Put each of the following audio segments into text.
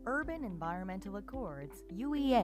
Urban Environmental Accords, UEA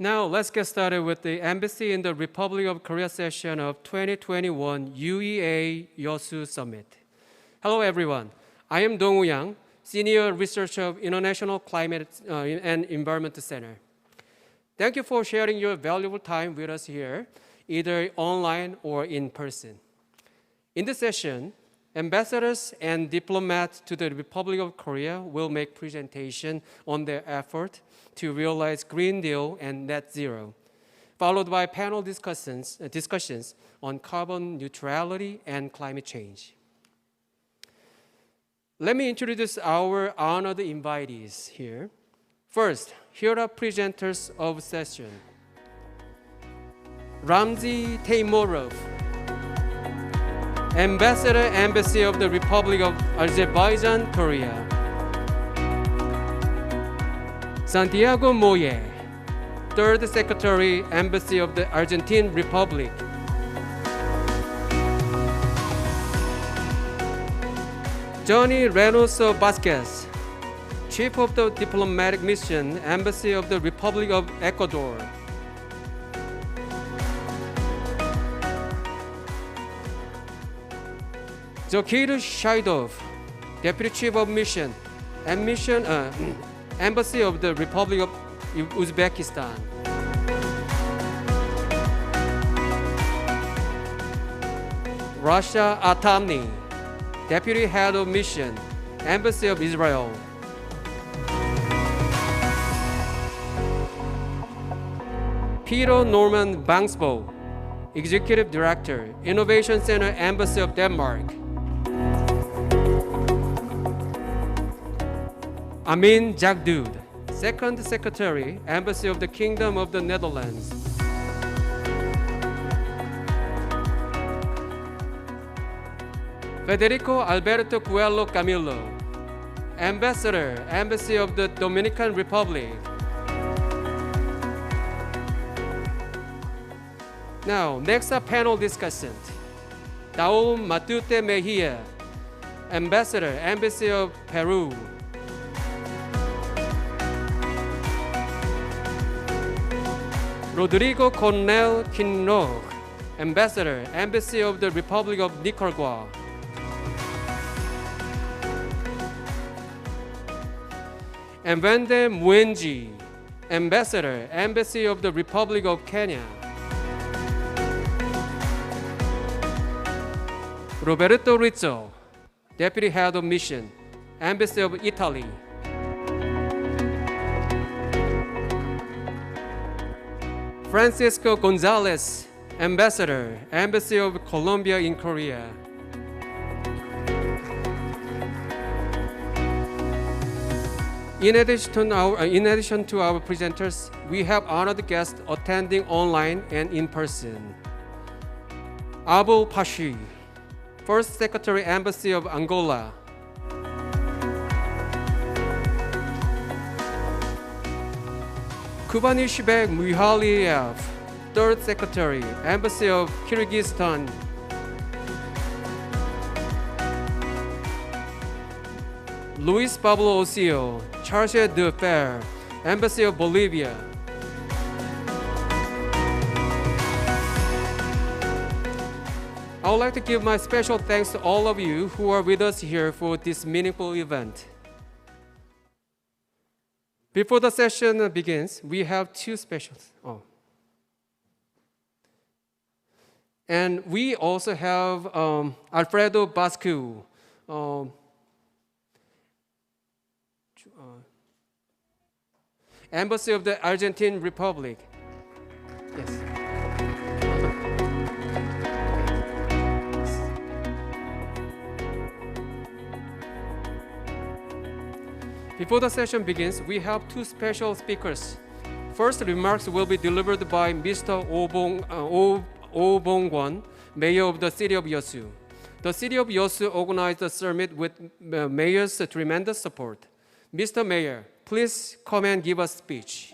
Now let's get started with the Embassy in the Republic of Korea session of 2021 UEA YEOSU Summit. Hello everyone, I am Dong-woo Yang, Senior Researcher of International Climate and Environment Center. Thank you for sharing your valuable time with us here, either online or in person. In this session, ambassadors and diplomats to the Republic of Korea will make presentation on their effort to realize Green Deal and Net Zero, followed by panel discussions on carbon neutrality and climate change. Let me introduce our honored invitees here. First, here are presenters of session. Ramzi Teymurov, Ambassador, Embassy of the Republic of Azerbaijan, Korea. Santiago Moye, Third Secretary, Embassy of the Argentine Republic. Johnny Reynoso Vasquez, Chief of the Diplomatic Mission, Embassy of the Republic of Ecuador. Zokir Shaidov, Deputy Chief of Mission, Embassy of the Republic of Uzbekistan. Rasha Atamni, Deputy Head of Mission, Embassy of Israel. Peter Norman Bangsbo, Executive Director, Innovation Center, Embassy of Denmark. Amin Jagdood, Second Secretary, Embassy of the Kingdom of the Netherlands. Frederico Alberto Coelho Camilo, Ambassador, Embassy of the Dominican Republic. Now, next up panel discussion. Daum Matute Mejia, Ambassador, Embassy of Peru. Rodrigo Cornel Quinnog, Ambassador, Embassy of the Republic of Nicaragua. Ambanda Mwenji, Ambassador, Embassy of the Republic of Kenya. Roberto Rizzo, Deputy Head of Mission, Embassy of Italy. Francisco Gonzalez, Ambassador, Embassy of Colombia in Korea. In addition to our presenters, we have honored guests attending online and in person. Abul Pashi, First Secretary, Embassy of Angola. Kubanishbek Muhaliev, Third Secretary, Embassy of Kyrgyzstan. Luis Pablo Ocio, Charge d'Affaires, Embassy of Bolivia. I would like to give my special thanks to all of you who are with us here for this meaningful event. Before the session begins, we have two specials. And we also have Alfredo Bascu, Embassy of the Argentine Republic. Yes. Before the session begins, we have two special speakers. First, remarks will be delivered by Mr. Oh Bong-kwon, Mayor of the City of YEOSU. The City of YEOSU organized the summit with Mayor's tremendous support. Mr. Mayor, please come and give a speech.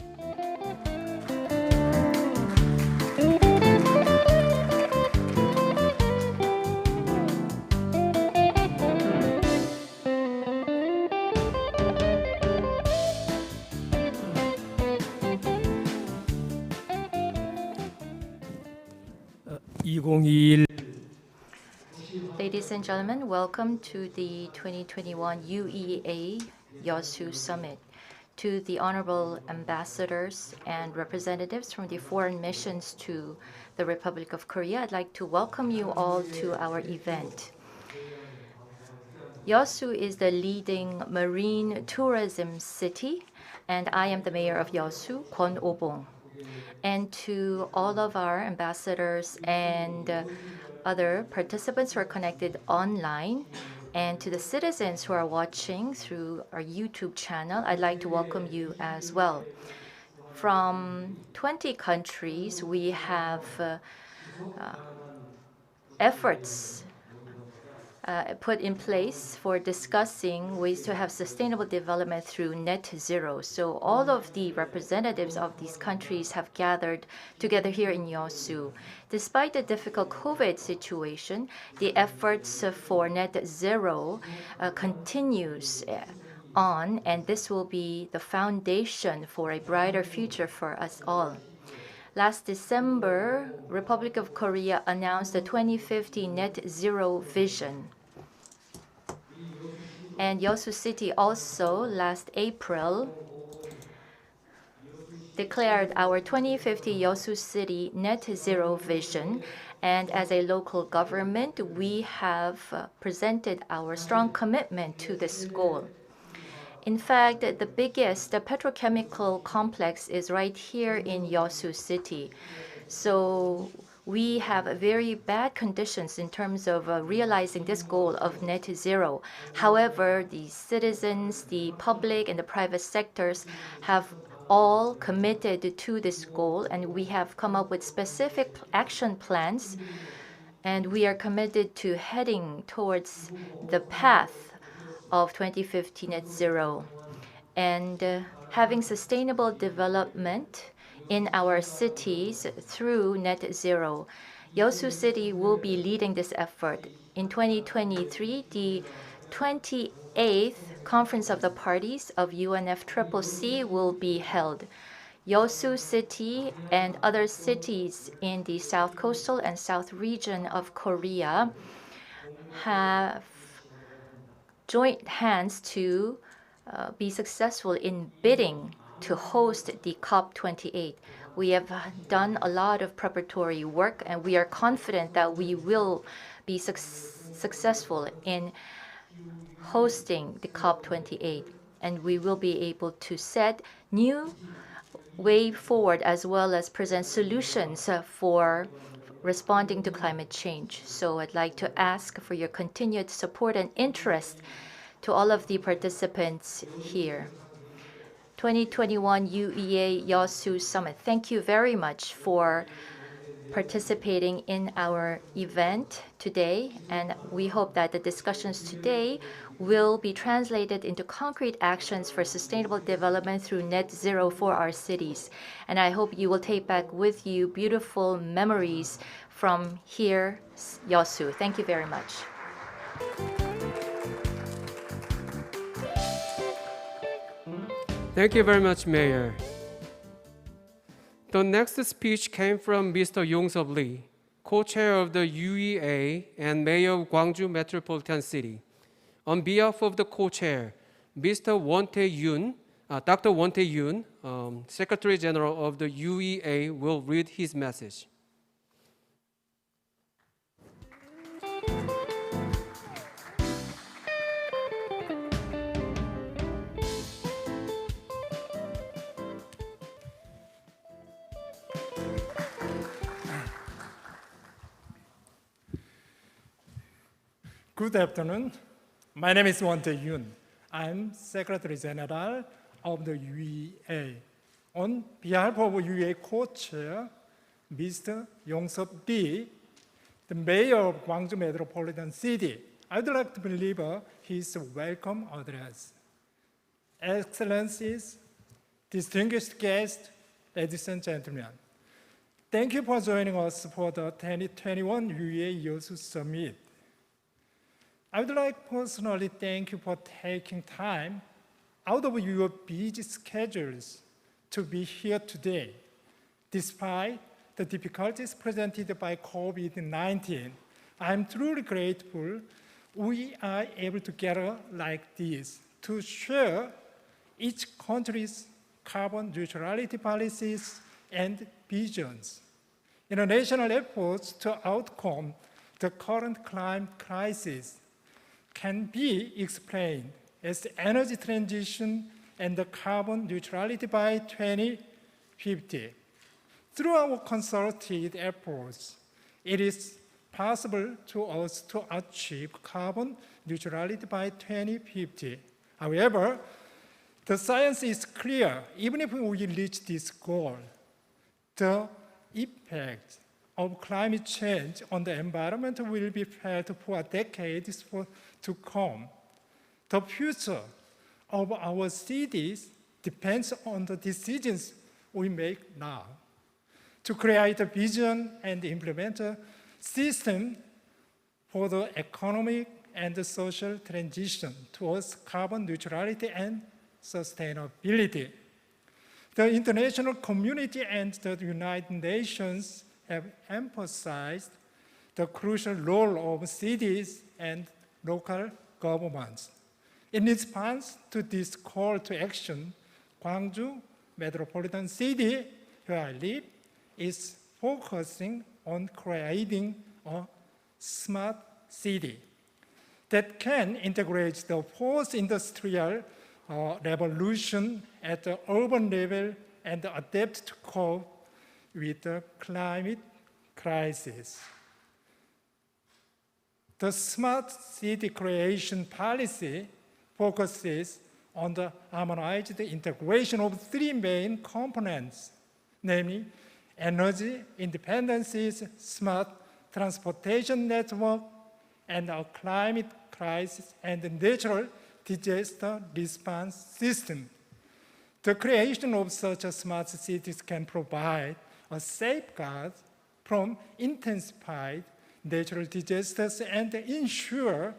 2021 Ladies and gentlemen, welcome to the 2021 UEA YEOSU Summit. To the honorable ambassadors and representatives from the foreign missions to the Republic of Korea, I'd like to welcome you all to our event. YEOSU is the leading marine tourism city, and I am the mayor of YEOSU, Kwon Oh-bong. And to all of our ambassadors and other participants who are connected online, and to the citizens who are watching through our YouTube channel, I'd like to welcome you as well. From 20 countries, we have efforts put in place for discussing ways to have sustainable development through net zero. So all of the representatives of these countries have gathered together here in YEOSU. Despite the difficult COVID situation, the efforts for net zero continues on, and this will be the foundation for a brighter future for us all. Last December, Republic of Korea announced the 2050 net zero vision. And YEOSU City also last April declared our 2050 YEOSU City net zero vision. And as a local government, we have presented our strong commitment to this goal. In fact, the biggest petrochemical complex is right here in YEOSU City. So we have very bad conditions in terms of realizing this goal of net zero. However, the citizens, the public, and the private sectors have all committed to this goal, and we have come up with specific action plans, and we are committed to heading towards the path of 2050 net zero and having sustainable development in our cities through net zero. YEOSU City will be leading this effort. In 2023, the 28th Conference of the Parties of UNFCCC will be held. YEOSU City and other cities in the South Coastal and South region of Korea have joined hands to be successful in bidding to host the COP28. We have done a lot of preparatory work, and we are confident that we will be successful in hosting the COP28, and we will be able to set new way forward as well as present solutions for responding to climate change. So I'd like to ask for your continued support and interest to all of the participants here. 2021 UEA YEOSU Summit. Thank you very much for participating in our event today, and we hope that the discussions today will be translated into concrete actions for sustainable development through net zero for our cities. And I hope you will take back with you beautiful memories from here, YEOSU. Thank you very much. Thank you very much, Mayor. The next speech came from Mr. Yong-Sub Lee, co-chair of the UEA and mayor of Gwangju Metropolitan City. On behalf of the co-chair, Mr. Dr. Won Tae-yoon, Secretary General of the UEA, will read his message. Good afternoon. My name is Won Tae-yoon. I'm Secretary General of the UEA. On behalf of UEA co-chair, Mr. Yong-sub Lee, the mayor of Gwangju Metropolitan City, I would like to deliver his welcome address. Excellencies, distinguished guests, ladies and gentlemen, thank you for joining us for the 2021 UEA YEOSU Summit. I would like personally thank you for taking time out of your busy schedules to be here today, despite the difficulties presented by COVID-19. I'm truly grateful we are able to gather like this to share each country's carbon neutrality policies and visions. International efforts to outcome the current climate crisis can be explained as the energy transition and the carbon neutrality by 2050. Through our concerted efforts, it is possible to us to achieve carbon neutrality by 2050. However, the science is clear. Even if we reach this goal, the effect of climate change on the environment will be felt for decades to come. The future of our cities depends on the decisions we make now. To create a vision and implement a system for the economic and the social transition towards carbon neutrality and sustainability. The international community and the United Nations have emphasized the crucial role of cities and local governments. In response to this call to action, Gwangju Metropolitan City, where I live, is focusing on creating a smart city that can integrate the post-industrial revolution at the urban level and adapt to cope with the climate crisis. The smart city creation policy focuses on the harmonized integration of three main components, namely energy independence, smart transportation network, and our climate crisis and natural disaster response system. The creation of such a smart cities can provide a safeguard from intensified natural disasters and ensure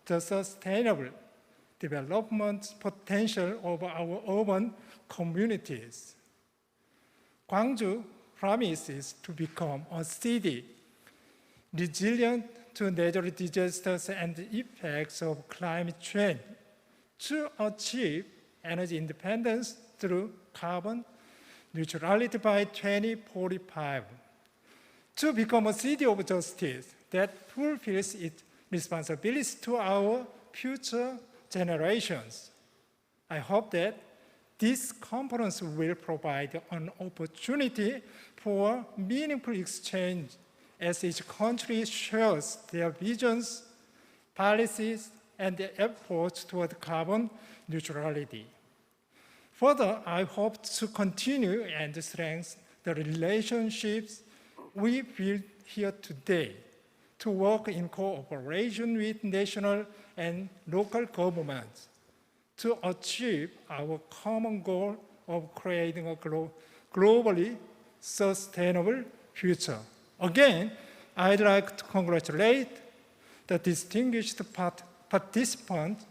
the sustainable development potential of our urban communities. Gwangju promises to become a city resilient to natural disasters and the effects of climate change to achieve energy independence through carbon neutrality by 2045. To become a city of justice that fulfills its responsibilities to our future generations. I hope that this conference will provide an opportunity for meaningful exchange as each country shares their visions, policies, and their efforts toward carbon neutrality. Further, I hope to continue and strengthen the relationships we built here today to work in cooperation with national and local governments to achieve our common goal of creating a globally sustainable future. Again, I'd like to congratulate the distinguished participants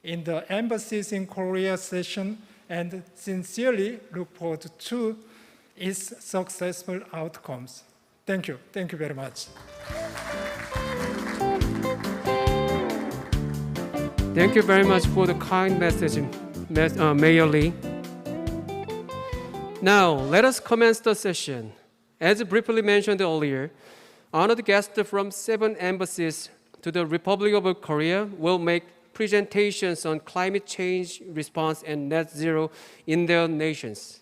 in the Embassies in Korea session and sincerely look forward to its successful outcomes. Thank you. Thank you very much. Thank you very much for the kind message, Mayor Lee. Now, let us commence the session. As briefly mentioned earlier, honored guests from 7 embassies to the Republic of Korea will make presentations on climate change response and net zero in their nations.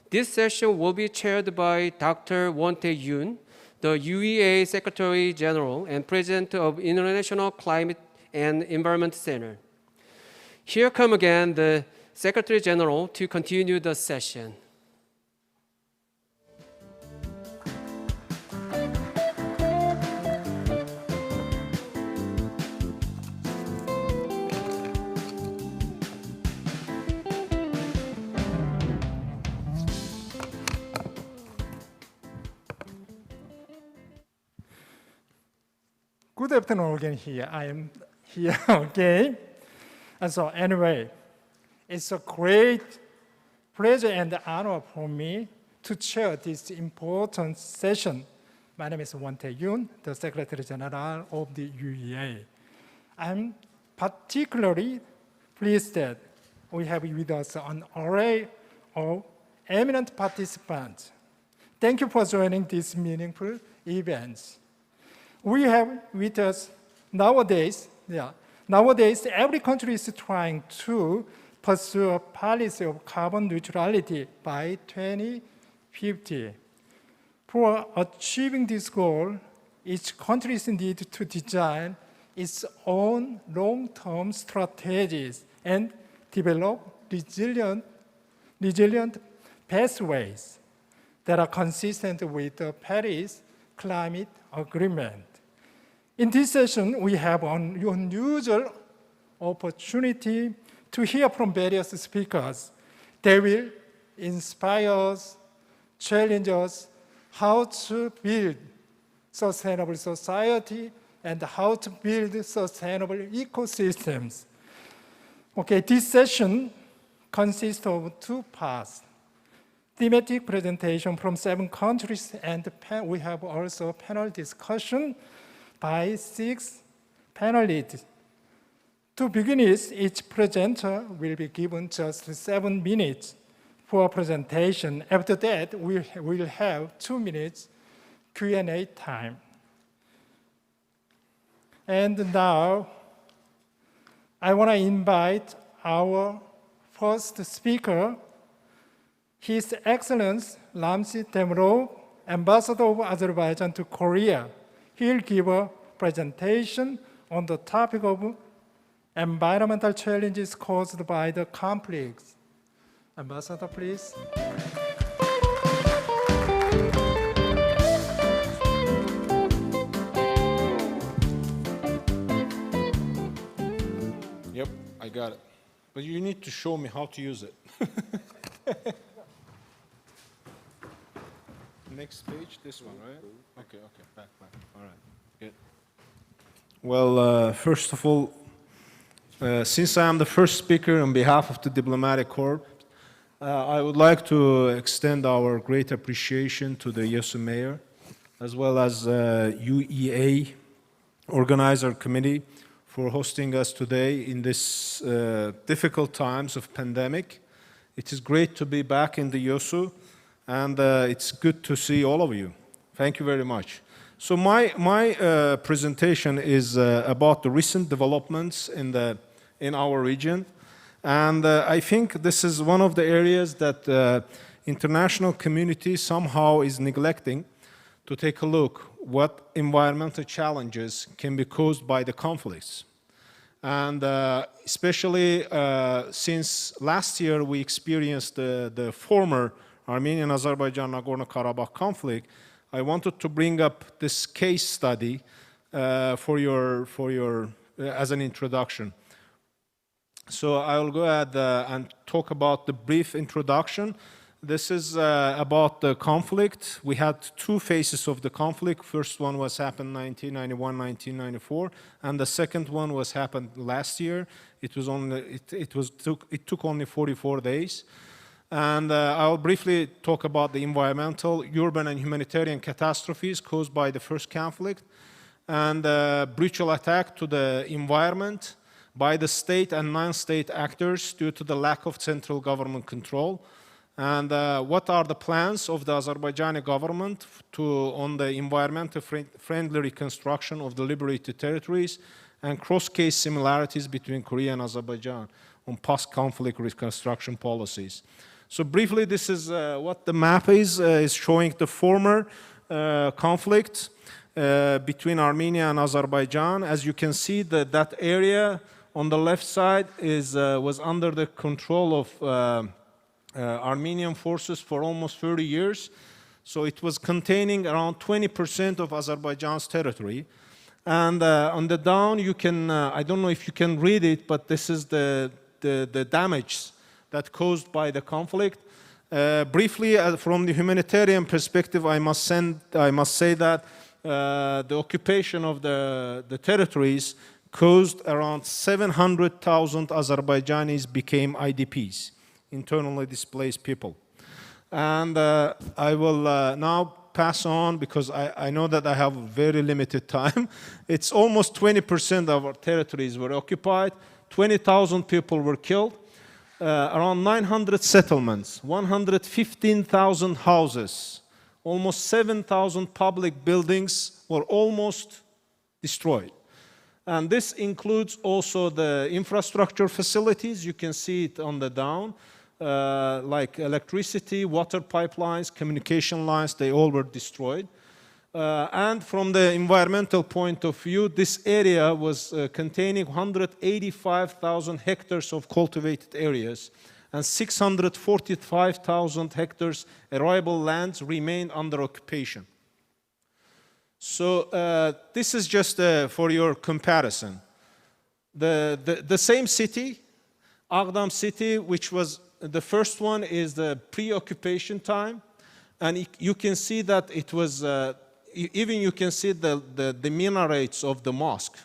This session will be chaired by Dr. Won-tae Yoon, the UEA Secretary General and President of International Climate and Environment Center. Here come again the Secretary General to continue the session. Good afternoon again here. I am here again. And so anyway, it's a great pleasure and honor for me to chair this important session. My name is Won-tae Yoon, the Secretary General of the UEA. I'm particularly pleased that we have with us an array of eminent participants. Thank you for joining this meaningful event. We have with us nowadays, every country is trying to pursue a policy of carbon neutrality by 2050. For achieving this goal, each country needs to design its own long-term strategies and develop resilient pathways that are consistent with the Paris Climate Agreement. In this session, we have an unusual opportunity to hear from various speakers. They will inspire us, challenge us, how to build sustainable society and how to build sustainable ecosystems. Okay, this session consists of two parts. Thematic presentation from 7 countries, and we have also a panel discussion by 6 panelists. To begin with, each presenter will be given just 7 minutes for presentation. After that, we will have 2 minutes Q&A time. And now, I want to invite our first speaker, His Excellency Ramzi Temurov, Ambassador of Azerbaijan to Korea. He'll give a presentation on the topic of environmental challenges caused by the conflicts. Ambassador, please. Yep, I got it. But you need to show me how to use it. Next page, this one, right? Okay, back. All right, good. Well, first of all, since I am the first speaker on behalf of the Diplomatic Corps, I would like to extend our great appreciation to the YEOSU Mayor, as well as UEA Organizer Committee for hosting us today in this difficult times of pandemic. It is great to be back in the YEOSU, and it's good to see all of you. Thank you very much. So my presentation is about the recent developments in our region, and I think this is one of the areas that international community somehow is neglecting to take a look what environmental challenges can be caused by the conflicts. And especially since last year we experienced the former Armenian-Azerbaijan Nagorno-Karabakh conflict, I wanted to bring up this case study for your as an introduction. So I will go ahead and talk about the brief introduction. This is about the conflict. We had 2 phases of the conflict. First one was happened 1991, 1994, and the second one was happened last year. It took only 44 days. And I'll briefly talk about the environmental, urban, and humanitarian catastrophes caused by the first conflict, and brutal attack to the environment by the state and non-state actors due to the lack of central government control, and what are the plans of the Azerbaijani government on the environmentally friendly reconstruction of the liberated territories, and cross-case similarities between Korea and Azerbaijan on post-conflict reconstruction policies. So briefly, this is what the map is showing the former conflict between Armenia and Azerbaijan. As you can see, that area on the left side was under the control of Armenian forces for almost 30 years. So it was containing around 20% of Azerbaijan's territory. And on the down, you can, I don't know if you can read it, but this is the damage that caused by the conflict. Briefly, from the humanitarian perspective, I must say that the occupation of the territories caused around 700,000 Azerbaijanis became IDPs, internally displaced people. And I will now pass on because I know that I have very limited time. It's almost 20% of our territories were occupied. 20,000 people were killed. Around 900 settlements, 115,000 houses, almost 7,000 public buildings were almost destroyed. And this includes also the infrastructure facilities. You can see it on the down. Like electricity, water pipelines, communication lines, they all were destroyed. And from the environmental point of view, this area was containing 185,000 hectares of cultivated areas, and 645,000 hectares arable lands remained under occupation. So this is just for your comparison. The same city, Agdam city, which was the first one is the pre-occupation time, and you can see that it was, even you can see the minarets of the mosque.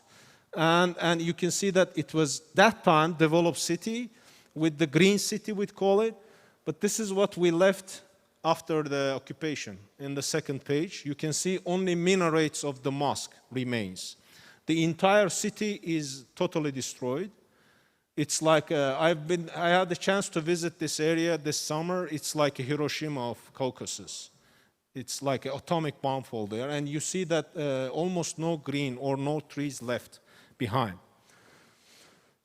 And you can see that it was that time developed city with the green city, we call it. But this is what we left after the occupation. In the second page, you can see only minarets of the mosque remains. The entire city is totally destroyed. It's like, I had the chance to visit this area this summer. It's like a Hiroshima of Caucasus. It's like an atomic bomb fall there. And you see that almost no green or no trees left behind.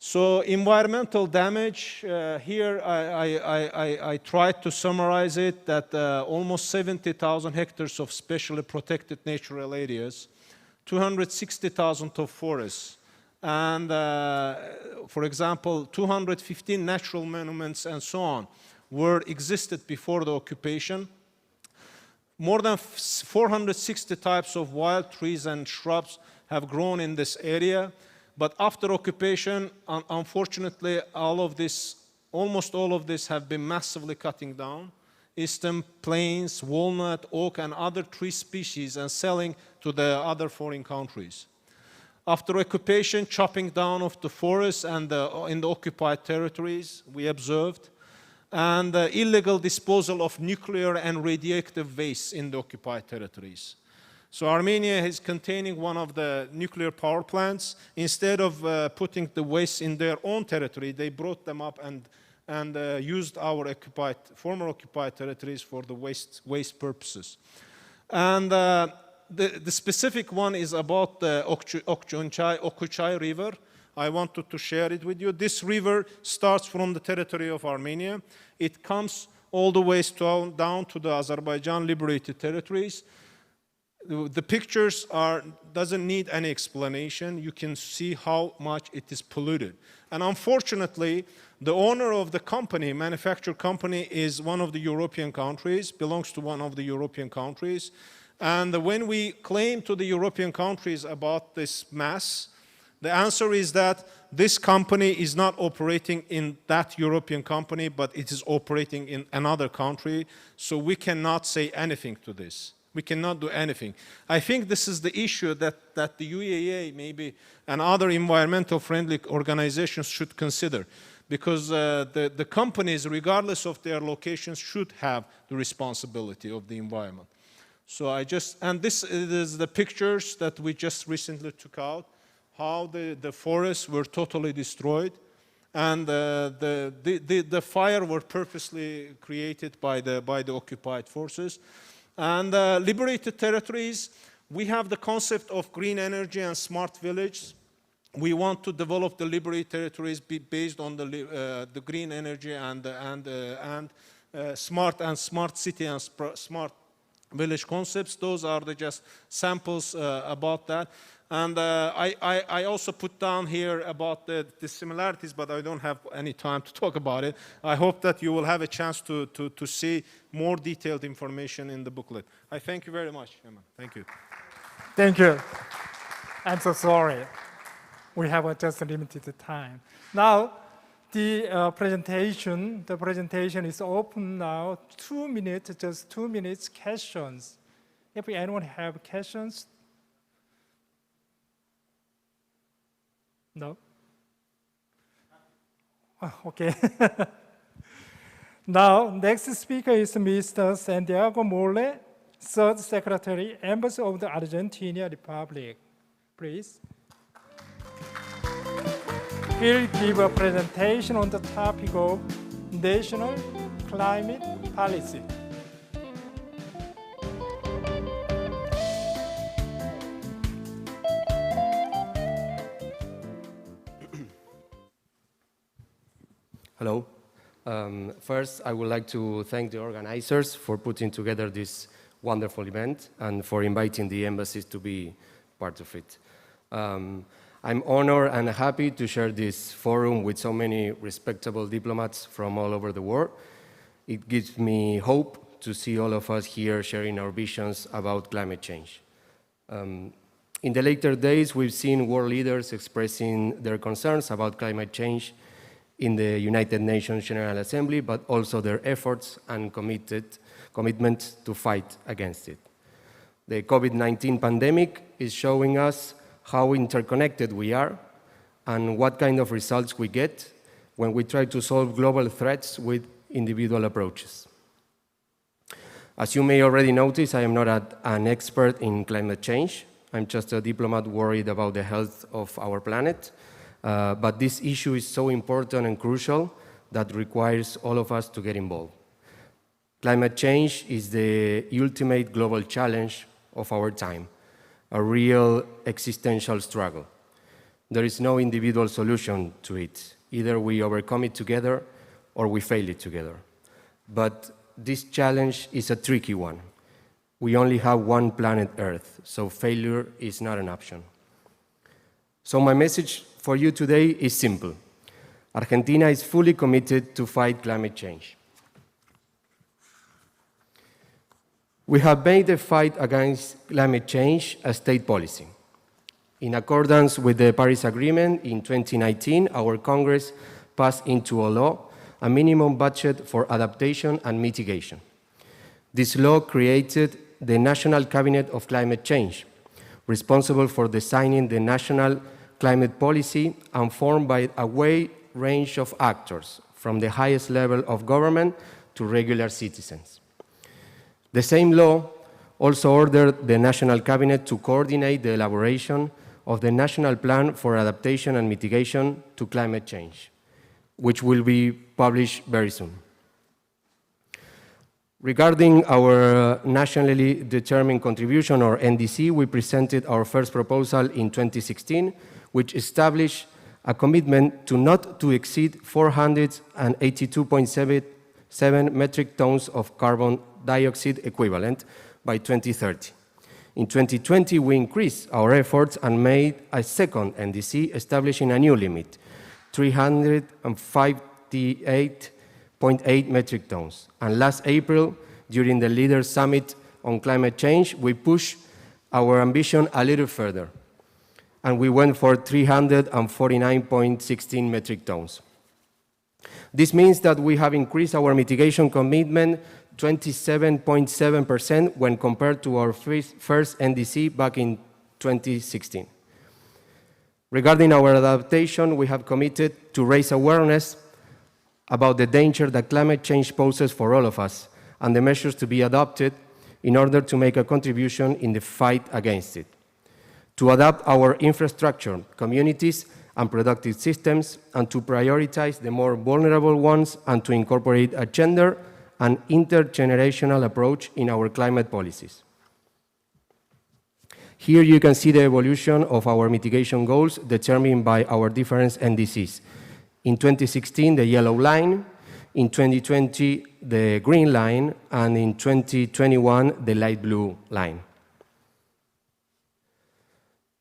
So environmental damage, here I tried to summarize it that almost 70,000 hectares of specially protected natural areas, 260,000 of forests, and for example, 215 natural monuments and so on existed before the occupation. More than 460 types of wild trees and shrubs have grown in this area. But after occupation, unfortunately, almost all of this have been massively cutting down. Eastern plains, walnut, oak, and other tree species and selling to the other foreign countries. After occupation, chopping down of the forests and in the occupied territories, we observed, and illegal disposal of nuclear and radioactive waste in the occupied territories. So Armenia is containing one of the nuclear power plants. Instead of putting the waste in their own territory, they brought them up and used our former occupied territories for the waste purposes. And the specific one is about the Okuchay River. I wanted to share it with you. This river starts from the territory of Armenia. It comes all the way down to the Azerbaijan liberated territories. The pictures doesn't need any explanation. You can see how much it is polluted. And unfortunately, the owner of the company, manufacturer company, is one of the European countries, belongs to one of the European countries. And when we claim to the European countries about this mass, the answer is that this company is not operating in that European company, but it is operating in another country. So we cannot say anything to this. We cannot do anything. I think this is the issue that the UEA maybe and other environmental friendly organizations should consider, because the companies, regardless of their locations, should have the responsibility of the environment. So and this is the pictures that we just recently took out, how the forests were totally destroyed, and the fire were purposely created by the occupied forces. And liberated territories, we have the concept of green energy and smart village. We want to develop the liberated territories based on the green energy and smart city and smart village concepts. Those are just samples about that. And I also put down here about the similarities, but I don't have any time to talk about it. I hope that you will have a chance to see more detailed information in the booklet. I thank you very much, Emma. Thank you. Thank you. I'm so sorry. We have just limited time. Now, the presentation is open now. 2 minutes, just 2 minutes questions. If anyone have questions. No? Oh, okay. Now, next speaker is Mr. Santiago Mole, Third Secretary, Embassy of the Argentina Republic. Please. He'll give a presentation on the topic of national climate policy. Hello. First, I would like to thank the organizers for putting together this wonderful event and for inviting the embassies to be part of it. I'm honored and happy to share this forum with so many respectable diplomats from all over the world. It gives me hope to see all of us here sharing our visions about climate change. In the later days, we've seen world leaders expressing their concerns about climate change in the United Nations General Assembly, but also their efforts and commitment to fight against it. The COVID-19 pandemic is showing us how interconnected we are and what kind of results we get when we try to solve global threats with individual approaches. As you may already notice, I am not an expert in climate change. I'm just a diplomat worried about the health of our planet. But this issue is so important and crucial that requires all of us to get involved. Climate change is the ultimate global challenge of our time, a real existential struggle. There is no individual solution to it. Either we overcome it together or we fail it together. But this challenge is a tricky one. We only have one planet Earth, so failure is not an option. So my message for you today is simple. Argentina is fully committed to fight climate change. We have made the fight against climate change a state policy. In accordance with the Paris Agreement, in 2019, our Congress passed into a law a minimum budget for adaptation and mitigation. This law created the National Cabinet of Climate Change, responsible for designing the national climate policy and formed by a wide range of actors, from the highest level of government to regular citizens. The same law also ordered the National Cabinet to coordinate the elaboration of the National Plan for Adaptation and Mitigation to Climate Change, which will be published very soon. Regarding our nationally determined contribution, or NDC, we presented our first proposal in 2016, which established a commitment to not to exceed 482.77 metric tons of carbon dioxide equivalent by 2030. In 2020, we increased our efforts and made a second NDC, establishing a new limit, 358.8 metric tons. And last April, during the Leaders' Summit on Climate Change, we pushed our ambition a little further, and we went for 349.16 metric tons. This means that we have increased our mitigation commitment 27.7% when compared to our first NDC back in 2016. Regarding our adaptation, we have committed to raise awareness about the danger that climate change poses for all of us and the measures to be adopted in order to make a contribution in the fight against it. To adapt our infrastructure, communities, and productive systems, and to prioritize the more vulnerable ones, and to incorporate a gender and intergenerational approach in our climate policies. Here you can see the evolution of our mitigation goals determined by our different NDCs. In 2016, the yellow line, in 2020, the green line, and in 2021, the light blue line.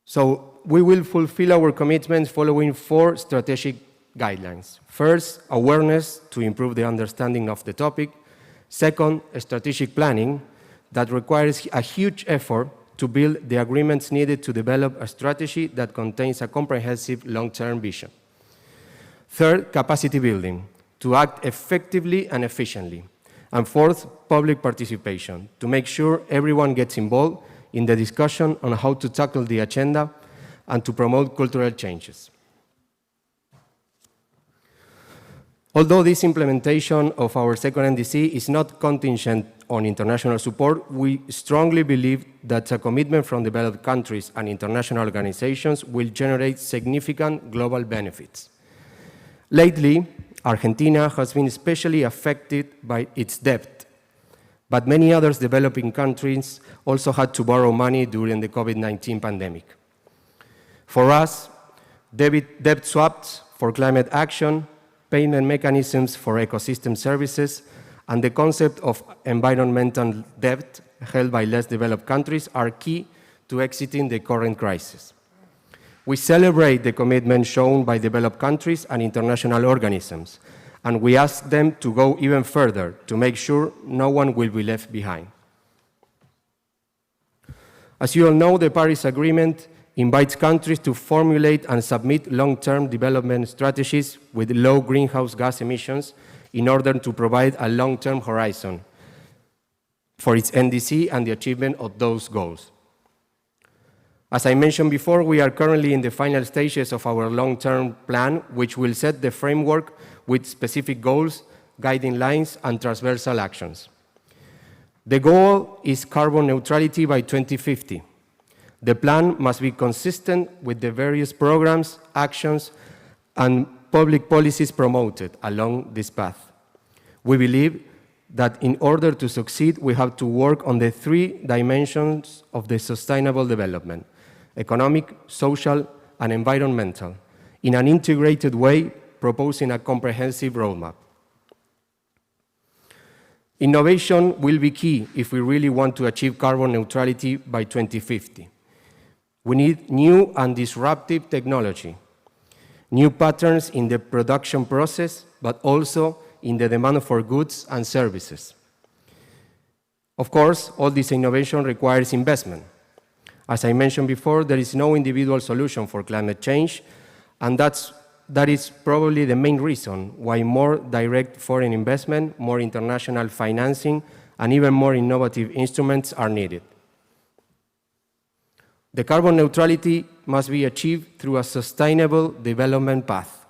So we will fulfill our commitments following 4 strategic guidelines. First, awareness to improve the understanding of the topic. Second, strategic planning that requires a huge effort to build the agreements needed to develop a strategy that contains a comprehensive long-term vision. Third, capacity building to act effectively and efficiently. And fourth, public participation to make sure everyone gets involved in the discussion on how to tackle the agenda and to promote cultural changes. Although this implementation of our second NDC is not contingent on international support, we strongly believe that a commitment from developed countries and international organizations will generate significant global benefits. Lately, Argentina has been especially affected by its debt, but many other developing countries also had to borrow money during the COVID-19 pandemic. For us, debt swaps for climate action, payment mechanisms for ecosystem services, and the concept of environmental debt held by less developed countries are key to exiting the current crisis. We celebrate the commitment shown by developed countries and international organisms, and we ask them to go even further to make sure no one will be left behind. As you all know, the Paris Agreement invites countries to formulate and submit long-term development strategies with low greenhouse gas emissions in order to provide a long-term horizon for its NDC and the achievement of those goals. As I mentioned before, we are currently in the final stages of our long-term plan, which will set the framework with specific goals, guiding lines, and transversal actions. The goal is carbon neutrality by 2050. The plan must be consistent with the various programs, actions, and public policies promoted along this path. We believe that in order to succeed, we have to work on the three dimensions of the sustainable development: economic, social, and environmental, in an integrated way, proposing a comprehensive roadmap. Innovation will be key if we really want to achieve carbon neutrality by 2050. We need new and disruptive technology, new patterns in the production process, but also in the demand for goods and services. Of course, all this innovation requires investment. As I mentioned before, there is no individual solution for climate change, and that is probably the main reason why more direct foreign investment, more international financing, and even more innovative instruments are needed. The carbon neutrality must be achieved through a sustainable development path.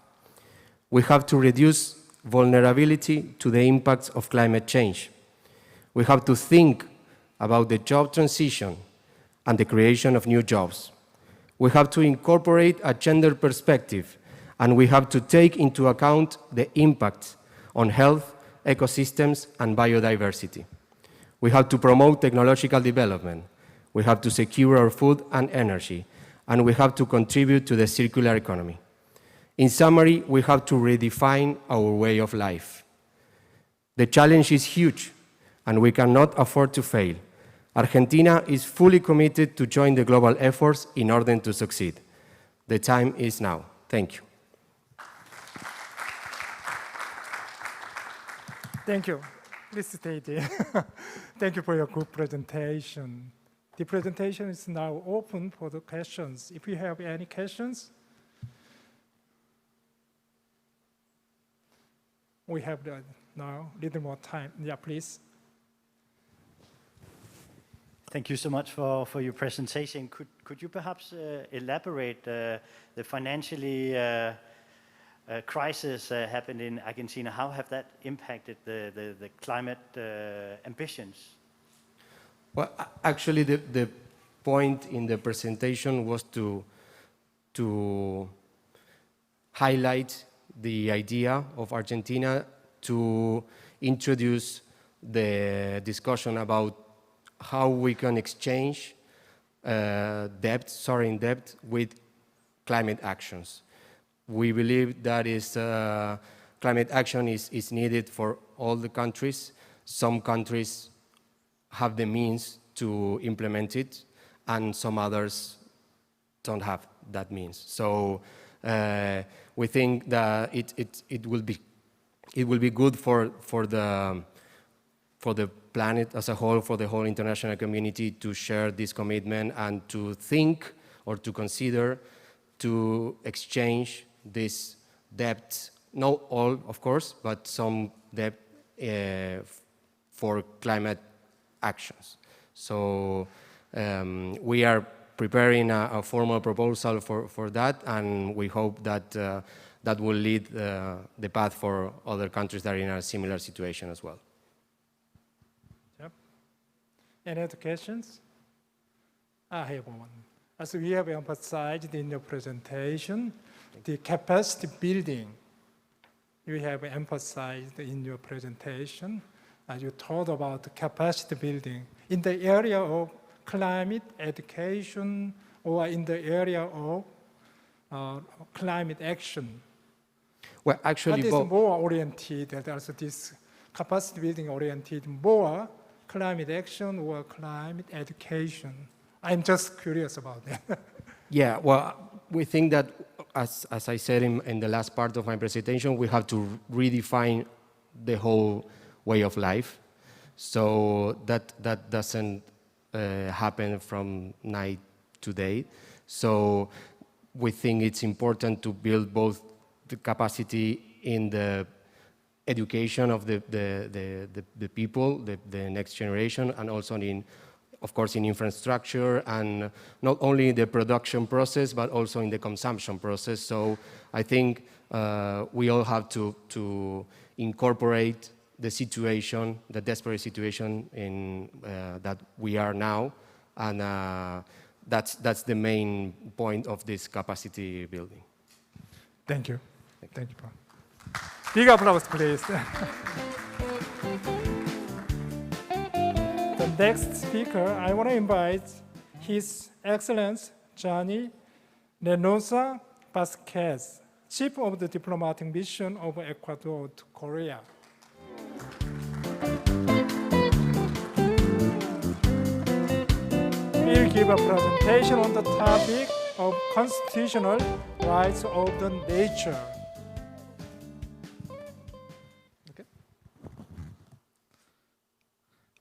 We have to reduce vulnerability to the impacts of climate change. We have to think about the job transition and the creation of new jobs. We have to incorporate a gender perspective, and we have to take into account the impacts on health, ecosystems, and biodiversity. We have to promote technological development. We have to secure our food and energy, and we have to contribute to the circular economy. In summary, we have to redefine our way of life. The challenge is huge, and we cannot afford to fail. Argentina is fully committed to join the global efforts in order to succeed. The time is now. Thank you. Thank you. Please stay there. Thank you for your good presentation. The presentation is now open for the questions. If you have any questions, we have now a little more time. Yeah, please. Thank you so much for your presentation. Could you perhaps elaborate the financially crisis happened in Argentina? How have that impacted the climate ambitions? Well, actually, the point in the presentation was to highlight the idea of Argentina to introduce the discussion about how we can exchange soaring debt with climate actions. We believe that climate action is needed for all the countries. Some countries have the means to implement it, and some others don't have that means. So we think that it will be good for the planet as a whole, for the whole international community, to share this commitment and to think or to consider to exchange this debt, not all, of course, but some debt for climate actions. So we are preparing a formal proposal for that, and we hope that that will lead the path for other countries that are in a similar situation as well. Yep. Any other questions? I have one. As we have emphasized in the presentation, the capacity building, you have emphasized in your presentation, as you talked about the capacity building in the area of climate education or in the area of climate action. Well, actually, what is more oriented, also this capacity building oriented more climate action or climate education? I'm just curious about that. Yeah, well, we think that, as I said in the last part of my presentation, we have to redefine the whole way of life. So that doesn't happen from night to day. So we think it's important to build both the capacity in the education of the people, the next generation, and also of course, in infrastructure, and not only in the production process, but also in the consumption process. So I think we all have to incorporate the situation, the desperate situation in that we are now, and that's the main point of this capacity building. Thank you. Thank you, Paul. Big applause, please. The next speaker, I want to invite His Excellency Johnny Reynosa Vasquez, Chief of the Diplomatic Mission of Ecuador to Korea. He'll give a presentation on the topic of constitutional rights of the nature.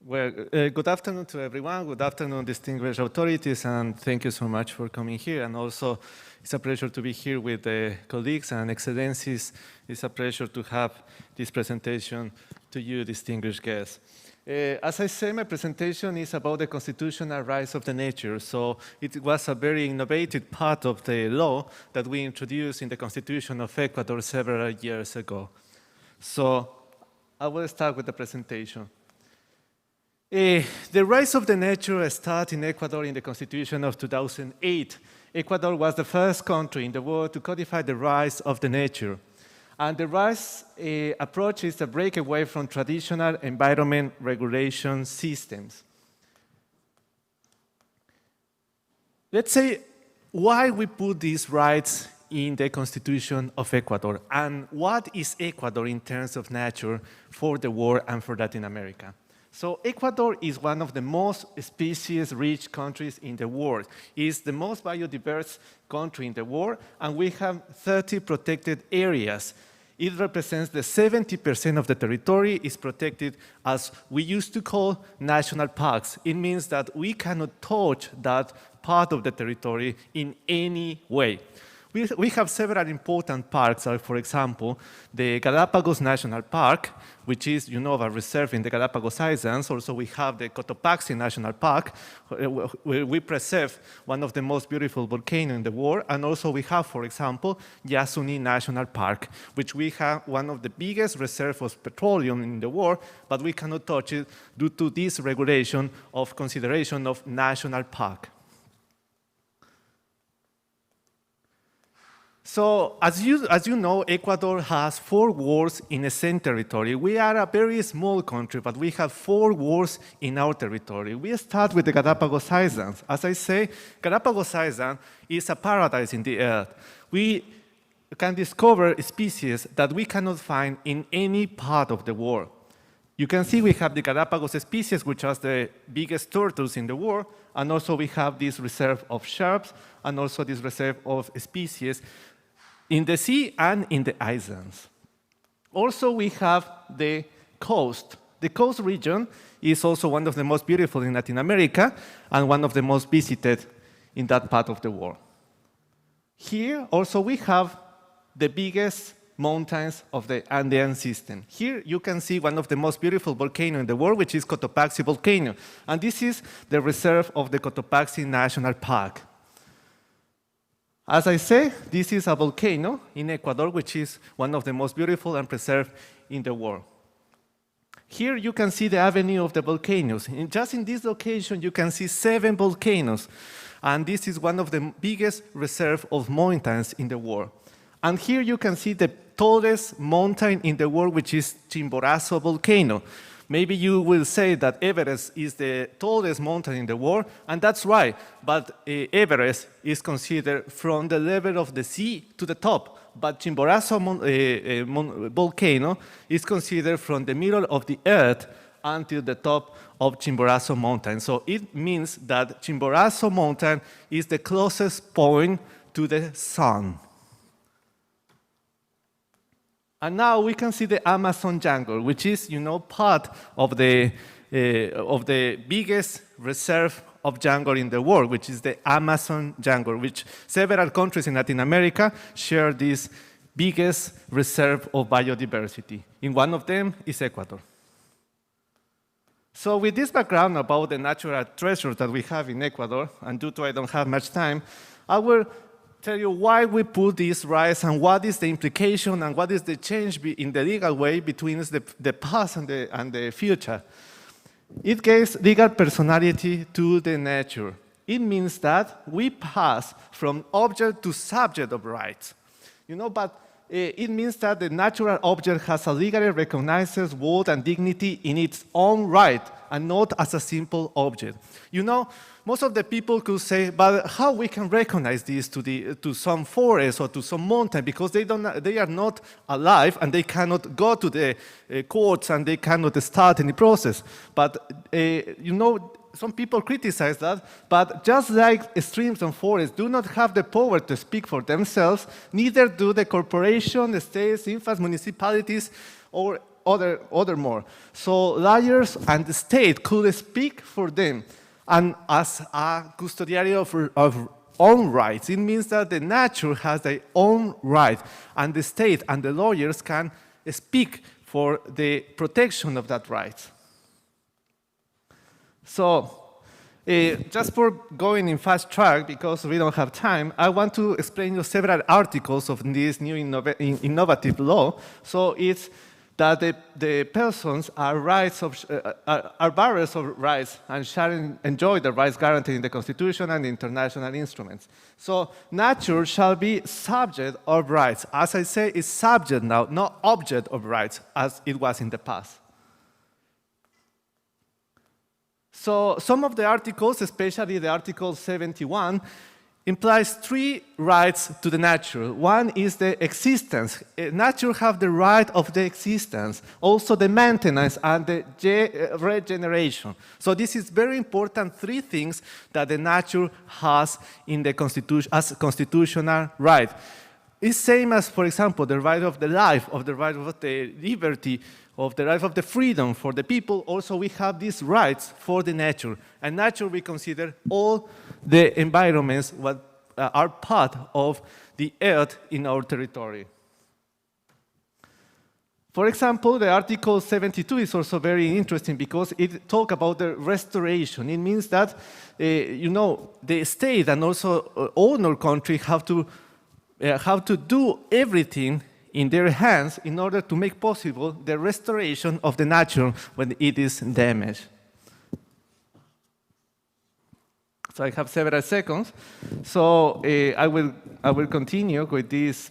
Well, good afternoon to everyone. Good afternoon, distinguished authorities, and thank you so much for coming here. And also, it's a pleasure to be here with the colleagues and excellencies. It's a pleasure to have this presentation to you, distinguished guests. As I say, my presentation is about the constitutional rights of the nature. So it was a very innovative part of the law that we introduced in the Constitution of Ecuador several years ago. So I will start with the presentation. The rights of the nature start in Ecuador in the Constitution of 2008. Ecuador was the first country in the world to codify the rights of the nature. And the rights approach is a breakaway from traditional environment regulation systems. Let's say why we put these rights in the Constitution of Ecuador, and what is Ecuador in terms of nature for the world and for Latin America. So Ecuador is one of the most species-rich countries in the world. It's the most biodiverse country in the world, and we have 30 protected areas. It represents the 70% of the territory is protected as we used to call national parks. It means that we cannot touch that part of the territory in any way. We have several important parks, for example, the Galapagos National Park, which is, a reserve in the Galapagos Islands. Also, we have the Cotopaxi National Park, where we preserve one of the most beautiful volcanoes in the world. And also we have, for example, Yasuni National Park, which we have one of the biggest reserves of petroleum in the world, but we cannot touch it due to this regulation of consideration of national park. So, as you know, Ecuador has 4 wards in the same territory. We are a very small country, but we have 4 wards in our territory. We start with the Galapagos Islands. As I say, Galapagos Island is a paradise in the earth. We can discover species that we cannot find in any part of the world. You can see we have the Galapagos species, which are the biggest turtles in the world, and also we have this reserve of sharks, and also this reserve of species in the sea and in the islands. Also, we have the coast. The coast region is also one of the most beautiful in Latin America and one of the most visited in that part of the world. Here, also, we have the biggest mountains of the Andean system. Here, you can see one of the most beautiful volcanoes in the world, which is Cotopaxi Volcano. And this is the reserve of the Cotopaxi National Park. As I say, this is a volcano in Ecuador, which is one of the most beautiful and preserved in the world. Here you can see the avenue of the volcanoes. Just in this location, you can see 7 volcanoes. And this is one of the biggest reserve of mountains in the world. And here you can see the tallest mountain in the world, which is Chimborazo Volcano. Maybe you will say that Everest is the tallest mountain in the world, and that's right, but Everest is considered from the level of the sea to the top, but Chimborazo Volcano is considered from the middle of the earth until the top of Chimborazo Mountain. So it means that Chimborazo Mountain is the closest point to the sun. And now we can see the Amazon jungle, which is, part of the biggest reserve of jungle in the world, which is the Amazon jungle, which several countries in Latin America share this biggest reserve of biodiversity. In one of them is Ecuador. So with this background about the natural treasures that we have in Ecuador, and due to I don't have much time, I will tell you why we put these rights and what is the implication and what is the change in the legal way between the past and the future. It gives legal personality to the nature. It means that we pass from object to subject of rights. But it means that the natural object has a legally recognized worth and dignity in its own right and not as a simple object. Most of the people could say, but how we can recognize this to some forest or to some mountain, because they are not alive and they cannot go to the courts and they cannot start any process. But some people criticize that, but just like streams and forests do not have the power to speak for themselves, neither do the corporation, the states, infants, municipalities, or other more. So lawyers and the state could speak for them. And as a custodiary of own rights, it means that the nature has their own right, and the state and the lawyers can speak for the protection of that right. So, just for going in fast track, because we don't have time, I want to explain you several articles of this new innovative law. So it's that the persons are bearers of rights and shall enjoy the rights guaranteed in the Constitution and the international instruments. So nature shall be subject of rights. As I say, it's subject now, not object of rights, as it was in the past. So some of the articles, especially the Article 71, implies 3 rights to the nature. One is the existence. Nature has the right of the existence, also the maintenance and the regeneration. So this is very important 3 things that the nature has in the Constitution as a constitutional right. It's same as, for example, the right of the life, of the right of the liberty, of the right of the freedom for the people. Also, we have these rights for the nature. And nature, we consider all the environments what are part of the earth in our territory. For example, the Article 72 is also very interesting because it talks about the restoration. It means that, the state and also owner country have to do everything in their hands in order to make possible the restoration of the nature when it is damaged. So I have several seconds. So I will continue with this.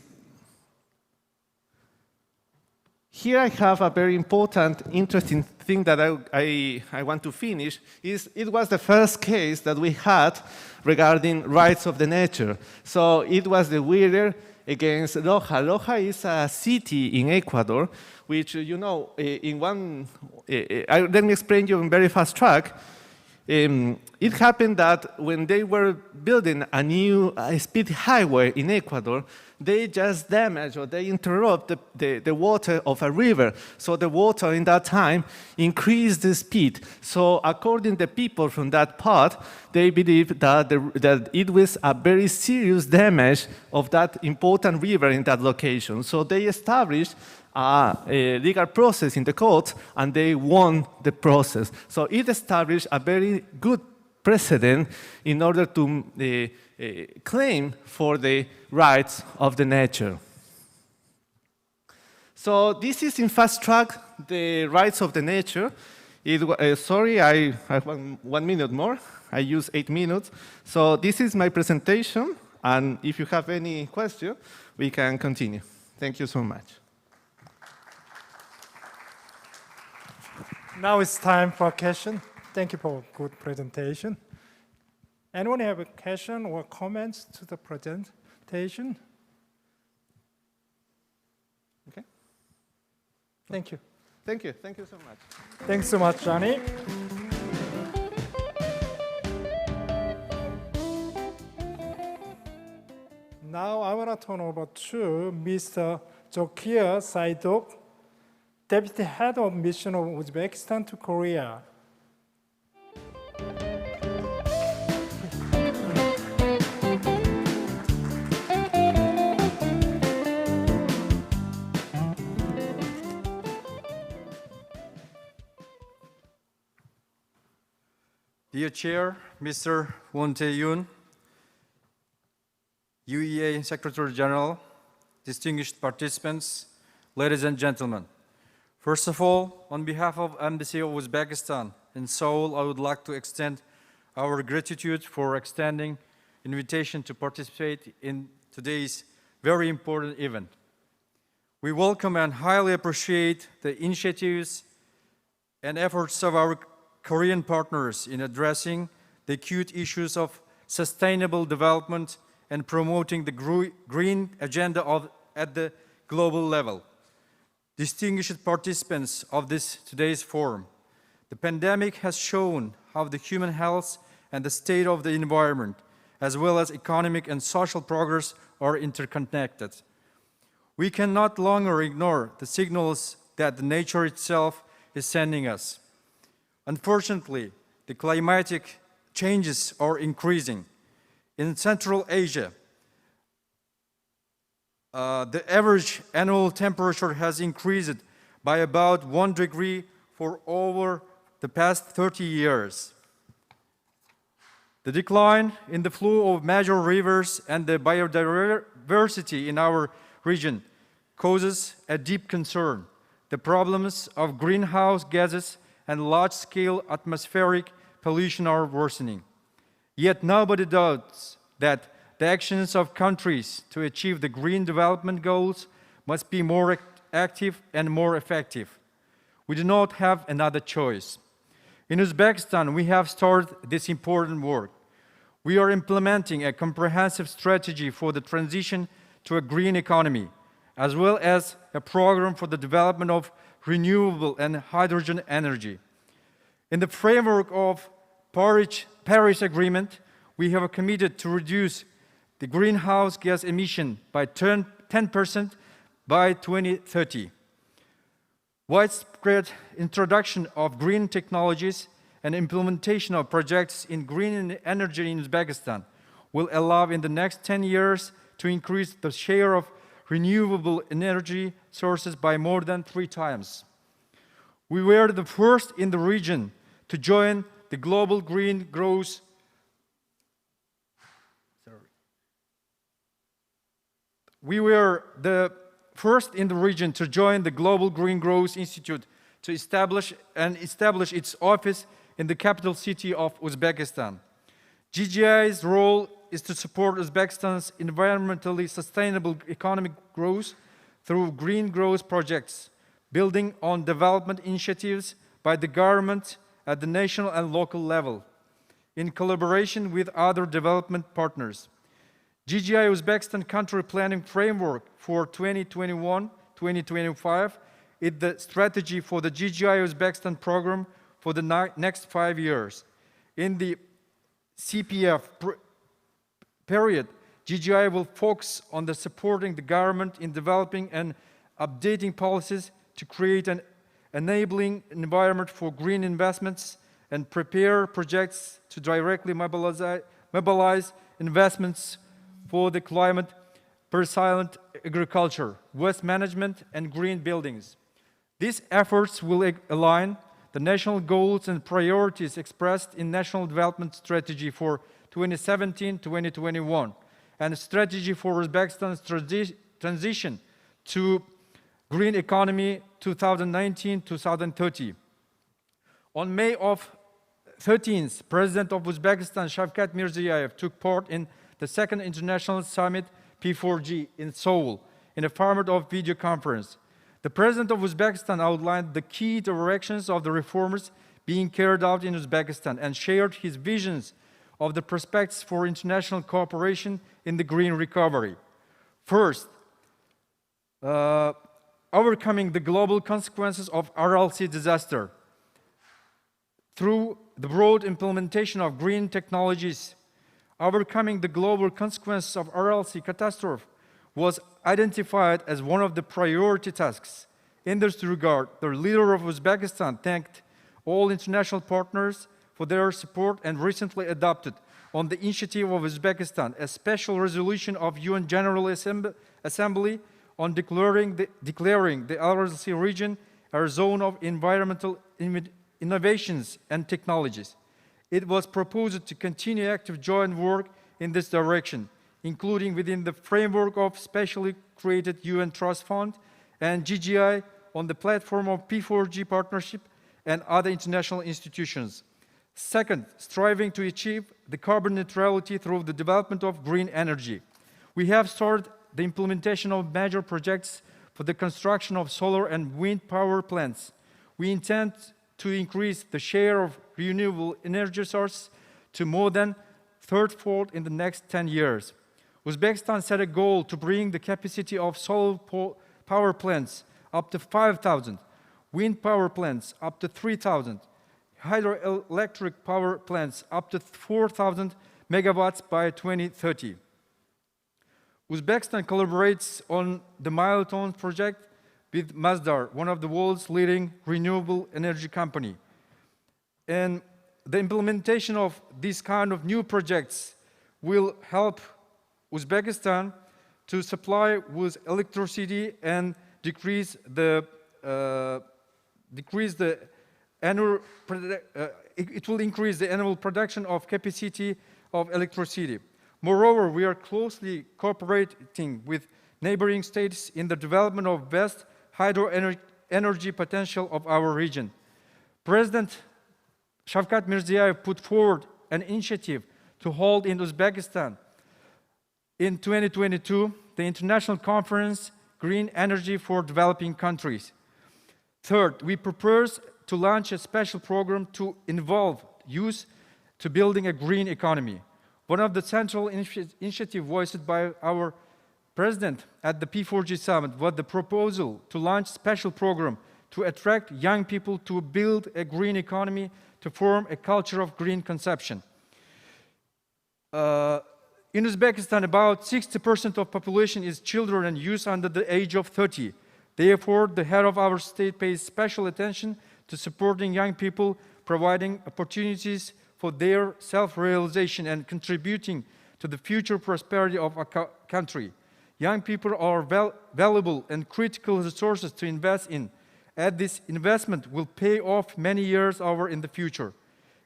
Here I have a very important, interesting thing that I want to finish. It was the first case that we had regarding rights of the nature. So it was the winner against Loja. Loja is a city in Ecuador, which, in one, let me explain you in very fast track. It happened that when they were building a new speed highway in Ecuador, they just damaged or they interrupt the water of a river. So the water in that time increased the speed. So according to the people from that part, they believe that it was a very serious damage of that important river in that location. So they established a legal process in the court, and they won the process. So it established a very good precedent in order to claim for the rights of the nature. So this is in fast track the rights of the nature. Sorry, I have 1 minute more. I use 8 minutes. So this is my presentation, and if you have any question, we can continue. Thank you so much. Now it's time for question. Thank you for good presentation. Anyone have a question or comments to the presentation? Okay. Thank you. Thank you. Thank you so much. Thanks so much, Johnny. Now I want to turn over to Mr. Jokir Saidok, Deputy Head of Mission of Uzbekistan to Korea. Dear Chair, Mr. Won Tae-yoon, UEA Secretary General, distinguished participants, ladies and gentlemen. First of all, on behalf of Embassy of Uzbekistan in Seoul, I would like to extend our gratitude for extending invitation to participate in today's very important event. We welcome and highly appreciate the initiatives and efforts of our Korean partners in addressing the acute issues of sustainable development and promoting the green agenda at the global level. Distinguished participants of today's forum, the pandemic has shown how the human health and the state of the environment, as well as economic and social progress, are interconnected. We can no longer ignore the signals that the nature itself is sending us. Unfortunately, the climatic changes are increasing. In Central Asia, the average annual temperature has increased by about 1 degree for over the past 30 years. The decline in the flow of major rivers and the biodiversity in our region causes a deep concern. The problems of greenhouse gases and large-scale atmospheric pollution are worsening. Yet nobody doubts that the actions of countries to achieve the green development goals must be more active and more effective. We do not have another choice. In Uzbekistan, we have started this important work. We are implementing a comprehensive strategy for the transition to a green economy, as well as a program for the development of renewable and hydrogen energy. In the framework of Paris Agreement, we have committed to reduce the greenhouse gas emission by 10% by 2030. Widespread introduction of green technologies and implementation of projects in green energy in Uzbekistan will allow in the next 10 years to increase the share of renewable energy sources by more than 3 times. We were the first in the region to join the global green growth. We were the first in the region to join the Global Green Growth Institute to establish its office in the capital city of Uzbekistan. GGI's role is to support Uzbekistan's environmentally sustainable economic growth through green growth projects, building on development initiatives by the government at the national and local level, in collaboration with other development partners. GGI Uzbekistan Country Planning Framework for 2021-2025 is the strategy for the GGI Uzbekistan program for the next 5 years. In the CPF period, GGI will focus on supporting the government in developing and updating policies to create an enabling environment for green investments and prepare projects to directly mobilize investments for the climate, resilient agriculture, waste management, and green buildings. These efforts will align the national goals and priorities expressed in National Development Strategy for 2017-2021, and a strategy for Uzbekistan's transition to green economy 2019-2030. On May 13th, President of Uzbekistan, Shavkat Mirziyoyev, took part in the second international summit, P4G, in Seoul, in a format of video conference. The President of Uzbekistan outlined the key directions of the reforms being carried out in Uzbekistan and shared his visions of the prospects for international cooperation in the green recovery. First, overcoming the global consequences of RLC disaster. Through the broad implementation of green technologies, overcoming the global consequences of RLC catastrophe was identified as one of the priority tasks. In this regard, the leader of Uzbekistan thanked all international partners for their support and recently adopted, on the initiative of Uzbekistan, a special resolution of UN General Assembly on declaring the RLC region a zone of environmental innovations and technologies. It was proposed to continue active joint work in this direction, including within the framework of specially created UN Trust Fund and GGI on the platform of P4G partnership and other international institutions. Second, striving to achieve the carbon neutrality through the development of green energy. We have started the implementation of major projects for the construction of solar and wind power plants. We intend to increase the share of renewable energy sources to more than third-fold in the next 10 years. Uzbekistan set a goal to bring the capacity of solar power plants up to 5,000, wind power plants up to 3,000, hydroelectric power plants up to 4,000 megawatts by 2030. Uzbekistan collaborates on the Milestone project with Masdar, one of the world's leading renewable energy company. And the implementation of these kind of new projects will help Uzbekistan to supply with electricity and decrease the annual it will increase the annual production of capacity of electricity. Moreover, we are closely cooperating with neighboring states in the development of vast hydroenergy potential of our region. President Shavkat Mirziyoyev put forward an initiative to hold in Uzbekistan in 2022 the International Conference Green Energy for Developing Countries. Third, we propose to launch a special program to involve youth to building a green economy. One of the central initiatives voiced by our President at the P4G summit was the proposal to launch a special program to attract young people to build a green economy to form a culture of green consumption. In Uzbekistan, about 60% of population is children and youth under the age of 30. Therefore, the head of our state pays special attention to supporting young people, providing opportunities for their self-realization and contributing to the future prosperity of our country. Young people are valuable and critical resources to invest in, and this investment will pay off many years over in the future.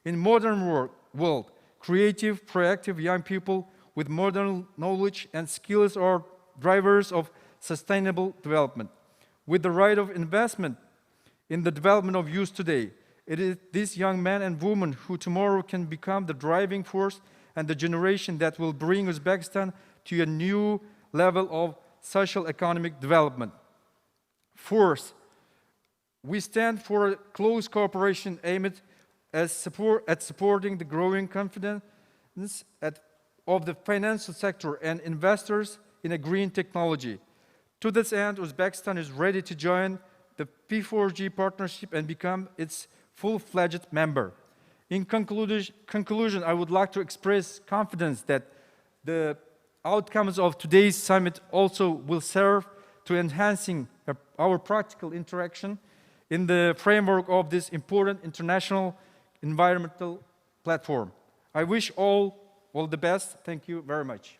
In modern world, creative, proactive young people with modern knowledge and skills are drivers of sustainable development. With the right of investment in the development of youth today, it is these young men and women who tomorrow can become the driving force and the generation that will bring Uzbekistan to a new level of social economic development. Fourth, we stand for a close cooperation aimed at supporting the growing confidence of the financial sector and investors in a green technology. To this end, Uzbekistan is ready to join the P4G partnership and become its full-fledged member. In conclusion, I would like to express confidence that the outcomes of today's summit also will serve to enhancing our practical interaction in the framework of this important international environmental platform. I wish all the best. Thank you very much.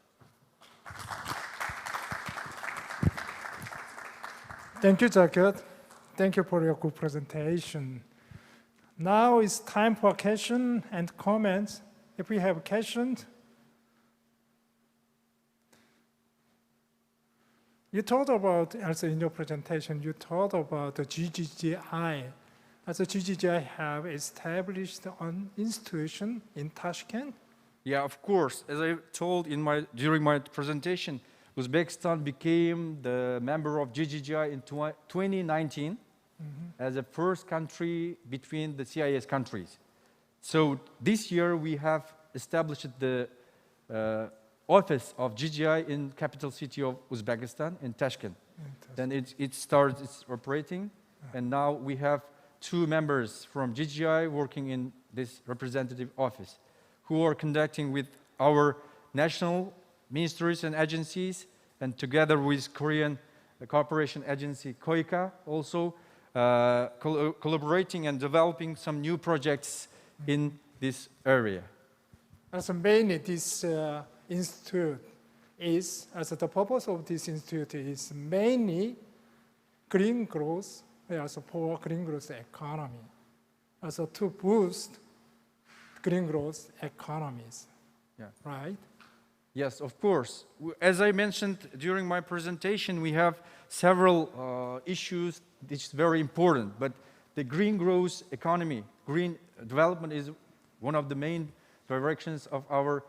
Thank you, Jacket. Thank you for your good presentation. Now it's time for question and comments. If we have questions, You talked about, also in your presentation, you talked about the GGGI. As a GGGI have established an institution in Tashkent. Yeah, of course. As I told during my presentation, Uzbekistan became the member of GGGI in 2019 as the first country between the CIS countries. So this year we have established the office of GGI in capital city of Uzbekistan, in Tashkent. Then it started its operating, and now we have 2 members from GGI working in this representative office who are conducting with our national ministries and agencies, and together with Korean cooperation agency KOICA also collaborating and developing some new projects in this area. As mainly this institute is, as the purpose of this institute is mainly green growth, also for green growth economy, also to boost green growth economies, right? Yes, of course. As I mentioned during my presentation, we have several issues which is very important, but the green growth economy, green development is one of the main directions of our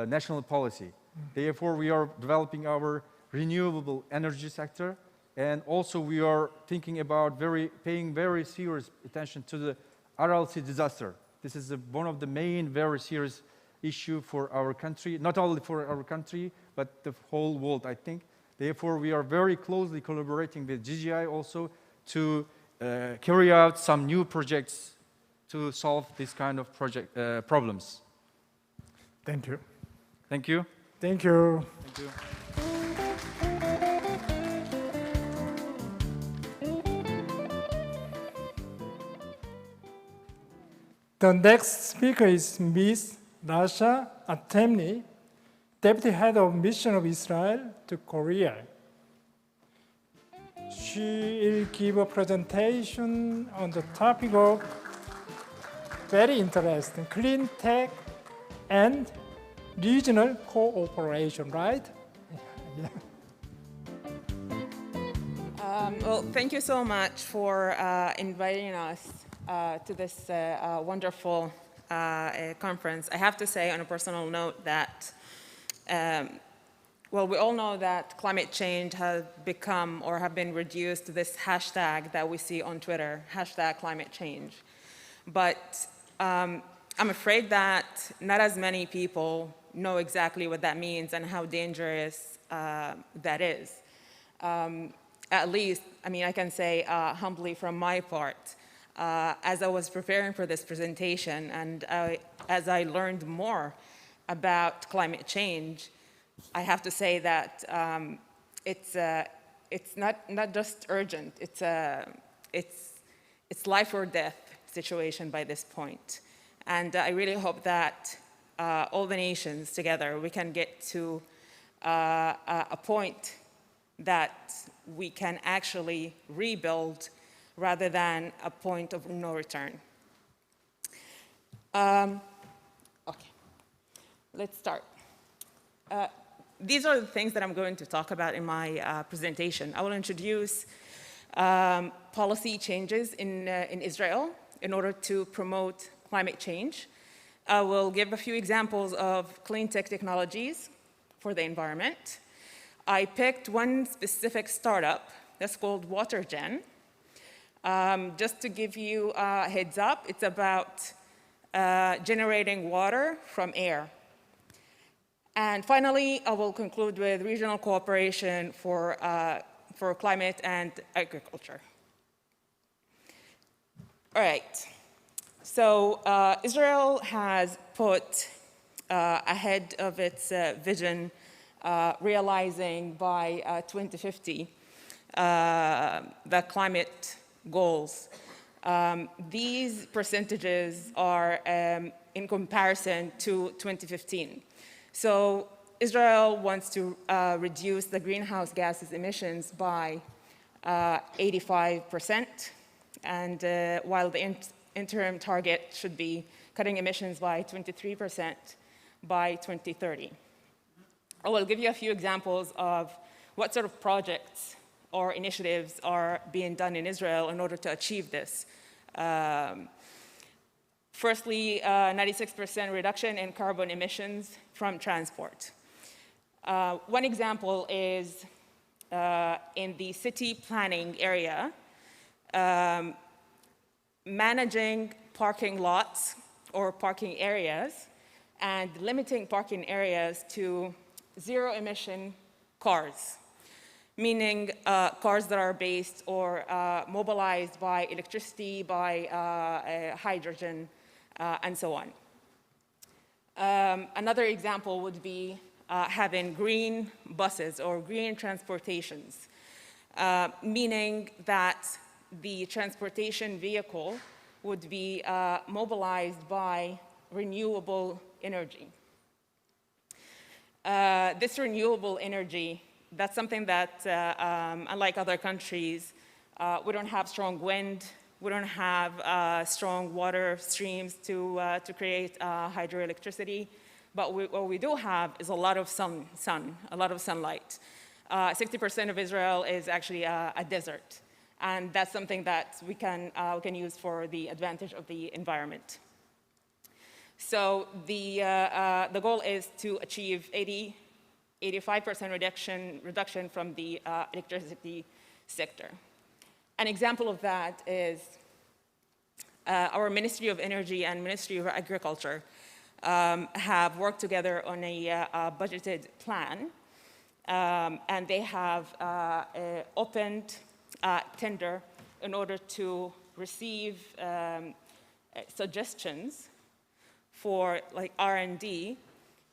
national policy. Therefore, we are developing our renewable energy sector, and also we are thinking about paying very serious attention to the RLC disaster. This is one of the main very serious issue for our country, not only for our country, but the whole world, I think. Therefore, we are very closely collaborating with GGI also to carry out some new projects to solve this kind of problems. Thank you. Thank you. Thank you. Thank you. The next speaker is Ms. Rasha Atemni, Deputy Head of Mission of Israel to Korea. She will give a presentation on the topic of very interesting clean tech and regional cooperation, right? Yeah. Well, thank you so much for inviting us to this wonderful conference. I have to say on a personal note that, well, we all know that climate change has become or have been reduced to this hashtag that we see on Twitter, hashtag climate change. But I'm afraid that not as many people know exactly what that means and how dangerous that is. At least, I mean, I can say humbly from my part, as I was preparing for this presentation and as I learned more about climate change, I have to say that it's not just urgent, it's life or death situation by this point. And I really hope that all the nations together, we can get to a point that we can actually rebuild rather than a point of no return. Okay, let's start. These are the things that I'm going to talk about in my presentation. I will introduce policy changes in Israel in order to promote climate change. I will give a few examples of clean tech technologies for the environment. I picked one specific startup that's called Watergen. Just to give you a heads up, it's about generating water from air. And finally, I will conclude with regional cooperation for climate and agriculture. All right. So Israel has put ahead of its vision realizing by 2050 the climate goals. These percentages are in comparison to 2015. So Israel wants to reduce the greenhouse gases emissions by 85%, and while the interim target should be cutting emissions by 23% by 2030. I will give you a few examples of what sort of projects or initiatives are being done in Israel in order to achieve this. Firstly, 96% reduction in carbon emissions from transport. One example is in the city planning area, managing parking lots or parking areas and limiting parking areas to zero-emission cars, meaning cars that are based or mobilized by electricity, by hydrogen, and so on. Another example would be having green buses or green transportations, meaning that the transportation vehicle would be mobilized by renewable energy. This renewable energy, that's something that, unlike other countries, we don't have strong wind, we don't have strong water streams to create hydroelectricity, but what we do have is a lot of a lot of sunlight. 60% of Israel is actually a desert, and that's something that we can use for the advantage of the environment. So the goal is to achieve 85% reduction from the electricity sector. An example of that is our Ministry of Energy and Ministry of Agriculture have worked together on a budgeted plan, and they have opened tender in order to receive suggestions for like R&D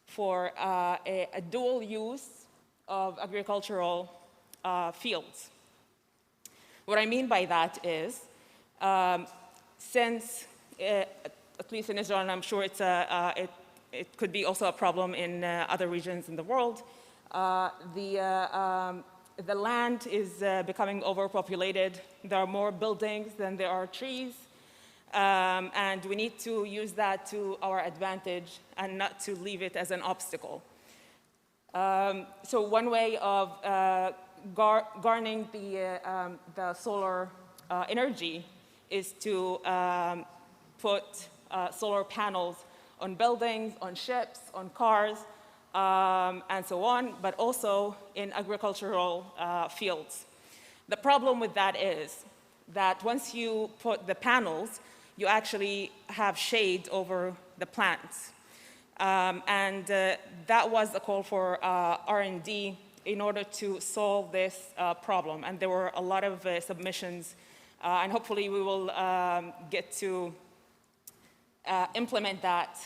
for a dual use of agricultural fields. What I mean by that is, since, at least in Israel, and I'm sure it could be also a problem in other regions in the world, the land is becoming overpopulated. There are more buildings than there are trees. And we need to use that to our advantage and not to leave it as an obstacle. So one way of garnering the solar energy is to put solar panels on buildings, on ships, on cars, and so on, but also in agricultural fields. The problem with that is that once you put the panels, you actually have shade over the plants. And that was the call for R&D in order to solve this problem. And there were a lot of submissions, and hopefully we will get to implement that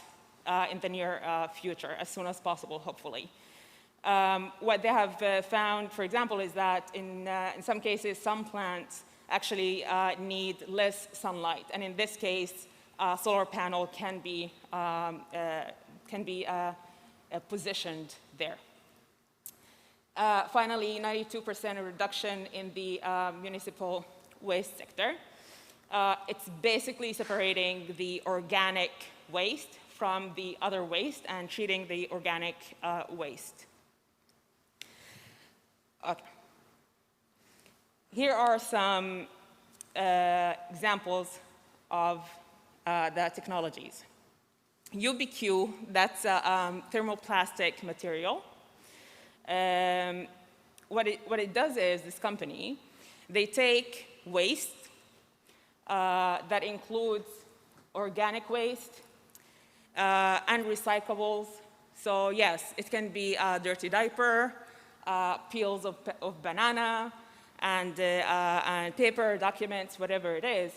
in the near future, as soon as possible, hopefully. What they have found, for example, is that in some cases, some plants actually need less sunlight. And in this case, a solar panel can be positioned there. Finally, 92% reduction in the municipal waste sector. It's basically separating the organic waste from the other waste and treating the organic waste. Okay. Here are some examples of the technologies. UBQ, that's a thermoplastic material. What it does is, this company, they take waste that includes organic waste and recyclables. So yes, it can be a dirty diaper, peels of banana, and paper, documents, whatever it is.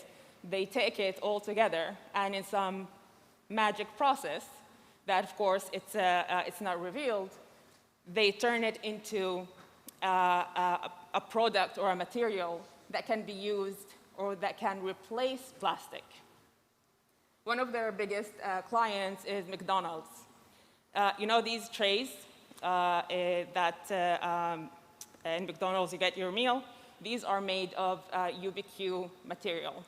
They take it all together, and in some magic process that, of course, it's not revealed, they turn it into a product or a material that can be used or that can replace plastic. One of their biggest clients is McDonald's. You know these trays that in McDonald's you get your meal? These are made of UBQ material.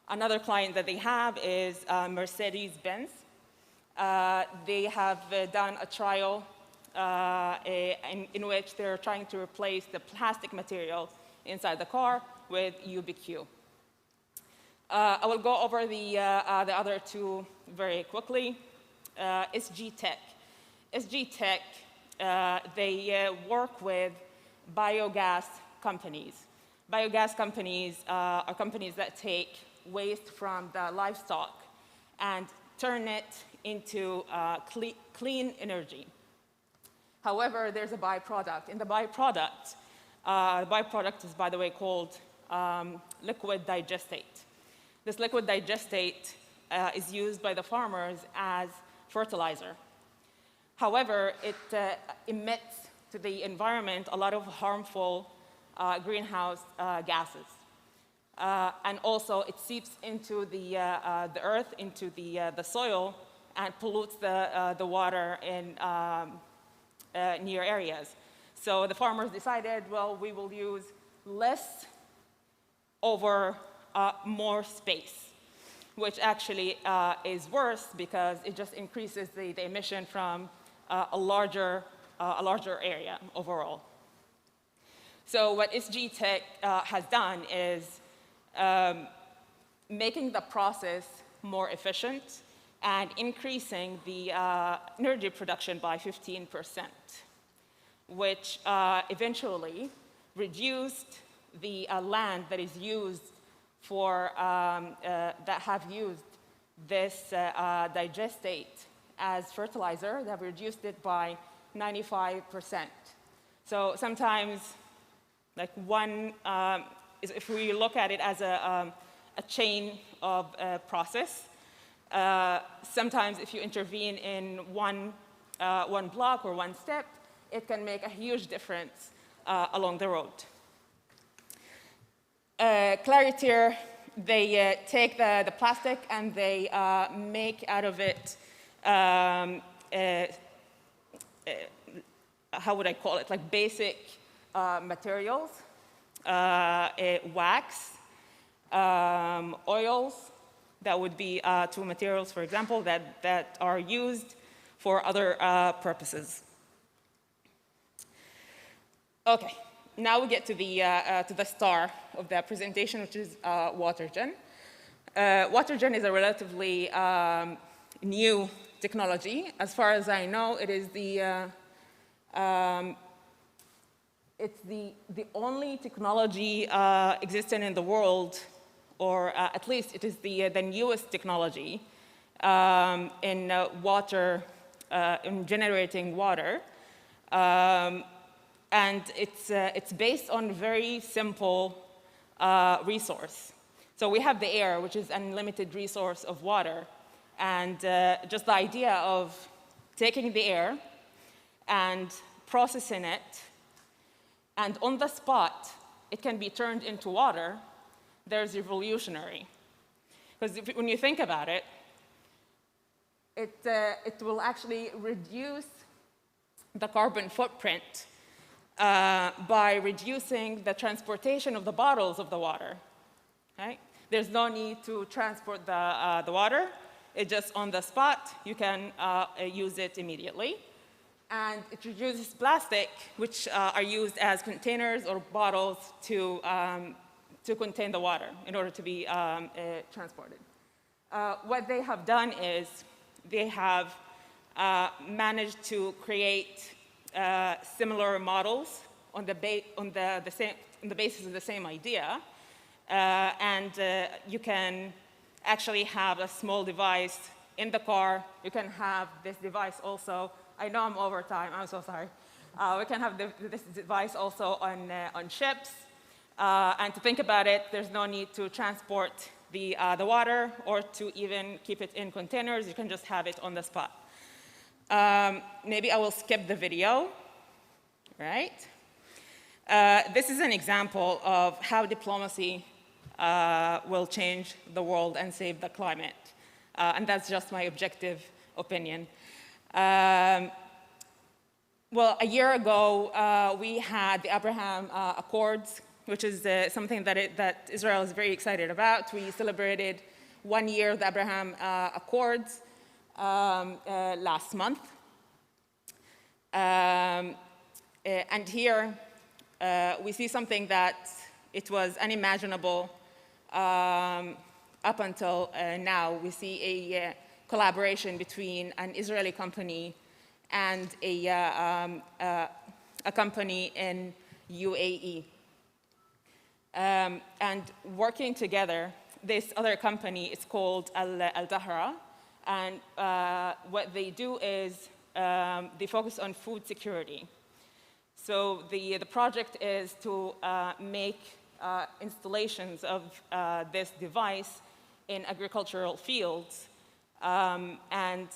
Another client that they have is Mercedes-Benz. They have done a trial in which they're trying to replace the plastic material inside the car with UBQ. I will go over the other two very quickly. Gtech. Gtech, they work with biogas companies. Biogas companies are companies that take waste from the livestock and turn it into clean energy. However, there's a byproduct. And the byproduct is, by the way, called liquid digestate. This liquid digestate is used by the farmers as fertilizer. However, it emits to the environment a lot of harmful greenhouse gases. And also, it seeps into the earth, into the soil, and pollutes the water in near areas. So the farmers decided, well, we will use less over more space, which actually is worse because it just increases the emission from a larger area overall. So what Gtech has done is making the process more efficient and increasing the energy production by 15%, which eventually reduced the land that is used for, that have used this digestate as fertilizer. They have reduced it by 95%. So sometimes, like if we look at it as a chain of process, sometimes if you intervene in one block or one step, it can make a huge difference along the road. Claritier, they take the plastic and they make out of it, how would I call it, like basic materials, wax, oils. That would be two materials, for example, that are used for other purposes. Okay. Now we get to the star of the presentation, which is Watergen. Watergen is a relatively new technology. As far as I know, it is it's the only technology existing in the world, or at least it is the newest technology in water, in generating water. And it's based on very simple resource. So we have the air, which is an unlimited resource of water. And just the idea of taking the air and processing it, and on the spot, it can be turned into water, there's revolutionary. Because when you think about it, it will actually reduce the carbon footprint by reducing the transportation of the bottles of the water. Right? There's no need to transport the water. It's just on the spot. You can use it immediately. And it reduces plastic, which are used as containers or bottles to contain the water in order to be transported. What they have done is they have managed to create similar models on the basis of the same idea, and you can actually have a small device in the car. You can have this device also. I know I'm over time. I'm so sorry. We can have this device also on ships. And to think about it, there's no need to transport the water or to even keep it in containers. You can just have it on the spot. Maybe I will skip the video, right? This is an example of how diplomacy will change the world and save the climate. And that's just my objective opinion. Well, a year ago, we had the Abraham Accords, which is something that Israel is very excited about. We celebrated 1 year of the Abraham Accords last month. And here we see something that it was unimaginable up until now. We see a collaboration between an Israeli company and a company in UAE. And working together, this other company is called Al-Dahra, and what they do is they focus on food security. So the project is to make installations of this device in agricultural fields, and,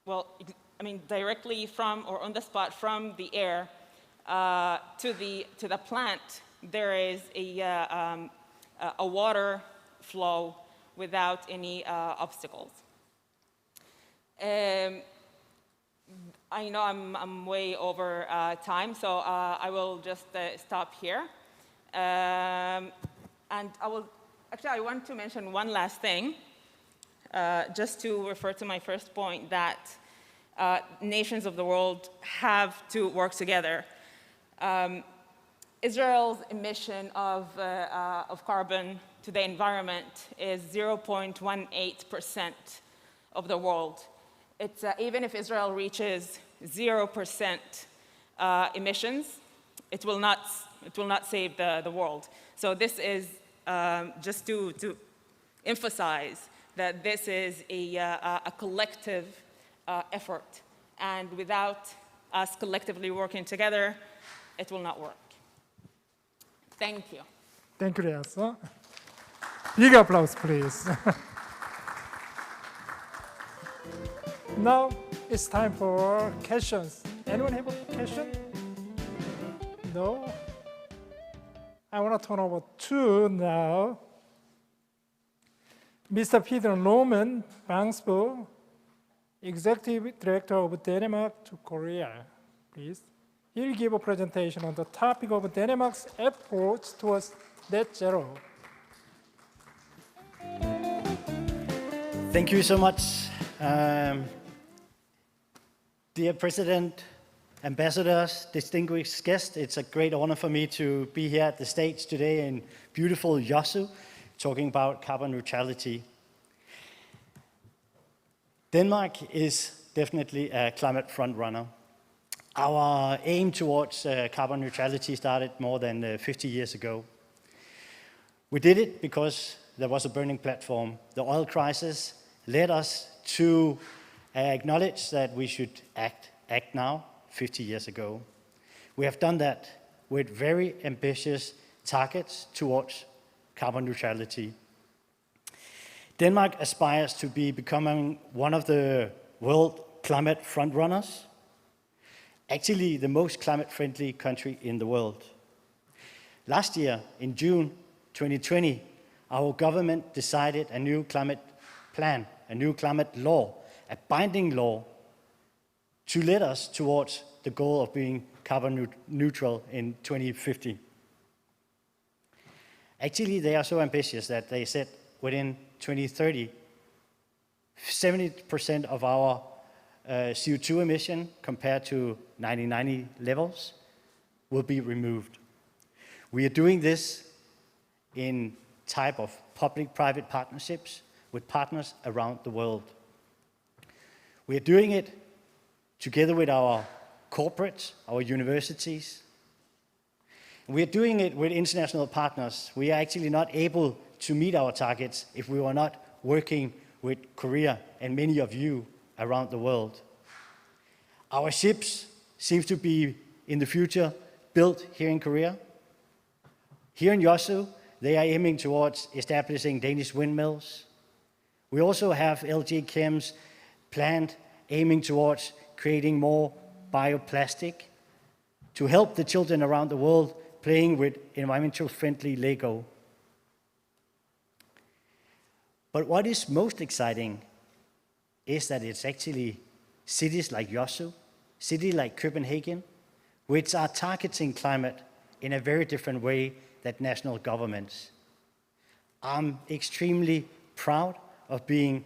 well, I mean, directly from or on the spot from the air to the plant, there is a water flow without any obstacles. I know I'm way over time, so I will just stop here. And I want to mention one last thing, just to refer to my first point, that nations of the world have to work together. Israel's emission of carbon to the environment is 0.18% of the world. It's, even if Israel reaches 0% emissions, it will not save the world. So this is just to emphasize that this is a collective effort, and without us collectively working together, it will not work. Thank you. Thank you, Liasa. Big applause, please. Now it's time for questions. Anyone have a question? No? I want to turn over to now Mr. Peter Norman Bangsbo, Executive Director of Denmark to Korea, please. He'll give a presentation on the topic of Denmark's approach towards net zero. Thank you so much. Dear President, ambassadors, distinguished guests, it's a great honor for me to be here at the stage today in beautiful YEOSU, talking about carbon neutrality. Denmark is definitely a climate frontrunner. Our aim towards carbon neutrality started more than 50 years ago. We did it because there was a burning platform. The oil crisis led us to acknowledge that we should act now, 50 years ago. We have done that with very ambitious targets towards carbon neutrality. Denmark aspires to be becoming one of the world climate frontrunners, actually the most climate-friendly country in the world. Last year, in June 2020, our government decided a new climate plan, a new climate law, a binding law to lead us towards the goal of being carbon neutral in 2050. Actually, they are so ambitious that they said within 2030, 70% of our CO2 emission compared to 1990 levels will be removed. We are doing this in type of public-private partnerships with partners around the world. We are doing it together with our corporates, our universities. We are doing it with international partners. We are actually not able to meet our targets if we were not working with Korea and many of you around the world. Our ships seem to be, in the future, built here in Korea. Here in YEOSU, they are aiming towards establishing Danish windmills. We also have LG Chem's plant aiming towards creating more bioplastic to help the children around the world playing with environmental friendly Lego. But what is most exciting is that it's actually cities like YEOSU, cities like Copenhagen, which are targeting climate in a very different way than national governments. I'm extremely proud of being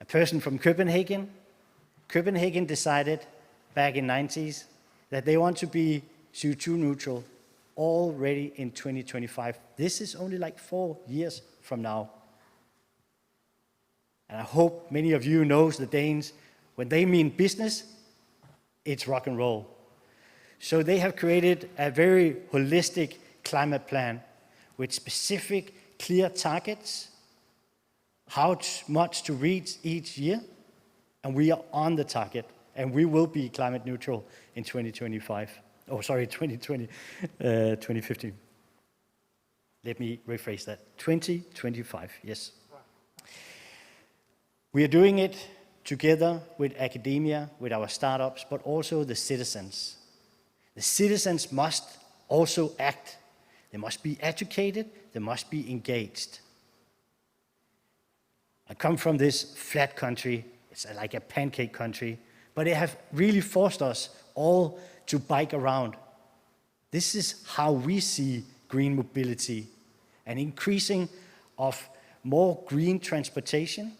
a person from Copenhagen. Copenhagen decided back in 90s that they want to be CO2 neutral already in 2025. This is only like 4 years from now. And I hope many of you knows the Danes, when they mean business, it's rock and roll. So they have created a very holistic climate plan with specific, clear targets, how much to reach each year, and we are on the target, and we will be climate neutral in 2025. Oh, sorry, 2050. Let me rephrase that. 2025, yes. We are doing it together with academia, with our startups, but also the citizens. The citizens must also act. They must be educated, they must be engaged. I come from this flat country, it's like a pancake country, but they have really forced us all to bike around. This is how we see green mobility, an increasing of more green transportation.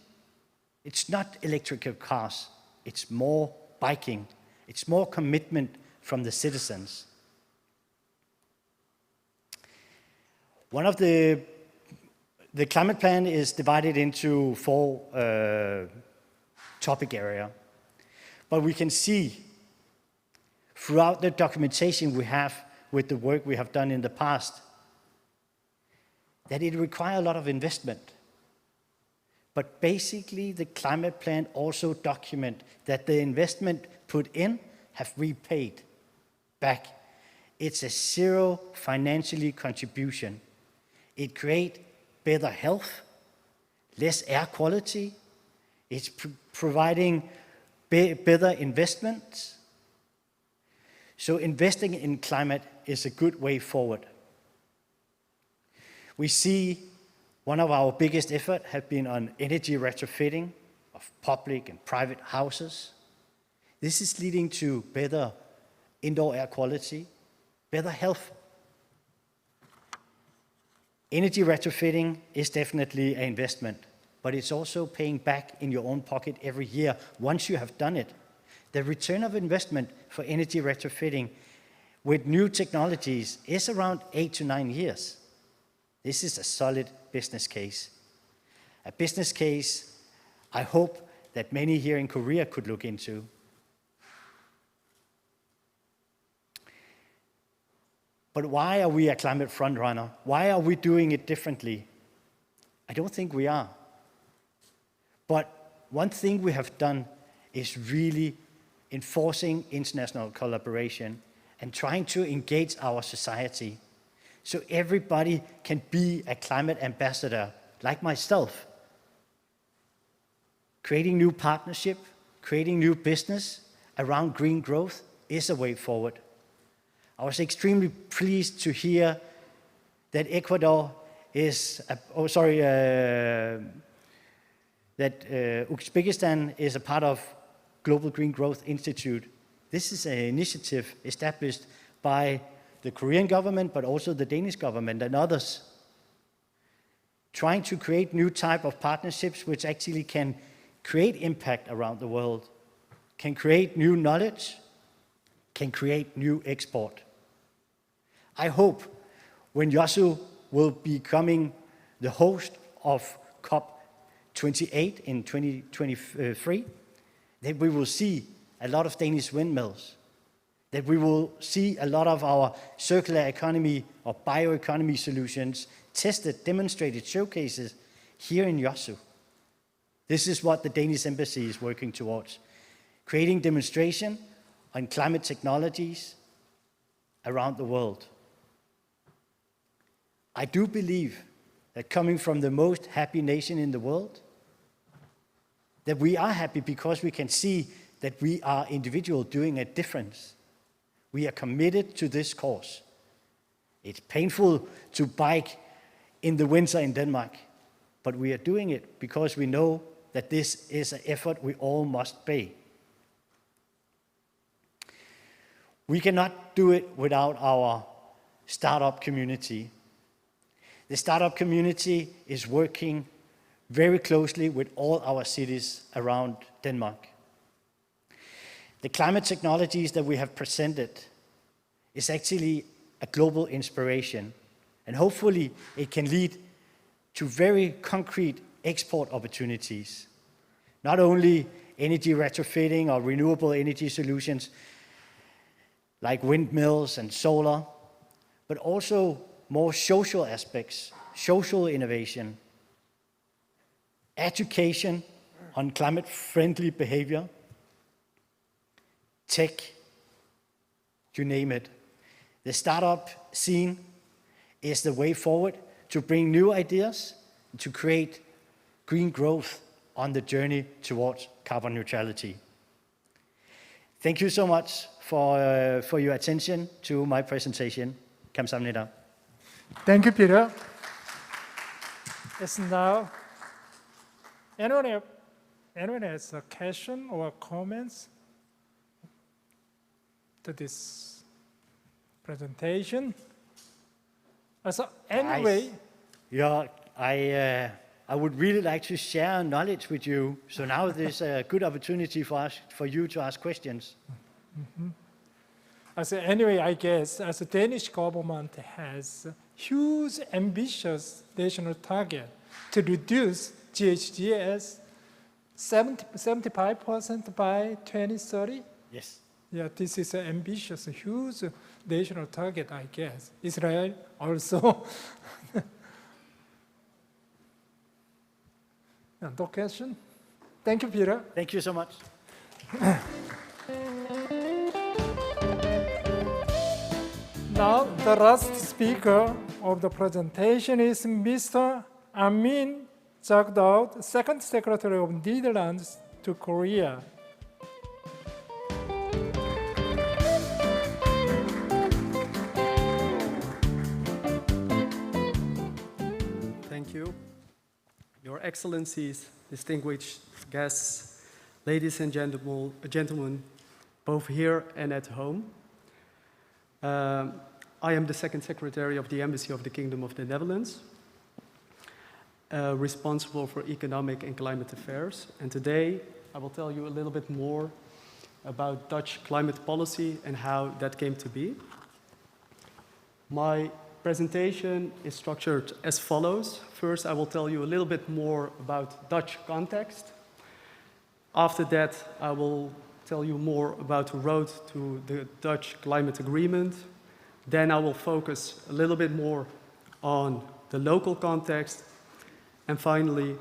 It's not electrical cars, it's more biking, it's more commitment from the citizens. One of the climate plan is divided into 4 topic area. But we can see throughout the documentation we have with the work we have done in the past that it requires a lot of investment. But basically the climate plan also documents that the investment put in have repaid back. It's a zero financially contribution. It creates better health, less air quality. It's providing better investments. So investing in climate is a good way forward. We see one of our biggest efforts have been on energy retrofitting of public and private houses. This is leading to better indoor air quality, better health. Energy retrofitting is definitely an investment, but it's also paying back in your own pocket every year once you have done it. The return of investment for energy retrofitting with new technologies is around 8 to 9 years. This is a solid business case. A business case I hope that many here in Korea could look into. But why are we a climate frontrunner? Why are we doing it differently? I don't think we are. But one thing we have done is really enforcing international collaboration and trying to engage our society so everybody can be a climate ambassador, like myself. Creating new partnership, creating new business around green growth is a way forward. I was extremely pleased to hear that Ecuador is, that Uzbekistan is a part of Global Green Growth Institute. This is an initiative established by the Korean government, but also the Danish government and others, trying to create new type of partnerships which actually can create impact around the world, can create new knowledge, can create new export. I hope when YEOSU will be becoming the host of COP28 in 2023, that we will see a lot of Danish windmills, that we will see a lot of our circular economy or bioeconomy solutions tested, demonstrated, showcases here in YEOSU. This is what the Danish Embassy is working towards, creating demonstration on climate technologies around the world. I do believe that coming from the most happy nation in the world, that we are happy because we can see that we are individuals doing a difference. We are committed to this cause. It's painful to bike in the winter in Denmark, but we are doing it because we know that this is an effort we all must pay. We cannot do it without our startup community. The startup community is working very closely with all our cities around Denmark. The climate technologies that we have presented is actually a global inspiration, and hopefully it can lead to very concrete export opportunities. Not only energy retrofitting or renewable energy solutions like windmills and solar, but also more social aspects, social innovation, education on climate-friendly behavior, tech, you name it. The startup scene is the way forward to bring new ideas, to create green growth on the journey towards carbon neutrality. Thank you so much for your attention to my presentation. 감사합니다. Thank you, Peter. Yes, now, anyone has a question or comments to this presentation? So anyway, Yeah, I would really like to share knowledge with you. So now there's a good opportunity for you to ask questions. Anyway, I guess as the Danish government has huge ambitious national target to reduce GHG as 75% by 2030. Yes. Yeah, this is an ambitious, huge national target, I guess. Israel also. No question? Thank you, Peter. Thank you so much. Now, the last speaker of the presentation is Mr. Amin Jagdoud, Second Secretary of Netherlands to Korea. Thank you. Your Excellencies, distinguished guests, ladies and gentlemen, both here and at home. I am the Second Secretary of the Embassy of the Kingdom of the Netherlands, responsible for economic and climate affairs. And today, I will tell you a little bit more about Dutch climate policy and how that came to be. My presentation is structured as follows. First, I will tell you a little bit more about Dutch context. After that, I will tell you more about the road to the Dutch climate agreement. Then I will focus a little bit more on the local context. And finally,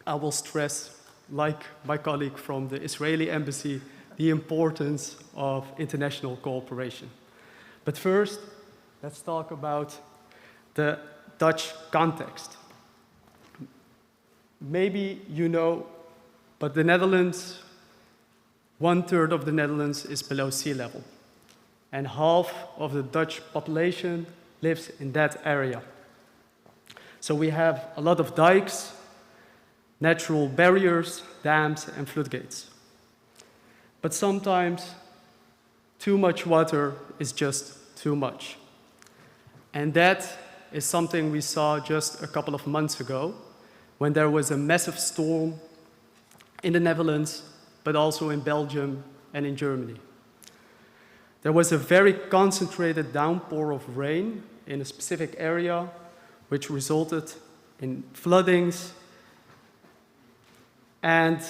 I will stress, like my colleague from the Israeli embassy, the importance of international cooperation. But first, let's talk about the Dutch context. Maybe you know, but the Netherlands, 1/3 of the Netherlands is below sea level, and half of the Dutch population lives in that area. So we have a lot of dikes, natural barriers, dams, and floodgates. But sometimes too much water is just too much. And that is something we saw just a couple of months ago when there was a massive storm in the Netherlands, but also in Belgium and in Germany. There was a very concentrated downpour of rain in a specific area, which resulted in floodings, and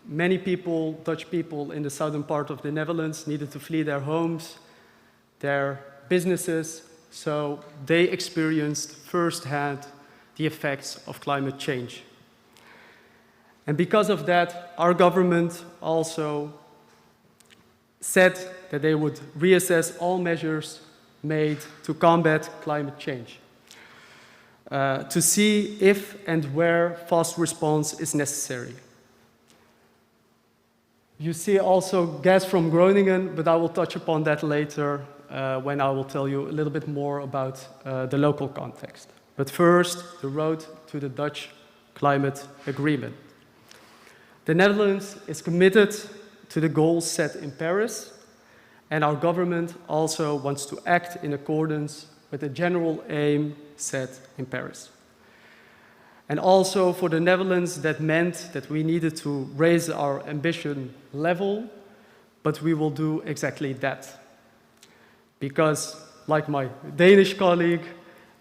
many people, Dutch people in the southern part of the Netherlands, needed to flee their homes, their businesses, so they experienced firsthand the effects of climate change. And because of that, our government also said that they would reassess all measures made to combat climate change, to see if and where fast response is necessary. You see also gas from Groningen, but I will touch upon that later when I will tell you a little bit more about the local context. But first, the road to the Dutch climate agreement. The Netherlands is committed to the goals set in Paris, and our government also wants to act in accordance with the general aim set in Paris. And also for the Netherlands, that meant that we needed to raise our ambition level but we will do exactly that. Because, like my Danish colleague,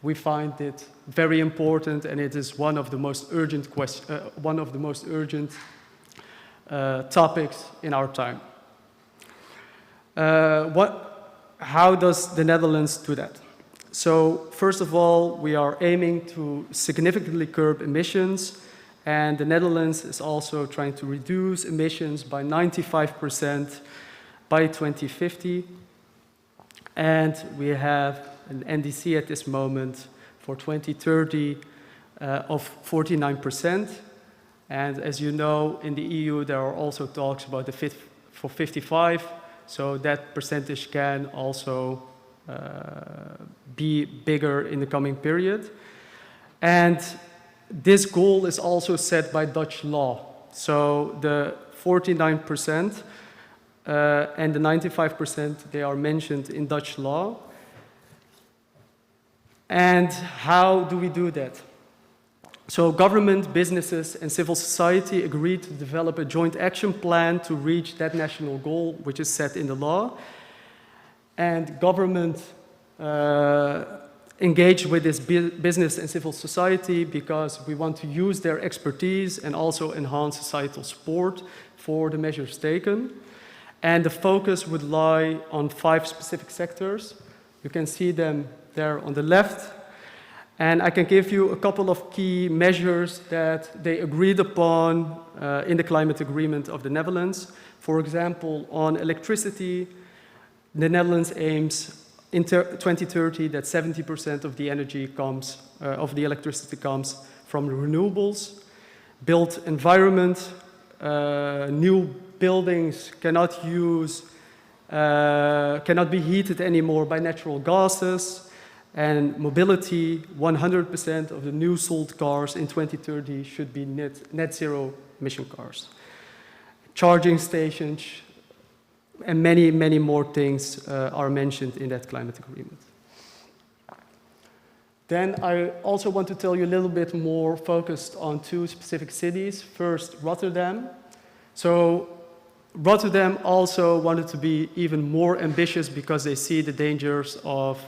we find it very important, and it is one of the most urgent topics in our time. How does the Netherlands do that? So, first of all, we are aiming to significantly curb emissions, and the Netherlands is also trying to reduce emissions by 95% by 2050. And we have an NDC at this moment for 2030 of 49%. And as you know, in the EU, there are also talks about the Fit for 55, so that percentage can also be bigger in the coming period. And this goal is also set by Dutch law. So the 49% and the 95%, they are mentioned in Dutch law. And how do we do that? So government, businesses, and civil society agreed to develop a joint action plan to reach that national goal, which is set in the law. And government engage with this business and civil society because we want to use their expertise and also enhance societal support for the measures taken. And the focus would lie on 5 specific sectors. You can see them there on the left. And I can give you a couple of key measures that they agreed upon in the climate agreement of the Netherlands. For example, on electricity, the Netherlands aims in 2030 that 70% of the energy comes, of the electricity comes from renewables. Built environment, new buildings cannot be heated anymore by natural gases. And mobility, 100% of the new sold cars in 2030 should be net zero emission cars. Charging stations, and many, many more things are mentioned in that climate agreement. Then I also want to tell you a little bit more focused on 2 specific cities. First, Rotterdam. So Rotterdam also wanted to be even more ambitious because they see the dangers of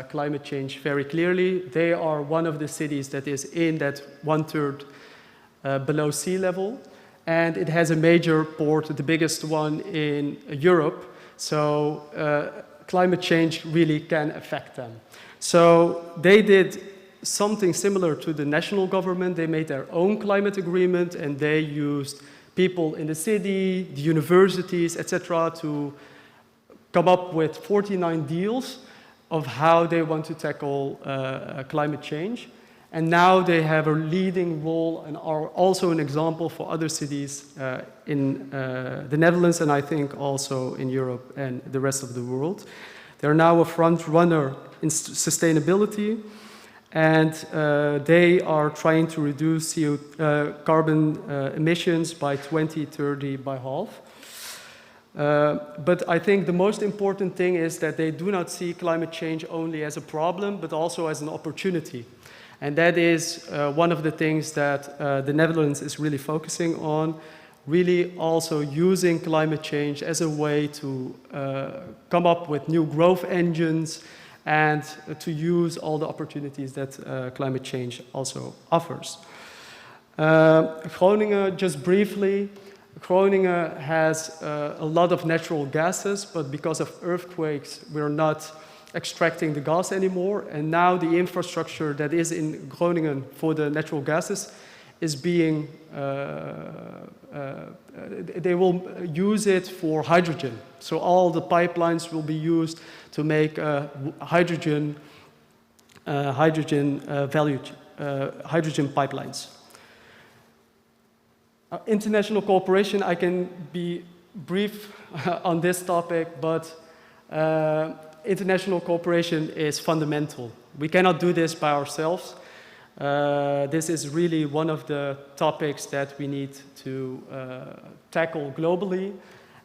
climate change very clearly. They are one of the cities that is in that 1/3 below sea level. And it has a major port, the biggest one in Europe. So climate change really can affect them. So they did something similar to the national government. They made their own climate agreement, and they used people in the city, the universities, etc., to come up with 49 deals of how they want to tackle climate change. And now they have a leading role and are also an example for other cities in the Netherlands, and I think also in Europe and the rest of the world. They're now a front runner in sustainability, and they are trying to reduce carbon emissions by 2030 by half. But I think the most important thing is that they do not see climate change only as a problem, but also as an opportunity. And that is one of the things that the Netherlands is really focusing on, really also using climate change as a way to come up with new growth engines and to use all the opportunities that climate change also offers. Groningen, just briefly, Groningen has a lot of natural gases, but because of earthquakes, we're not extracting the gas anymore. And now the infrastructure that is in Groningen for the natural gases is being, they will use it for hydrogen. So all the pipelines will be used to make hydrogen pipelines. International cooperation, I can be brief on this topic, but international cooperation is fundamental. We cannot do this by ourselves. This is really one of the topics that we need to tackle globally.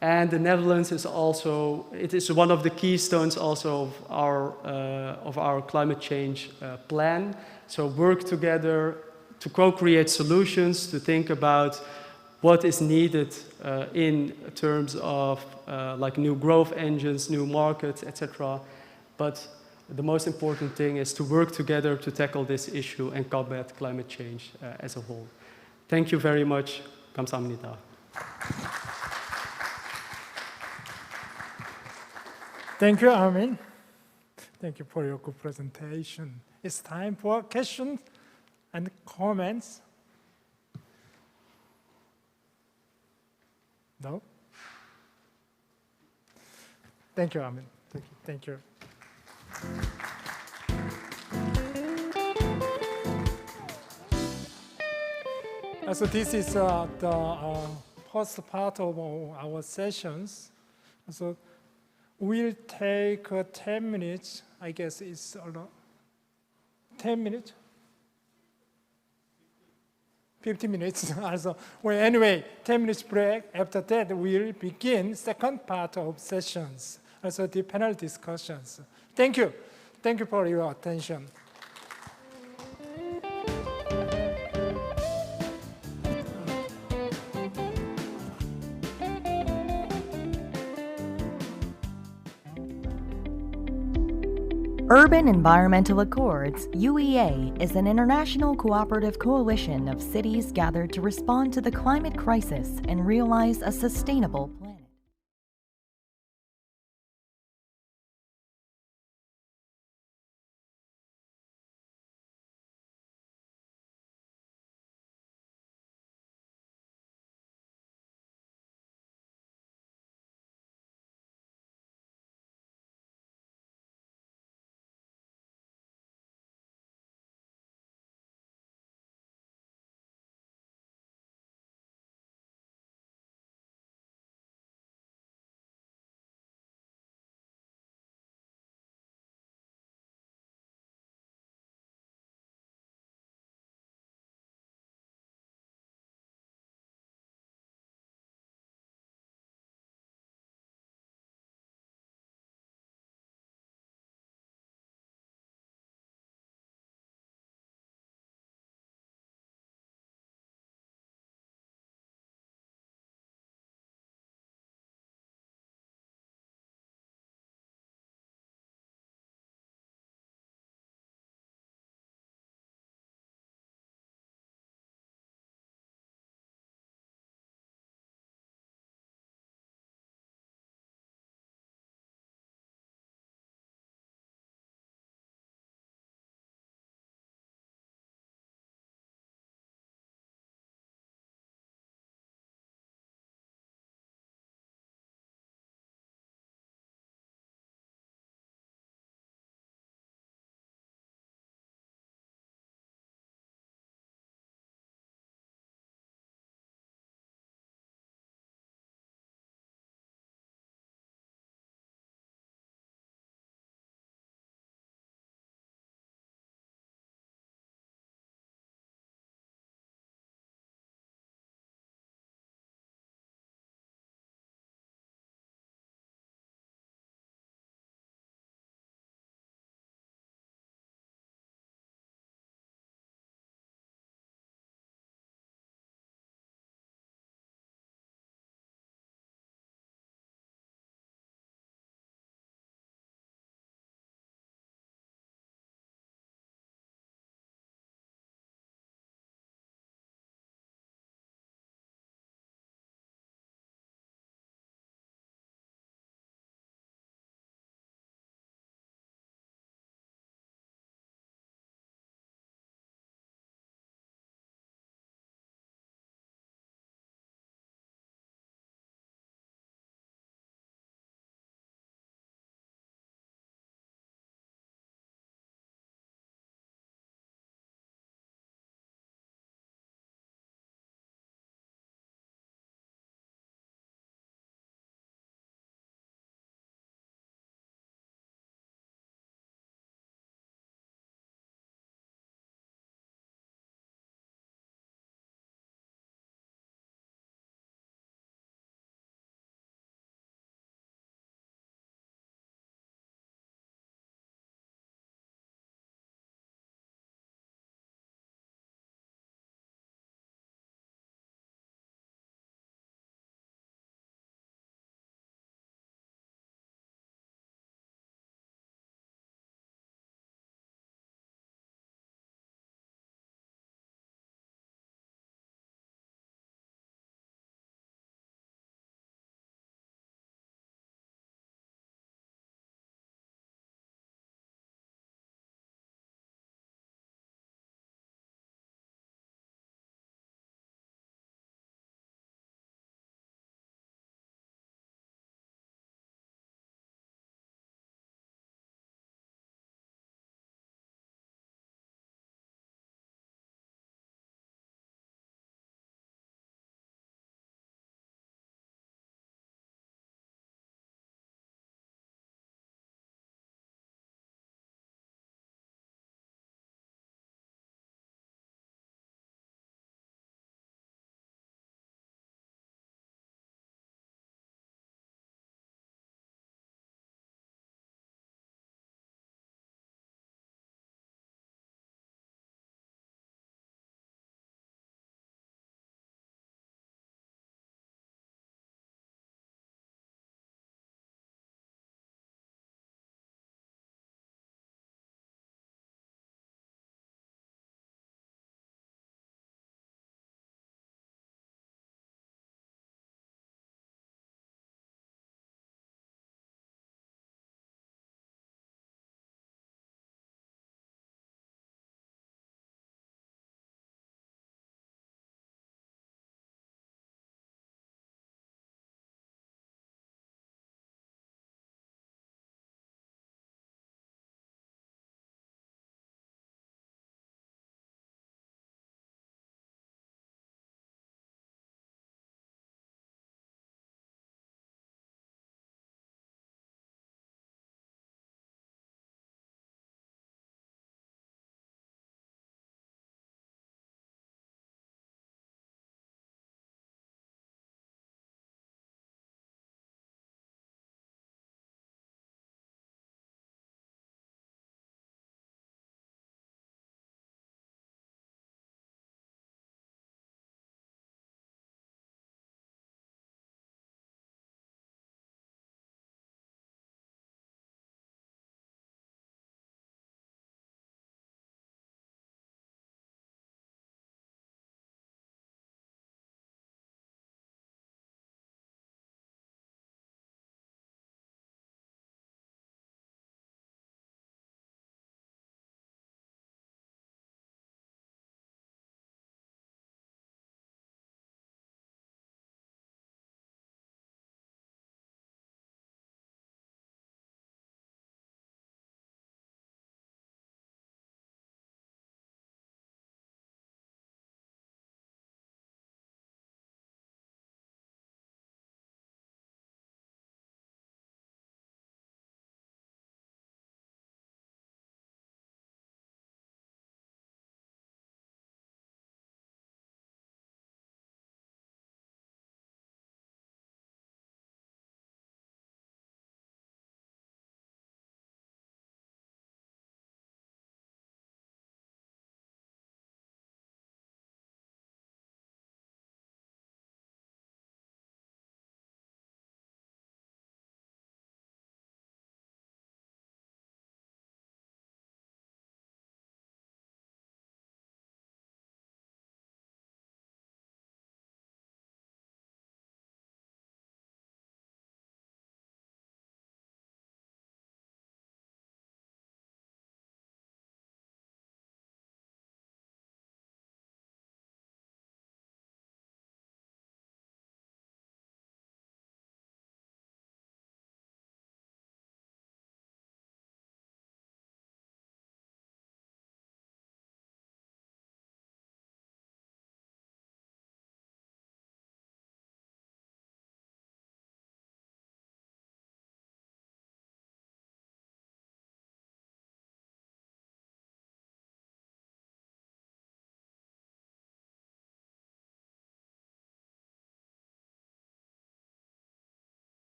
And the Netherlands is also, it is one of the keystones also of our climate change plan. So work together to co-create solutions, to think about what is needed in terms of like new growth engines, new markets, etc. But the most important thing is to work together to tackle this issue and combat climate change as a whole. Thank you very much. 감사합니다. Thank you, Armin. Thank you for your good presentation. It's time for questions and comments. No? Thank you, Armin. Thank you. So this is the first part of our sessions. So we'll take 10 minutes. I guess it's around 10 minutes? 50 minutes. Also, well, anyway, 10 minutes break. After that, we'll begin second part of sessions. Also, the panel discussions. Thank you. Thank you for your attention. Urban Environmental Accords, UEA, is an international cooperative coalition of cities gathered to respond to the climate crisis and realize a sustainable planet.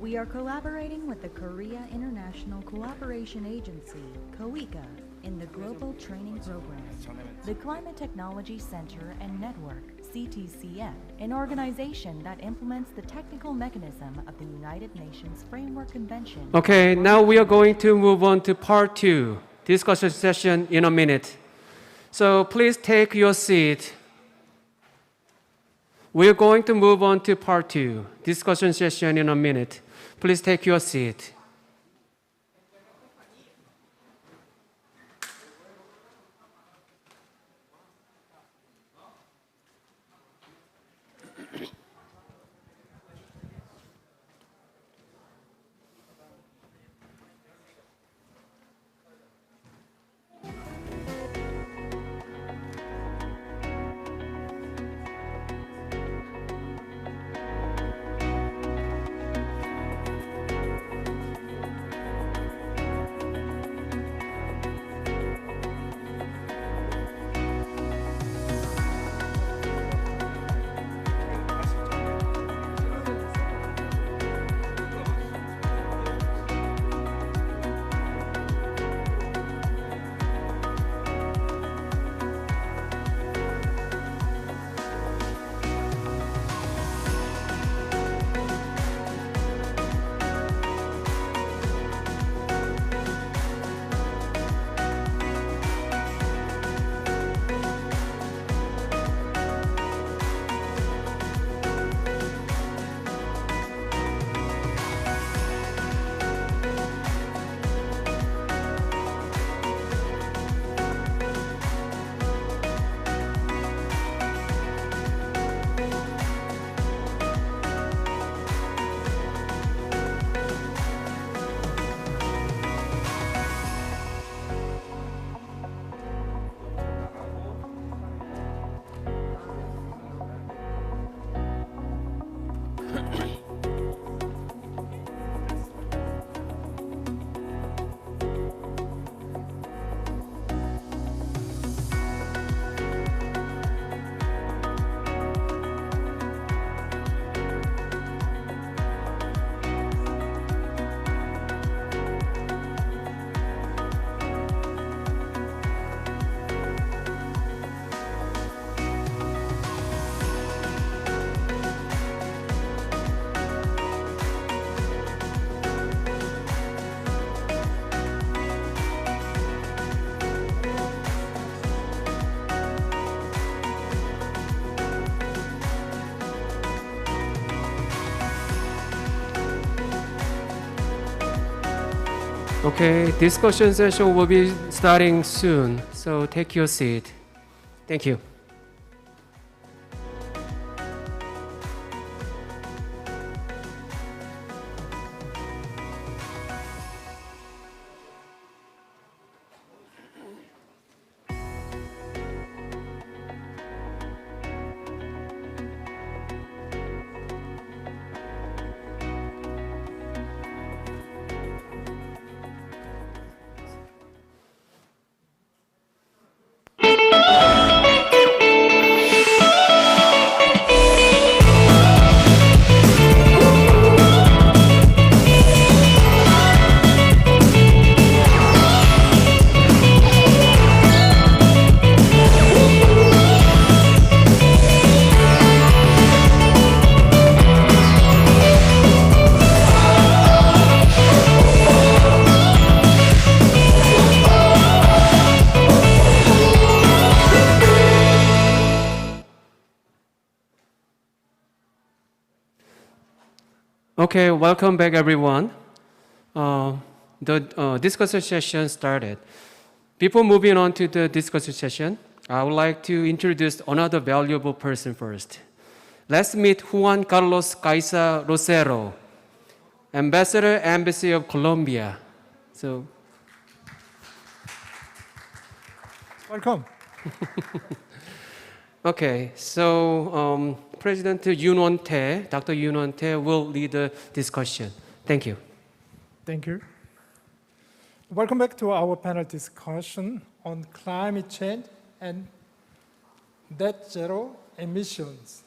we are collaborating with the Korea International Cooperation Agency, KOICA, in the Global Training Program, the Climate Technology Center and Network, CTCN, an organization that implements the technical mechanism of the United Nations Framework Convention. Okay, now we are going to move on to part 2, discussion session in a minute. So please take your seat. We're going to move on to part 2, discussion session in a minute. Please take your seat. Okay, discussion session will be starting soon, so take your seat. Thank you. Okay, welcome back everyone. The discussion session started. Before moving on to the discussion session, I would like to introduce another valuable person first. Let's meet Juan Carlos Caiza Rosero, Ambassador, Embassy of Colombia. So, welcome. Okay, so President Yoon Won-tae, Dr. Yoon Won-tae will lead the discussion. Thank you. Thank you. Welcome back to our panel discussion on climate change and net zero emissions.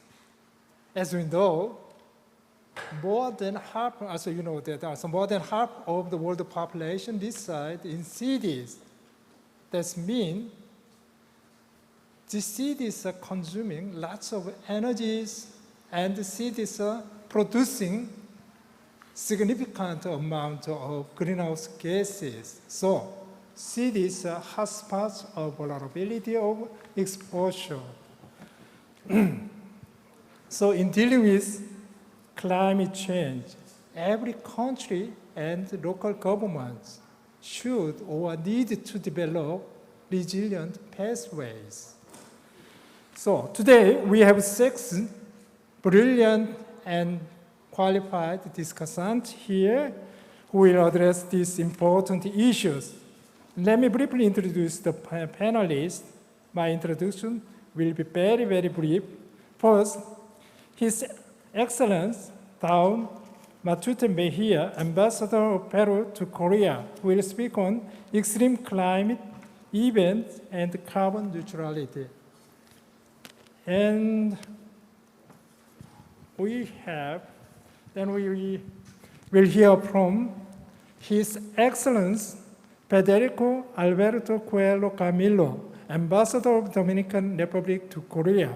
As we know, more than half, as you know, that more than half of the world population reside in cities. That means the cities are consuming lots of energies, and the cities are producing significant amount of greenhouse gases. So cities are hotspots of vulnerability of exposure. So in dealing with climate change, every country and local governments should or need to develop resilient pathways. So today we have 6 brilliant and qualified discussants here who will address these important issues. Let me briefly introduce the panelists. My introduction will be very, very brief. First, His Excellency Daul Matute Mejia, Ambassador of Peru to Korea, will speak on extreme climate events and carbon neutrality. And we will hear from His Excellency Frederico Alberto Coelho Camilo, Ambassador of Dominican Republic to Korea,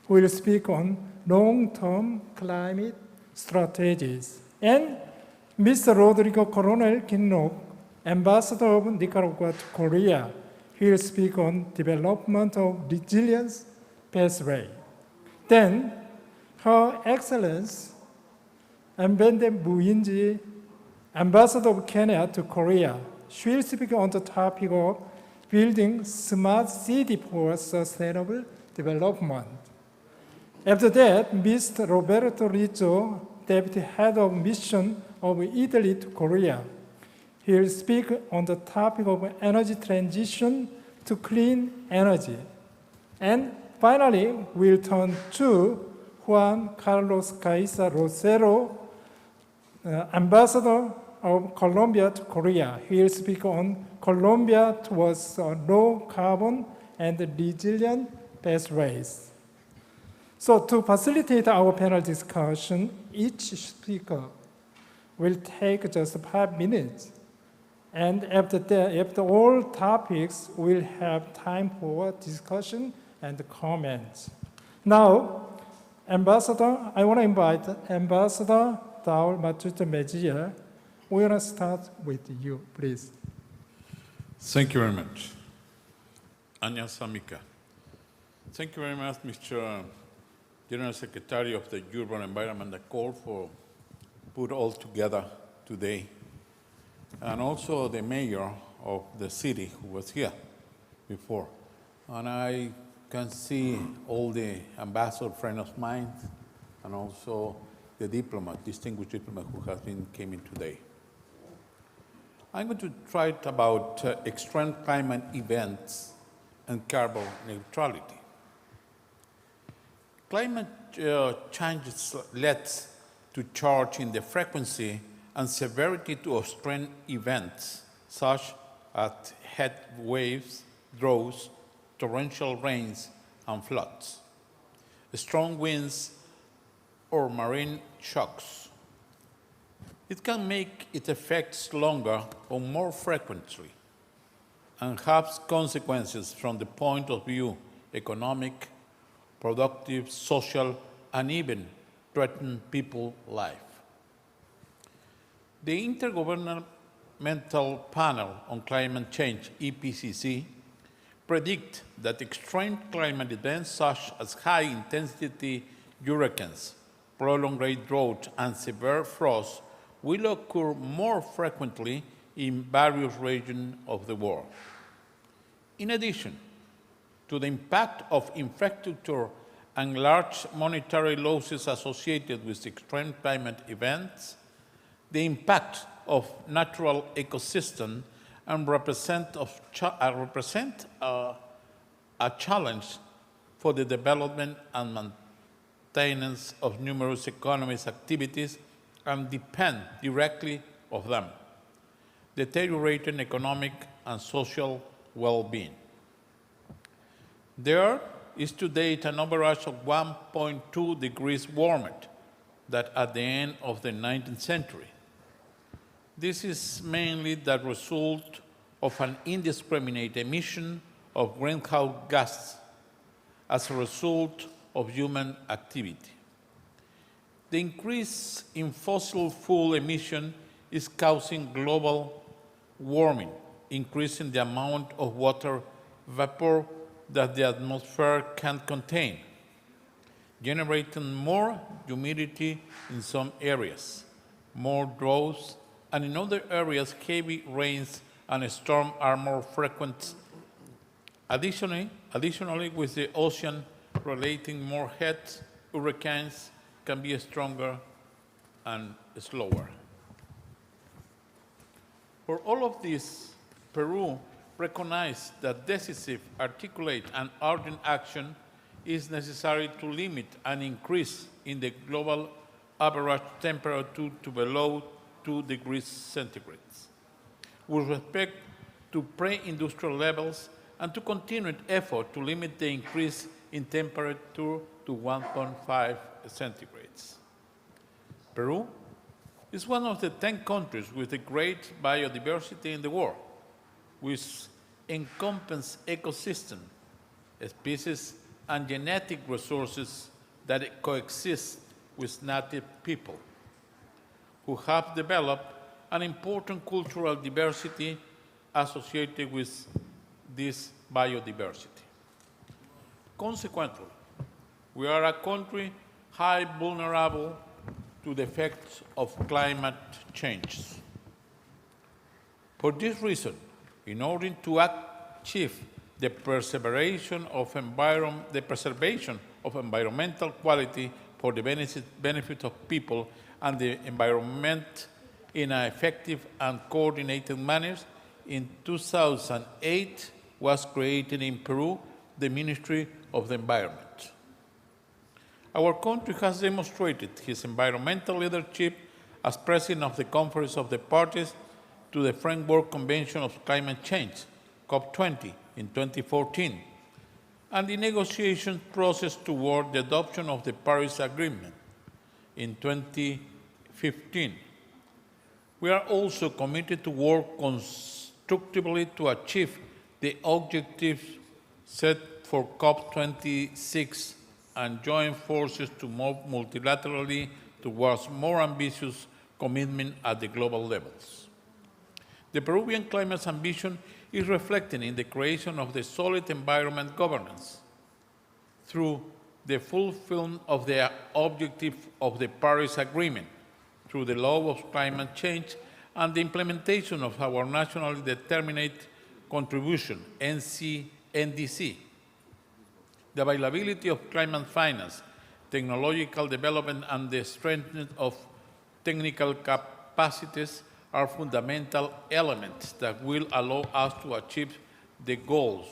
who will speak on long-term climate strategies. And Mr. Rodrigo Coronel Quinnoc, Ambassador of Nicaragua to Korea, he will speak on development of resilience pathway. Then, Her Excellency Ambanda Munzi, Ambassador of Kenya to Korea, she will speak on the topic of building smart city for sustainable development. After that, Mr. Roberto Rizzo, Deputy Head of Mission of Italy to Korea, he will speak on the topic of energy transition to clean energy. And finally, we'll turn to Juan Carlos Caiza Rosero, Ambassador of Colombia to Korea. He will speak on Colombia towards low carbon and resilient pathways. So to facilitate our panel discussion, each speaker will take just 5 minutes. And after all topics, we'll have time for discussion and comments. Now, I want to invite Ambassador Daul Matute Mejia. We're going to start with you, please. Thank you very much. Anya Samika. Thank you very much, Mr. General Secretary of the Urban Environment Accord, for put all together today, and also the mayor of the city who was here before. And I can see all the ambassador friends of mine, and also the distinguished diplomat who came in today. I'm going to try about extreme climate events and carbon neutrality. Climate change leads to change in the frequency and severity to extreme events, such as heat waves, droughts, torrential rains, and floods, strong winds, or marine shocks. It can make its effects longer or more frequently, and have consequences from the point of view economic, productive, social, and even threaten people's life. The Intergovernmental Panel on Climate Change, IPCC, predict that extreme climate events such as high-intensity hurricanes, prolonged drought, and severe frost will occur more frequently in various regions of the world. In addition to the impact of infrastructure and large monetary losses associated with extreme climate events, the impact of natural ecosystems and represent a challenge for the development and maintenance of numerous economic activities and depend directly on them, deteriorating economic and social well-being. The Earth is to date an average of 1.2 degrees warmer than at the end of the 19th century. This is mainly the result of an indiscriminate emission of greenhouse gases as a result of human activity. The increase in fossil fuel emission is causing global warming, increasing the amount of water vapor that the atmosphere can contain, generating more humidity in some areas, more droughts, and in other areas, heavy rains and storms are more frequent. Additionally, with the ocean relating more heat, hurricanes can be stronger and slower. For all of this, Peru recognized that decisive, articulate, and urgent action is necessary to limit an increase in the global average temperature to below 2 degrees centigrade, with respect to pre-industrial levels, and to continued effort to limit the increase in temperature to 1.5 centigrades. Peru is one of the 10 countries with a great biodiversity in the world, which encompasses ecosystem, species, and genetic resources that coexist with native people, who have developed an important cultural diversity associated with this biodiversity. Consequently, we are a country highly vulnerable to the effects of climate change. For this reason, in order to achieve the preservation of environmental quality for the benefit of people and the environment in an effective and coordinated manner, in 2008 was created in Peru the Ministry of the Environment. Our country has demonstrated its environmental leadership as president of the Conference of the Parties to the Framework Convention of Climate Change, COP20, in 2014, and the negotiation process toward the adoption of the Paris Agreement in 2015. We are also committed to work constructively to achieve the objectives set for COP26 and join forces to move multilaterally towards more ambitious commitment at the global levels. The Peruvian climate's ambition is reflected in the creation of the solid environment governance through the fulfillment of the objective of the Paris Agreement, through the law of climate change, and the implementation of our nationally determined contribution, NDC, the availability of climate finance, technological development, and the strengthening of technical capacities are fundamental elements that will allow us to achieve the goals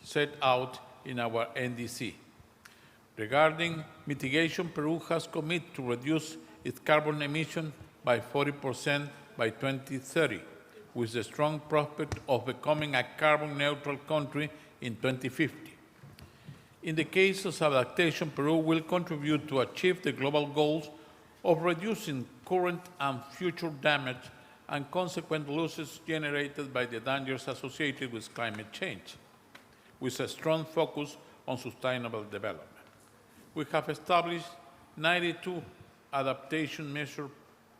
set out in our NDC. Regarding mitigation, Peru has committed to reduce its carbon emission by 40% by 2030, with the strong prospect of becoming a carbon-neutral country in 2050. In the case of adaptation, Peru will contribute to achieve the global goals of reducing current and future damage and consequent losses generated by the dangers associated with climate change, with a strong focus on sustainable development. We have established 92 adaptation measures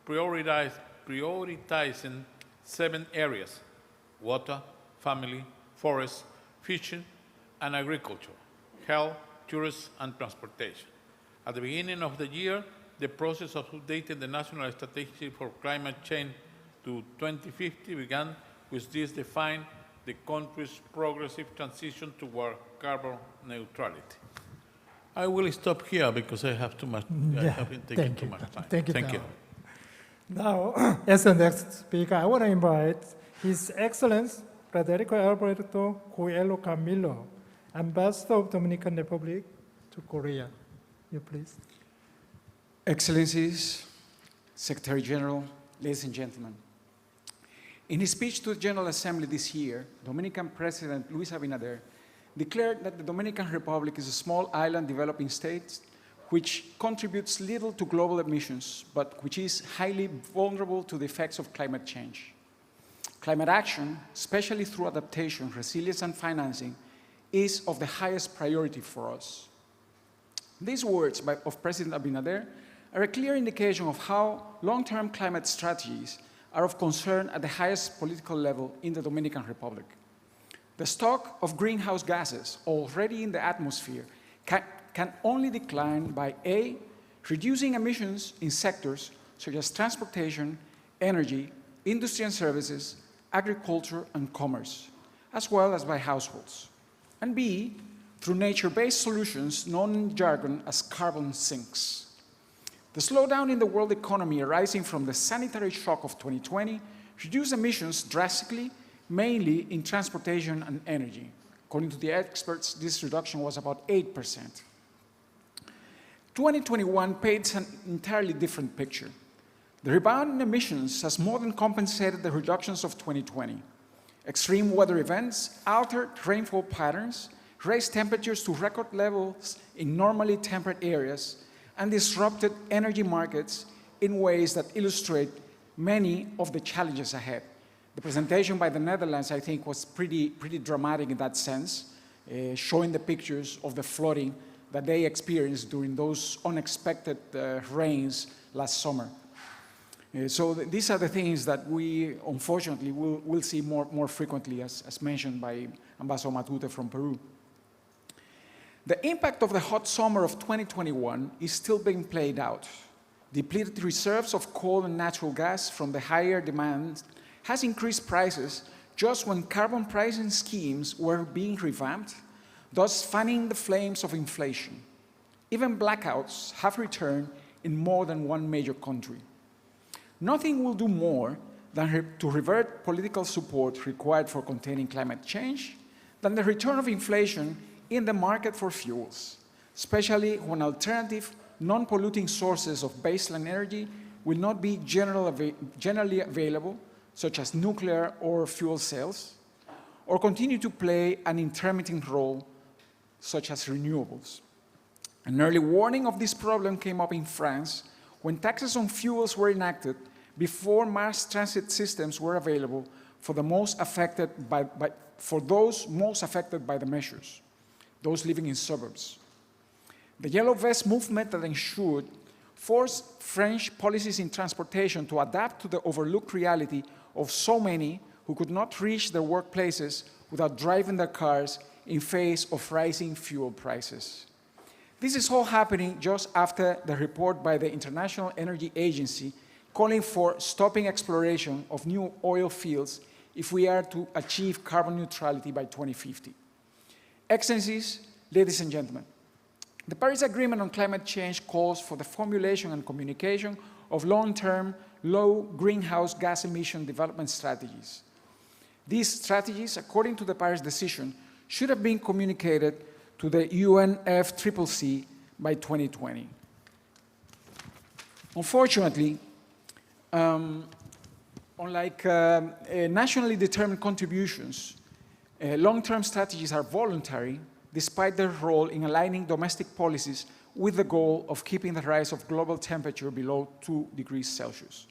prioritizing 7 areas: water, family, forest, fishing, and agriculture, health, tourism, and transportation. At the beginning of the year, the process of updating the National Strategy for Climate Change to 2050 began. With this defined the country's progressive transition toward carbon neutrality. I will stop here because I have too much. I have been taking too much time. Thank you. Thank you. Now, as the next speaker, I want to invite His Excellency Frederico Alberto Coelho Camilo, Ambassador of Dominican Republic to Korea. You please. Excellencies, Secretary General, ladies and gentlemen. In his speech to the General Assembly this year, Dominican President Luis Abinader declared that the Dominican Republic is a small island developing state which contributes little to global emissions, but which is highly vulnerable to the effects of climate change. Climate action, especially through adaptation, resilience, and financing, is of the highest priority for us. These words of President Abinader are a clear indication of how long-term climate strategies are of concern at the highest political level in the Dominican Republic. The stock of greenhouse gases already in the atmosphere can only decline by A, reducing emissions in sectors such as transportation, energy, industry and services, agriculture and commerce, as well as by households. And B, through nature-based solutions known in jargon as carbon sinks. The slowdown in the world economy arising from the sanitary shock of 2020 reduced emissions drastically, mainly in transportation and energy. According to the experts, this reduction was about 8%. 2021 paints an entirely different picture. The rebound in emissions has more than compensated the reductions of 2020. Extreme weather events altered rainfall patterns, raised temperatures to record levels in normally temperate areas, and disrupted energy markets in ways that illustrate many of the challenges ahead. The presentation by the Netherlands, I think, was pretty dramatic in that sense, showing the pictures of the flooding that they experienced during those unexpected rains last summer. So these are the things that we, unfortunately, will see more frequently, as mentioned by Ambassador Matute from Peru. The impact of the hot summer of 2021 is still being played out. Depleted reserves of coal and natural gas from the higher demand has increased prices just when carbon pricing schemes were being revamped, thus fanning the flames of inflation. Even blackouts have returned in more than one major country. Nothing will do more than to revert political support required for containing climate change than the return of inflation in the market for fuels, especially when alternative, non-polluting sources of baseline energy will not be generally available, such as nuclear or fuel cells, or continue to play an intermittent role, such as renewables. An early warning of this problem came up in France when taxes on fuels were enacted before mass transit systems were available for those most affected by the measures, those living in suburbs. The Yellow Vest movement that ensured forced French policies in transportation to adapt to the overlooked reality of so many who could not reach their workplaces without driving their cars in face of rising fuel prices. This is all happening just after the report by the International Energy Agency calling for stopping exploration of new oil fields if we are to achieve carbon neutrality by 2050. Excellencies, ladies and gentlemen, the Paris Agreement on Climate Change calls for the formulation and communication of long-term, low greenhouse gas emission development strategies. These strategies, according to the Paris decision, should have been communicated to the UNFCCC by 2020. Unfortunately, unlike nationally determined contributions, long-term strategies are voluntary despite their role in aligning domestic policies with the goal of keeping the rise of global temperature below 2 degrees Celsius.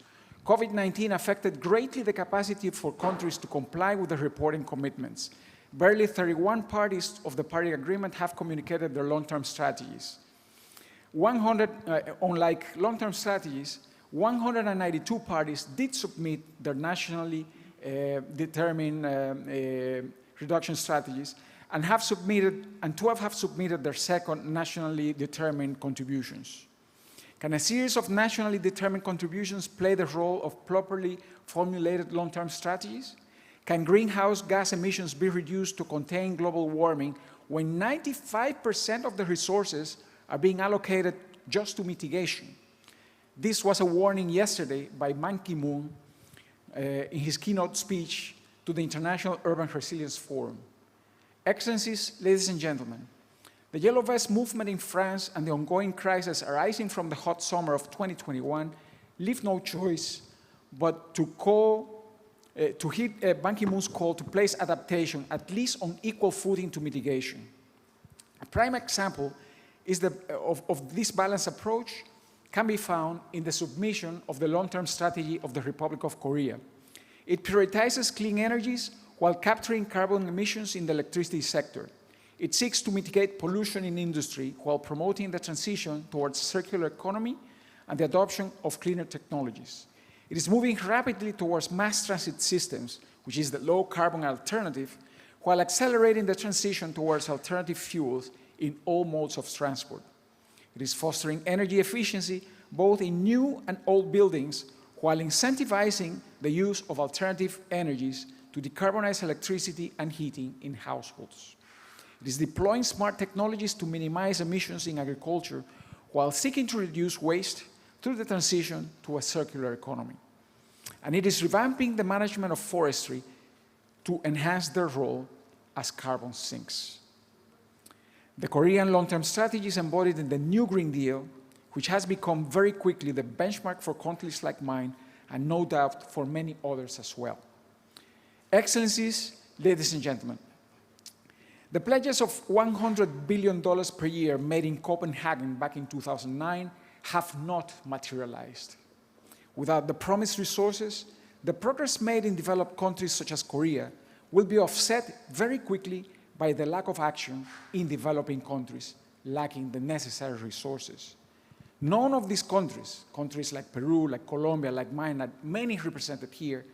COVID-19 affected greatly the capacity for countries to comply with the reporting commitments. Barely 31 parties of the Paris Agreement have communicated their long-term strategies. Unlike long-term strategies, 192 parties did submit their nationally determined reduction strategies and 12 have submitted their second nationally determined contributions. Can a series of nationally determined contributions play the role of properly formulated long-term strategies? Can greenhouse gas emissions be reduced to contain global warming when 95% of the resources are being allocated just to mitigation? This was a warning yesterday by Ban Ki-moon in his keynote speech to the International Urban Resilience Forum. Excellencies, ladies and gentlemen, the Yellow Vest movement in France and the ongoing crisis arising from the hot summer of 2021 leave no choice but to heed Ban Ki-moon's call to place adaptation at least on equal footing to mitigation. A prime example of this balanced approach can be found in the submission of the long-term strategy of the Republic of Korea. It prioritizes clean energies while capturing carbon emissions in the electricity sector. It seeks to mitigate pollution in industry while promoting the transition towards circular economy and the adoption of cleaner technologies. It is moving rapidly towards mass transit systems, which is the low-carbon alternative, while accelerating the transition towards alternative fuels in all modes of transport. It is fostering energy efficiency both in new and old buildings, while incentivizing the use of alternative energies to decarbonize electricity and heating in households. It is deploying smart technologies to minimize emissions in agriculture, while seeking to reduce waste through the transition to a circular economy. And it is revamping the management of forestry to enhance their role as carbon sinks. The Korean long-term strategy is embodied in the new Green Deal, which has become very quickly the benchmark for countries like mine, and no doubt for many others as well. Excellencies, ladies and gentlemen, the pledges of $100 billion per year made in Copenhagen back in 2009 have not materialized. Without the promised resources, the progress made in developed countries such as Korea will be offset very quickly by the lack of action in developing countries lacking the necessary resources. None of these countries, countries like Peru, like Colombia, like mine, and many represented here,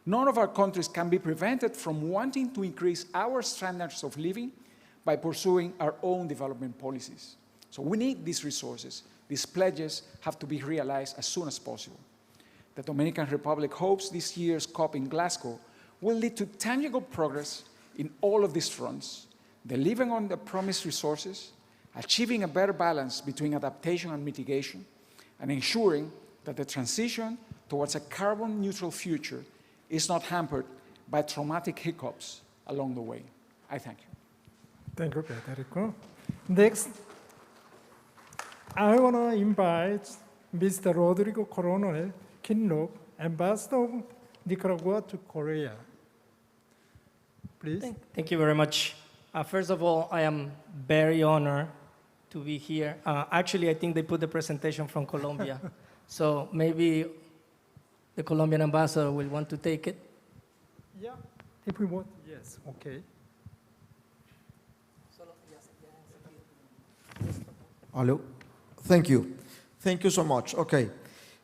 none of our countries can be prevented from wanting to increase our standards of living by pursuing our own development policies. So we need these resources. These pledges have to be realized as soon as possible. The Dominican Republic hopes this year's COP in Glasgow will lead to tangible progress in all of these fronts, delivering on the promised resources, achieving a better balance between adaptation and mitigation, and ensuring that the transition towards a carbon-neutral future is not hampered by traumatic hiccups along the way. I thank you. Thank you, Frederico. Next, I want to invite Mr. Rodrigo Coronel Kinlock, Ambassador of Nicaragua to Korea. Please. Thank you very much. First of all, I am very honored to be here. Actually, I think they put the presentation from Colombia. So maybe the Colombian ambassador will want to take it. Yeah, if we want, yes, okay. Hello. Thank you. Thank you so much. Okay.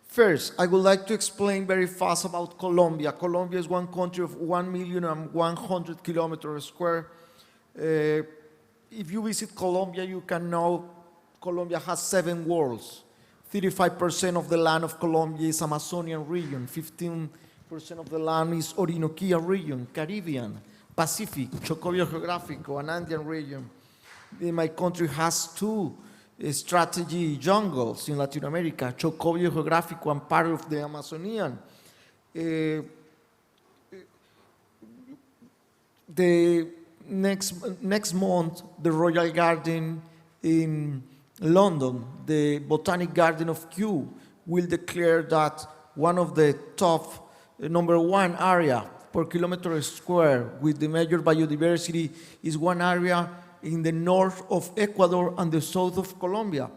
First, I would like to explain very fast about Colombia. Colombia is one country of 1,100,000 kilometers square. If you visit Colombia, you can know Colombia has 7 worlds. 35% of the land of Colombia is Amazonian region. 15% of the land is Orinoquia region, Caribbean, Pacific, Chocobio Geográfico, and Andean region. My country has 2 strategy jungles in Latin America, Chocobio Geográfico and part of the Amazonian. The next month, the Royal Garden in London, the Botanic Garden of Kew, will declare that one of the top #1 area per kilometer square with the major biodiversity is one area in the north of Ecuador and the south of Colombia.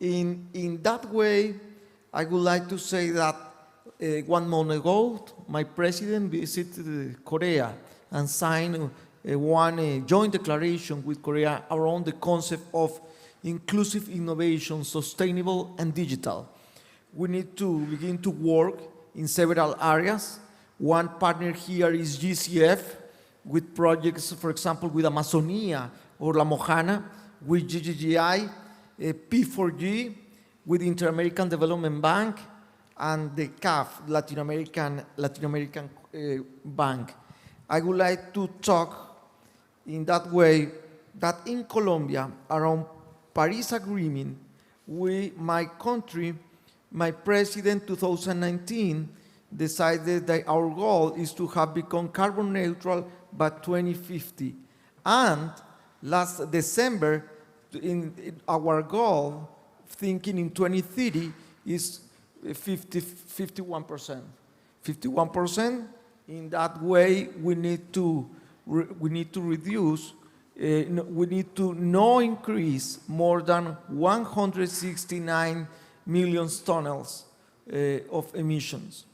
In that way, I would like to say that 1 month ago, my president visited Korea and signed one joint declaration with Korea around the concept of inclusive innovation, sustainable and digital. We need to begin to work in several areas. One partner here is GCF, with projects, for example, with Amazonia or La Mojana, with GGGI, P4G, with Inter-American Development Bank, and the CAF, Latin American Bank. I would like to talk in that way that in Colombia, around Paris Agreement, my country, my president 2019, decided that our goal is to have become carbon neutral by 2050. And last December, our goal, thinking in 2030, is 51%. 51%. In that way, we need to reduce we need to no increase more than 169 million tons of emissions.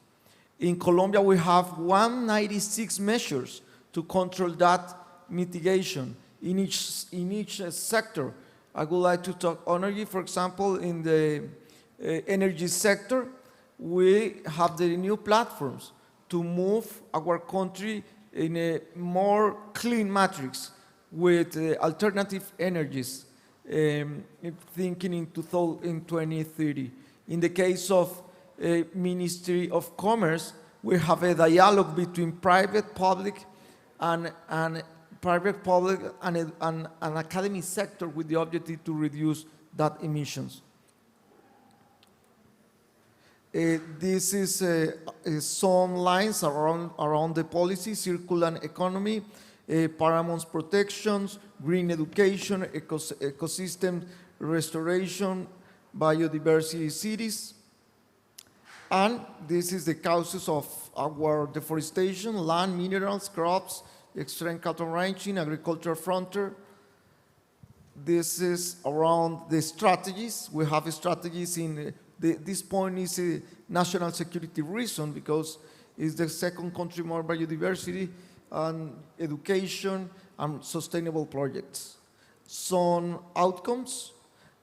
In Colombia, we have 196 measures to control that mitigation in each sector. I would like to talk energy, for example, in the energy sector, we have the new platforms to move our country in a more clean matrix with alternative energies, thinking in 2030. In the case of Ministry of Commerce, we have a dialogue between private, public, and academic sector with the objective to reduce that emissions. This is some lines around the policy: circular economy, paramount protections, green education, ecosystem restoration, biodiversity cities. And this is the causes of our deforestation: land, minerals, crops, extreme cattle ranching, agricultural frontier. This is around the strategies. We have strategies in this point is a national security reason, because it's the second country more biodiversity and education and sustainable projects. Some outcomes,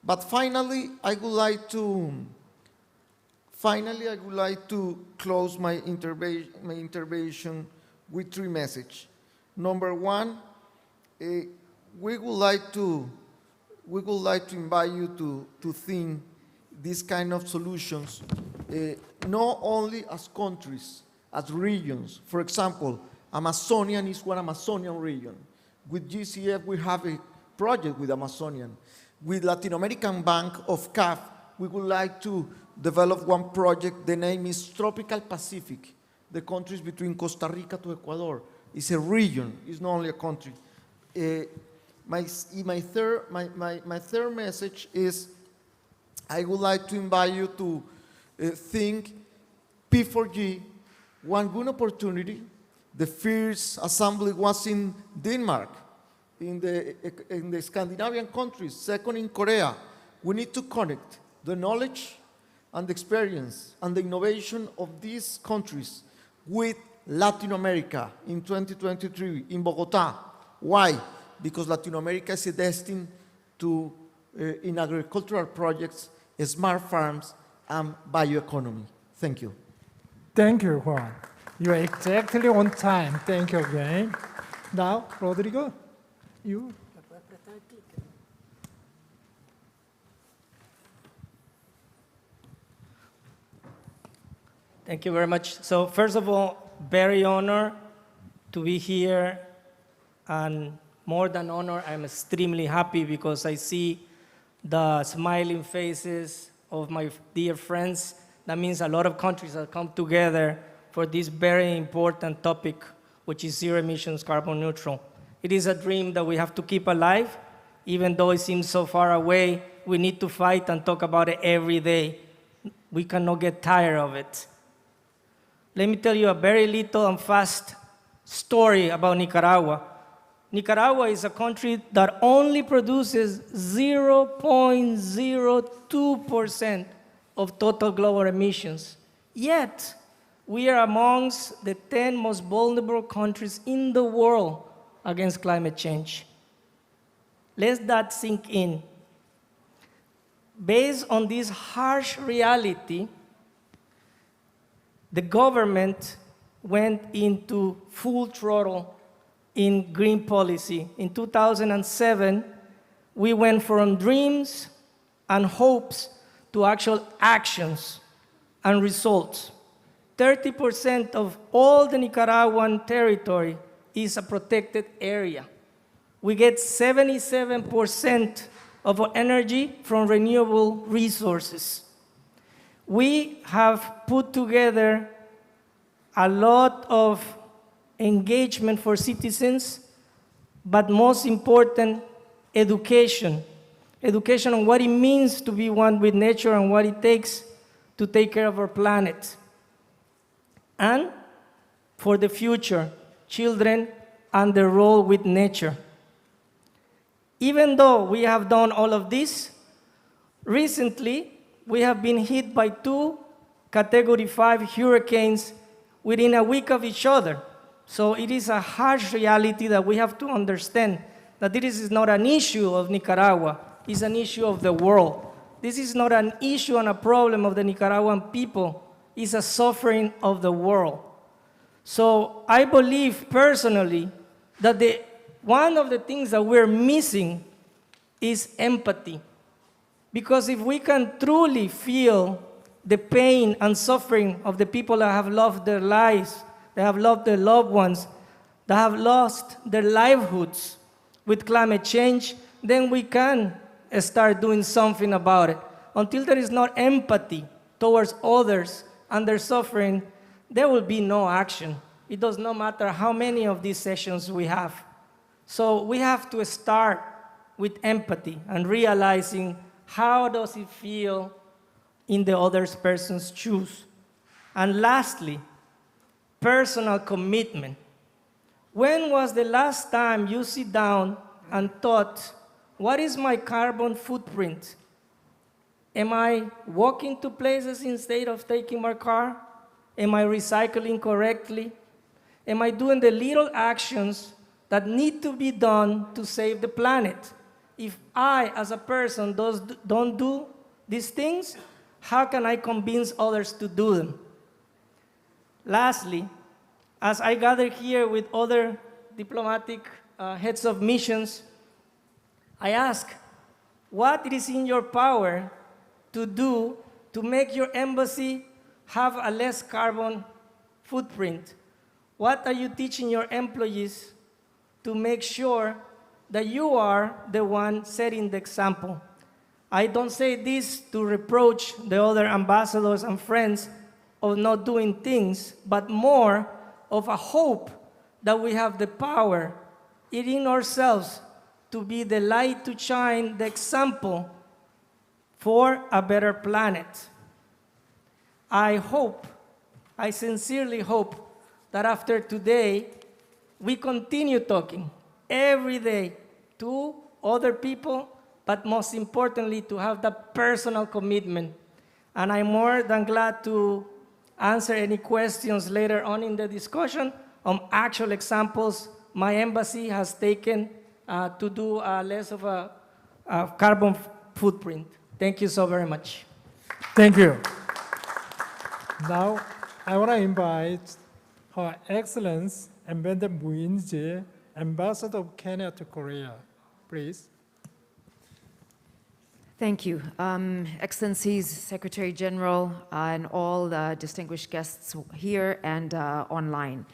but finally, I would like to close my intervention with three messages. Number one, we would like to invite you to think these kind of solutions, not only as countries, as regions. For example, Amazonian is one Amazonian region. With GCF, we have a project with Amazonian. With Latin American Bank of CAF, we would like to develop one project. The name is Tropical Pacific, the countries between Costa Rica to Ecuador. It's a region, it's not only a country. My third message is, I would like to invite you to think P4G, one good opportunity. The first assembly was in Denmark, in the Scandinavian countries, second in Korea. We need to connect the knowledge and the experience and the innovation of these countries with Latin America in 2023 in Bogota. Why? Because Latin America is destined to, in agricultural projects, smart farms, and bioeconomy. Thank you. Thank you, Juan. You are exactly on time. Thank you again. Now, Rodrigo, you. Thank you very much. So first of all, very honored to be here, and more than honored, I'm extremely happy because I see the smiling faces of my dear friends. That means a lot of countries have come together for this very important topic, which is zero emissions carbon neutral. It is a dream that we have to keep alive. Even though it seems so far away, we need to fight and talk about it every day. We cannot get tired of it. Let me tell you a very little and fast story about Nicaragua. Nicaragua is a country that only produces 0.02% of total global emissions. Yet, we are amongst the 10 most vulnerable countries in the world against climate change. Let that sink in. Based on this harsh reality, the government went into full throttle in green policy. In 2007, we went from dreams and hopes to actual actions and results. 30% of all the Nicaraguan territory is a protected area. We get 77% of our energy from renewable resources. We have put together a lot of engagement for citizens, but most important, education. Education on what it means to be one with nature and what it takes to take care of our planet. And for the future, children and their role with nature. Even though we have done all of this, recently we have been hit by 2 Category 5 hurricanes within a week of each other. So it is a harsh reality that we have to understand that this is not an issue of Nicaragua, it's an issue of the world. This is not an issue and a problem of the Nicaraguan people, it's a suffering of the world. So I believe personally that one of the things that we're missing is empathy. Because if we can truly feel the pain and suffering of the people that have lost their lives, that have lost their loved ones, that have lost their livelihoods with climate change, then we can start doing something about it. Until there is not empathy towards others and their suffering, there will be no action. It does not matter how many of these sessions we have. So we have to start with empathy and realizing how does it feel in the other person's shoes. And lastly, personal commitment. When was the last time you sit down and thought, what is my carbon footprint? Am I walking to places instead of taking my car? Am I recycling correctly? Am I doing the little actions that need to be done to save the planet? If I, as a person, don't do these things, how can I convince others to do them? Lastly, as I gather here with other diplomatic heads of missions, I ask, what is in your power to do to make your embassy have a less carbon footprint? What are you teaching your employees to make sure that you are the one setting the example? I don't say this to reproach the other ambassadors and friends of not doing things, but more of a hope that we have the power in ourselves to be the light to shine the example for a better planet. I hope, I sincerely hope that after today, we continue talking every day to other people, but most importantly, to have that personal commitment. And I'm more than glad to answer any questions later on in the discussion on actual examples my embassy has taken to do less of a carbon footprint. Thank you so very much. Thank you. Now, I want to invite Her Excellency Ambanda Munzi, Ambassador of Kenya to Korea, please. Thank you. Excellencies, Secretary General, and all distinguished guests here and online.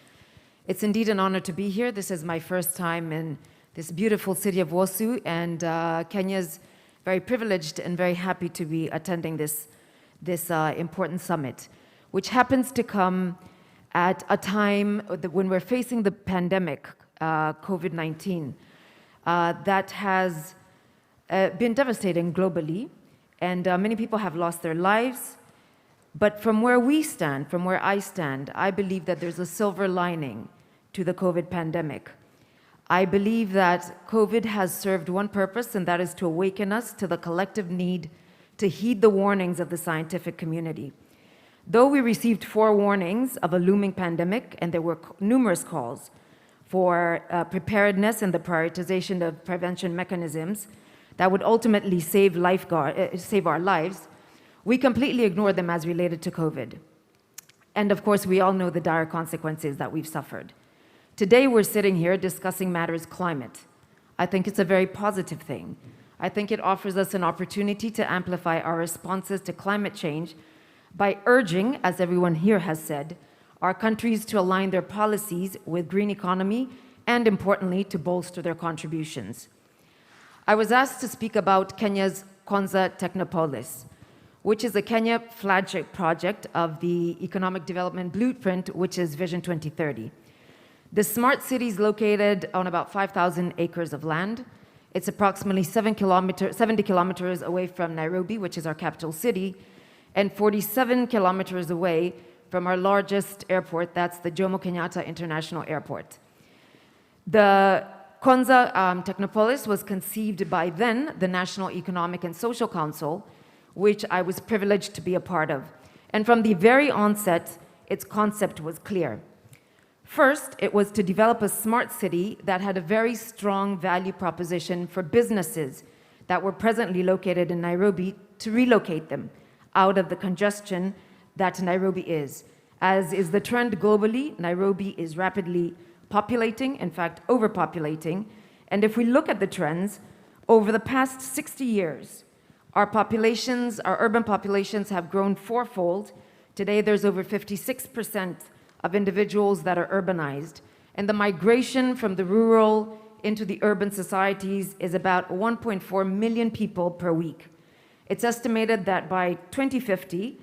It's indeed an honor to be here. This is my first time in this beautiful city of YEOSU, and Kenya's very privileged and very happy to be attending this important summit, which happens to come at a time when we're facing the pandemic, COVID-19, that has been devastating globally, and many people have lost their lives. But from where we stand, from where I stand, I believe that there's a silver lining to the COVID pandemic. I believe that COVID has served one purpose, and that is to awaken us to the collective need to heed the warnings of the scientific community. Though we received 4 warnings of a looming pandemic, and there were numerous calls for preparedness and the prioritization of prevention mechanisms that would ultimately save our lives, we completely ignored them as related to COVID. And of course, we all know the dire consequences that we've suffered. Today, we're sitting here discussing matters climate. I think it's a very positive thing. I think it offers us an opportunity to amplify our responses to climate change by urging, as everyone here has said, our countries to align their policies with green economy and, importantly, to bolster their contributions. I was asked to speak about Kenya's Konza Technopolis, which is a Kenya flagship project of the Economic Development Blueprint, which is Vision 2030. The smart city is located on about 5,000 acres of land. It's approximately 70 kilometers away from Nairobi, which is our capital city, and 47 kilometers away from our largest airport, that's the Jomo Kenyatta International Airport. The Konza Technopolis was conceived by then the National Economic and Social Council, which I was privileged to be a part of. And from the very onset, its concept was clear. First, it was to develop a smart city that had a very strong value proposition for businesses that were presently located in Nairobi to relocate them out of the congestion that Nairobi is. As is the trend globally, Nairobi is rapidly populating, in fact, overpopulating. And if we look at the trends, over the past 60 years, our urban populations have grown fourfold. Today, there's over 56% of individuals that are urbanized. And the migration from the rural into the urban societies is about 1.4 million people per week. It's estimated that by 2050,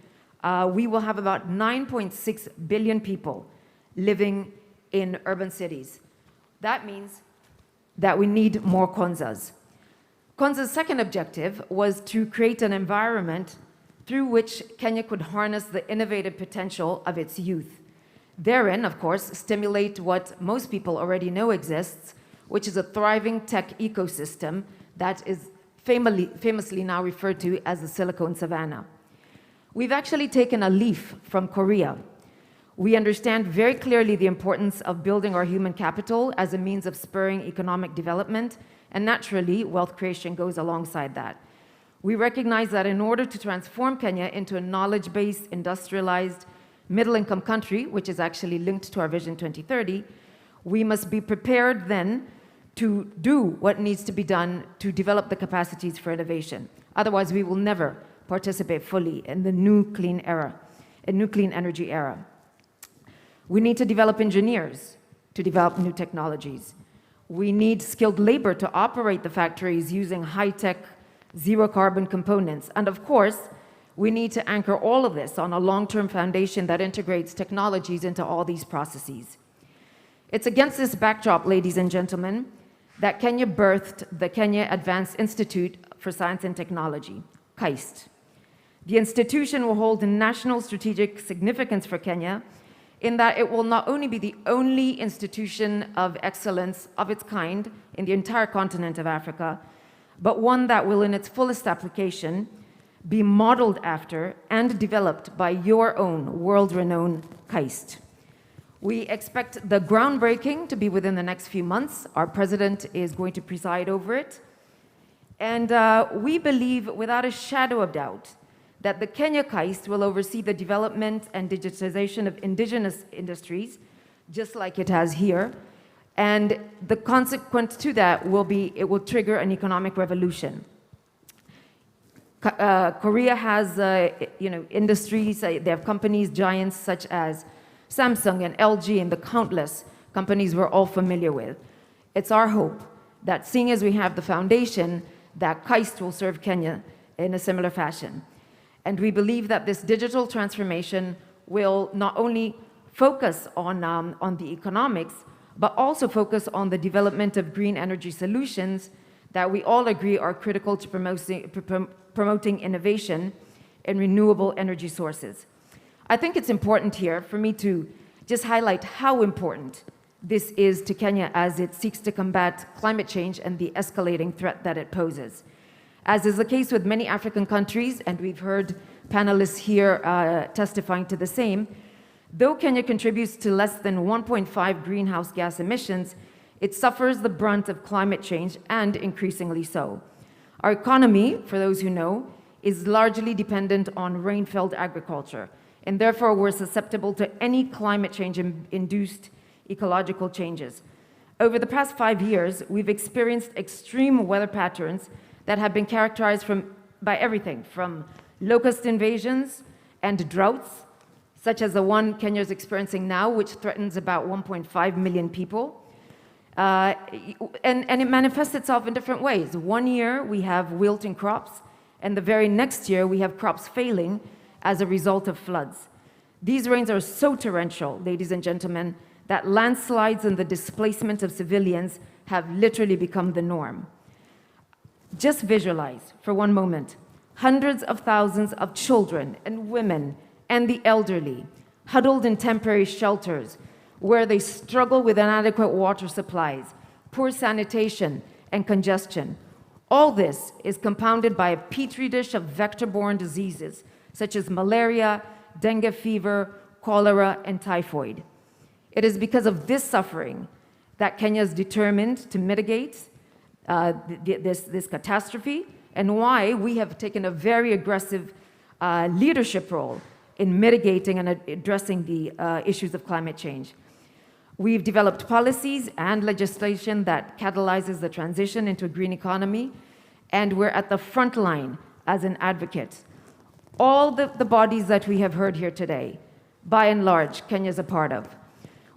we will have about 9.6 billion people living in urban cities. That means that we need more Konzas. Konza's second objective was to create an environment through which Kenya could harness the innovative potential of its youth. Therein, of course, stimulate what most people already know exists, which is a thriving tech ecosystem that is famously now referred to as the Silicon Savannah. We've actually taken a leaf from Korea. We understand very clearly the importance of building our human capital as a means of spurring economic development, and naturally, wealth creation goes alongside that. We recognize that in order to transform Kenya into a knowledge-based, industrialized, middle-income country, which is actually linked to our Vision 2030, we must be prepared then to do what needs to be done to develop the capacities for innovation. Otherwise, we will never participate fully in the new clean energy era. We need to develop engineers to develop new technologies. We need skilled labor to operate the factories using high-tech, zero-carbon components. And of course, we need to anchor all of this on a long-term foundation that integrates technologies into all these processes. It's against this backdrop, ladies and gentlemen, that Kenya birthed the Kenya Advanced Institute for Science and Technology, KAIST. The institution will hold national strategic significance for Kenya in that it will not only be the only institution of excellence of its kind in the entire continent of Africa, but one that will in its fullest application be modeled after and developed by your own world-renowned KAIST. We expect the groundbreaking to be within the next few months. Our president is going to preside over it. And we believe without a shadow of doubt that the Kenya KAIST will oversee the development and digitization of indigenous industries, just like it has here. And the consequence to that will be, it will trigger an economic revolution. Korea has industries, they have companies, giants such as Samsung and LG and the countless companies we're all familiar with. It's our hope that seeing as we have the foundation, that KAIST will serve Kenya in a similar fashion. And we believe that this digital transformation will not only focus on the economics, but also focus on the development of green energy solutions that we all agree are critical to promoting innovation in renewable energy sources. I think it's important here for me to just highlight how important this is to Kenya as it seeks to combat climate change and the escalating threat that it poses. As is the case with many African countries, and we've heard panelists here testifying to the same, though Kenya contributes to less than 1.5 greenhouse gas emissions, it suffers the brunt of climate change, and increasingly so. Our economy, for those who know, is largely dependent on rain-fed agriculture, and therefore we're susceptible to any climate change-induced ecological changes. Over the past 5 years, we've experienced extreme weather patterns that have been characterized by everything from locust invasions and droughts, such as the one Kenya is experiencing now, which threatens about 1.5 million people. And it manifests itself in different ways. One year, we have wilting crops, and the very next year, we have crops failing as a result of floods. These rains are so torrential, ladies and gentlemen, that landslides and the displacement of civilians have literally become the norm. Just visualize, for one moment, hundreds of thousands of children and women and the elderly huddled in temporary shelters where they struggle with inadequate water supplies, poor sanitation, and congestion. All this is compounded by a petri dish of vector-borne diseases, such as malaria, dengue fever, cholera, and typhoid. It is because of this suffering that Kenya is determined to mitigate this catastrophe, and why we have taken a very aggressive leadership role in mitigating and addressing the issues of climate change. We've developed policies and legislation that catalyzes the transition into a green economy, and we're at the front line as an advocate. All the bodies that we have heard here today, by and large, Kenya is a part of.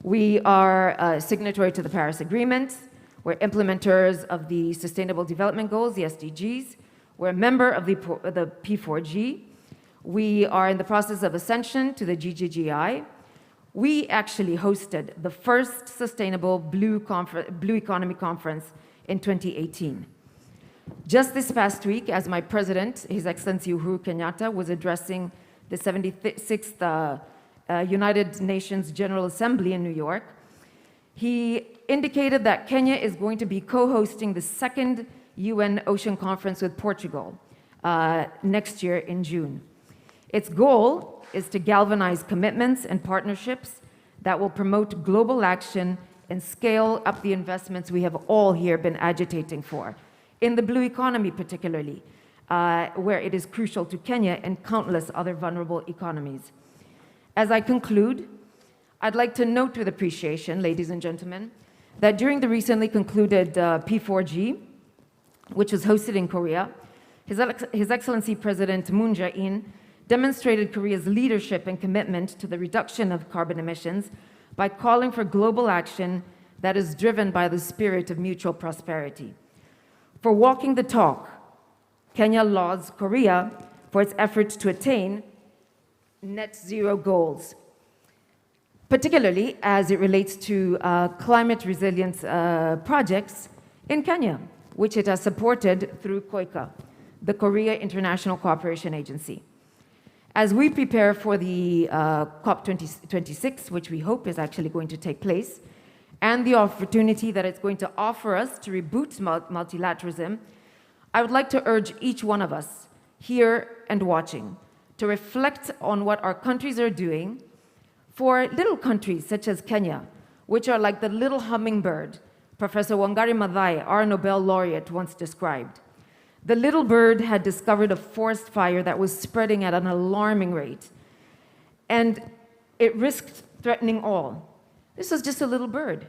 We are signatory to the Paris Agreement. We're implementers of the Sustainable Development Goals, the SDGs. We're a member of the P4G. We are in the process of ascension to the GGGI. We actually hosted the first Sustainable Blue Economy Conference in 2018. Just this past week, as my president, His Excellency Uhuru Kenyatta, was addressing the 76th United Nations General Assembly in New York, he indicated that Kenya is going to be co-hosting the second UN Ocean Conference with Portugal next year in June. Its goal is to galvanize commitments and partnerships that will promote global action and scale up the investments we have all here been agitating for, in the blue economy particularly, where it is crucial to Kenya and countless other vulnerable economies. As I conclude, I'd like to note with appreciation, ladies and gentlemen, that during the recently concluded P4G, which was hosted in Korea, His Excellency President Moon Jae-in demonstrated Korea's leadership and commitment to the reduction of carbon emissions by calling for global action that is driven by the spirit of mutual prosperity. For walking the talk, Kenya lauds Korea for its efforts to attain net zero goals, particularly as it relates to climate resilience projects in Kenya, which it has supported through KOICA, the Korea International Cooperation Agency. As we prepare for the COP26, which we hope is actually going to take place, and the opportunity that it's going to offer us to reboot multilateralism, I would like to urge each one of us here and watching to reflect on what our countries are doing for little countries such as Kenya, which are like the little hummingbird Professor Wangari Maathai, our Nobel laureate, once described. The little bird had discovered a forest fire that was spreading at an alarming rate, and it risked threatening all. This was just a little bird.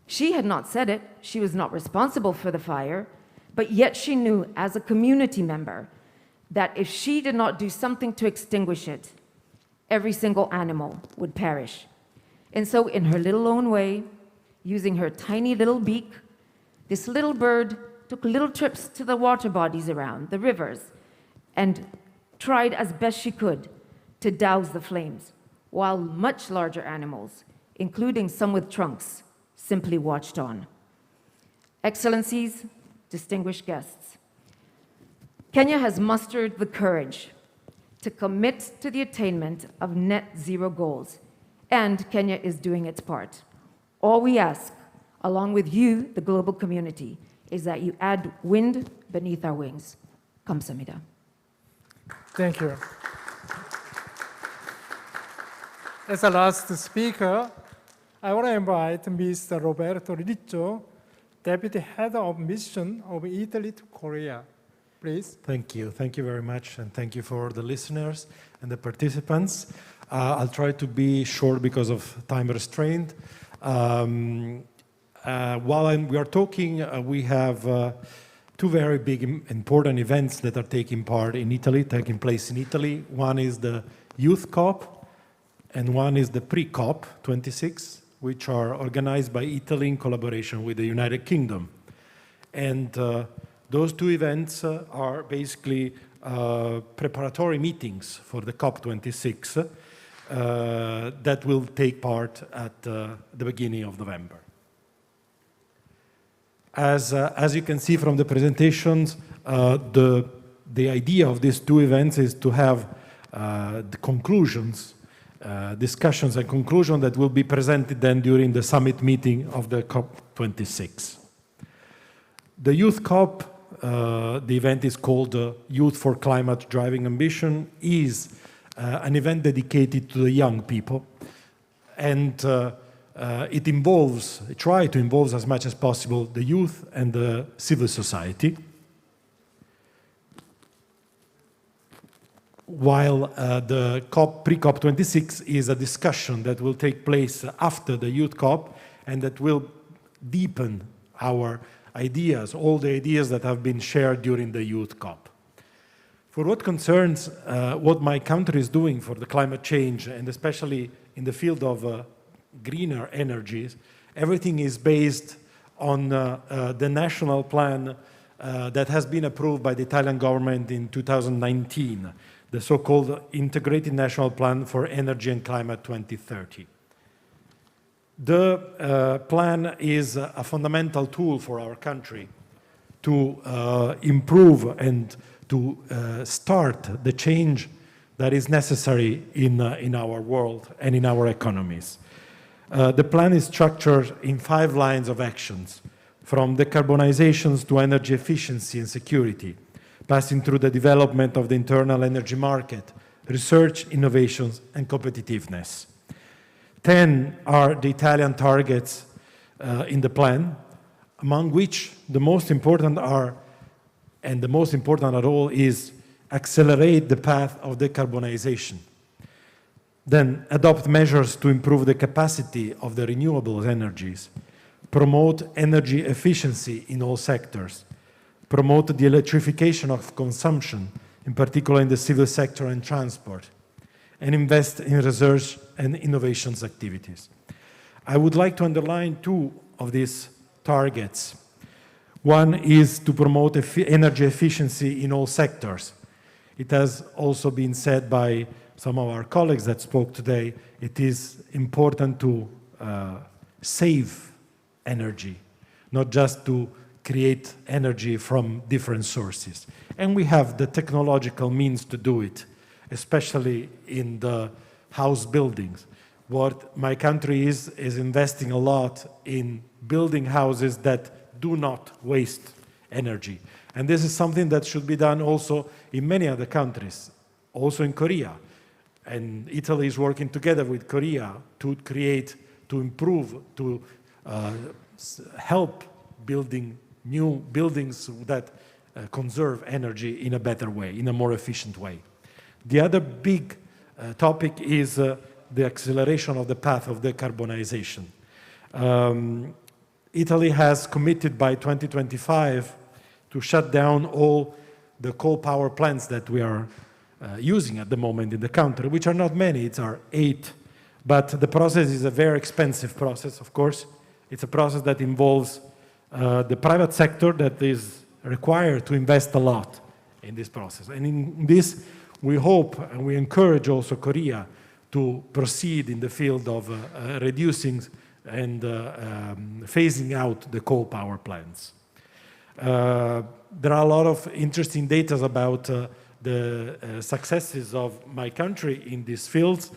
She had not said it, she was not responsible for the fire, but yet she knew as a community member that if she did not do something to extinguish it, every single animal would perish. And so in her little own way, using her tiny little beak, this little bird took little trips to the water bodies around, the rivers, and tried as best she could to douse the flames, while much larger animals, including some with trunks, simply watched on. Excellencies, distinguished guests, Kenya has mustered the courage to commit to the attainment of net zero goals, and Kenya is doing its part. All we ask, along with you, the global community, is that you add wind beneath our wings. Kamsahamnida. Thank you. As the last speaker, I want to invite Mr. Roberto Riccio, Deputy Head of Mission of Italy to Korea. Please. Thank you. Thank you very much, and thank you for the listeners and the participants. I'll try to be short because of time restraint. While we are talking, we have two very big, important events that are taking place in Italy. One is the Youth COP, and one is the Pre-COP 26, which are organized by Italy in collaboration with the United Kingdom. And those two events are basically preparatory meetings for the COP26 that will take part at the beginning of November. As you can see from the presentations, the idea of these two events is to have the conclusions, discussions and conclusions that will be presented then during the summit meeting of the COP26. The Youth COP, the event is called Youth for Climate Driving Ambition, is an event dedicated to the young people. And it tries to involve as much as possible the youth and the civil society. While the pre-COP26 is a discussion that will take place after the Youth COP and that will deepen our ideas, all the ideas that have been shared during the Youth COP. For what concerns what my country is doing for the climate change, and especially in the field of greener energies, everything is based on the national plan that has been approved by the Italian government in 2019, the so-called Integrated National Plan for Energy and Climate 2030. The plan is a fundamental tool for our country to improve and to start the change that is necessary in our world and in our economies. The plan is structured in 5 lines of actions, from decarbonizations to energy efficiency and security, passing through the development of the internal energy market, research, innovations, and competitiveness. 10 are the Italian targets in the plan, among which the most important are, and the most important at all, is accelerate the path of decarbonization. Then adopt measures to improve the capacity of the renewable energies, promote energy efficiency in all sectors, promote the electrification of consumption, in particular in the civil sector and transport, and invest in research and innovations activities. I would like to underline 2 of these targets. One is to promote energy efficiency in all sectors. It has also been said by some of our colleagues that spoke today, it is important to save energy, not just to create energy from different sources. And we have the technological means to do it, especially in the house buildings. What my country is investing a lot in building houses that do not waste energy. And this is something that should be done also in many other countries, also in Korea. And Italy is working together with Korea to create, to improve, to help building new buildings that conserve energy in a better way, in a more efficient way. The other big topic is the acceleration of the path of decarbonization. Italy has committed by 2025 to shut down all the coal power plants that we are using at the moment in the country, which are not many, it's our 8. But the process is a very expensive process, of course. It's a process that involves the private sector that is required to invest a lot in this process. And in this, we hope and we encourage also Korea to proceed in the field of reducing and phasing out the coal power plants. There are a lot of interesting data about the successes of my country in these fields.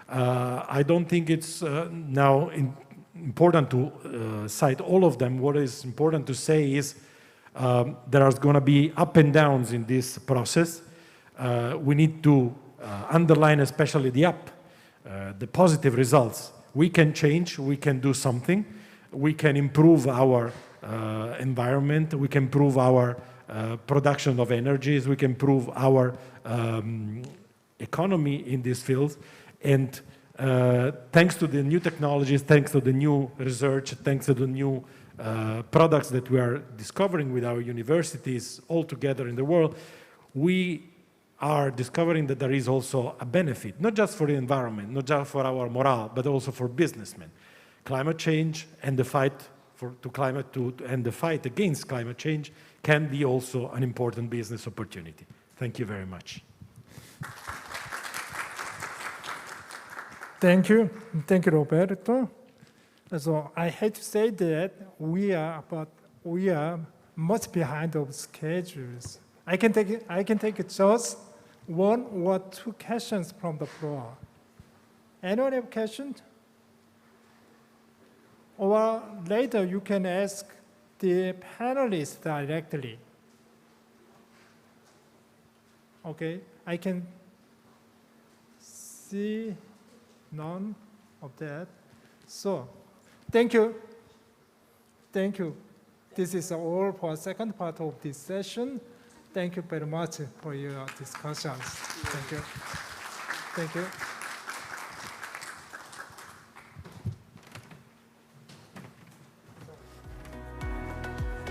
I don't think it's now important to cite all of them. What is important to say is there are going to be up and downs in this process. We need to underline especially the positive results. We can change, we can do something, we can improve our environment, we can improve our production of energies, we can improve our economy in these fields. And thanks to the new technologies, thanks to the new research, thanks to the new products that we are discovering with our universities all together in the world, we are discovering that there is also a benefit, not just for the environment, not just for our morale, but also for businessmen. Climate change and the fight and the fight against climate change can be also an important business opportunity. Thank you very much. Thank you, Roberto. So I hate to say that we are much behind of schedules. I can take just 1 or 2 questions from the floor. Anyone have questions? Or later you can ask the panelists directly. Okay, I can see none of that. So, thank you. Thank you. This is all for the second part of this session. Thank you very much for your discussions. Thank you. Thank you.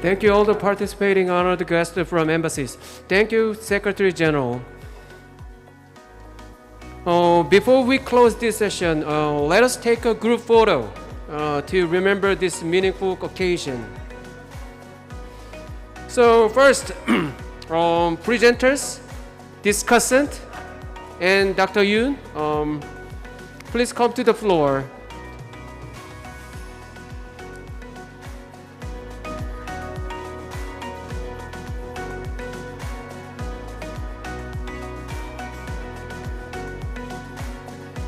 Thank you all the participating honored guests from Embassies. Thank you, Secretary General. Before we close this session, let us take a group photo to remember this meaningful occasion. So first, presenters, discussant, and Dr. Yoon, please come to the floor.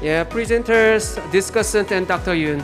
Yeah, presenters, discussant, and Dr. Yoon.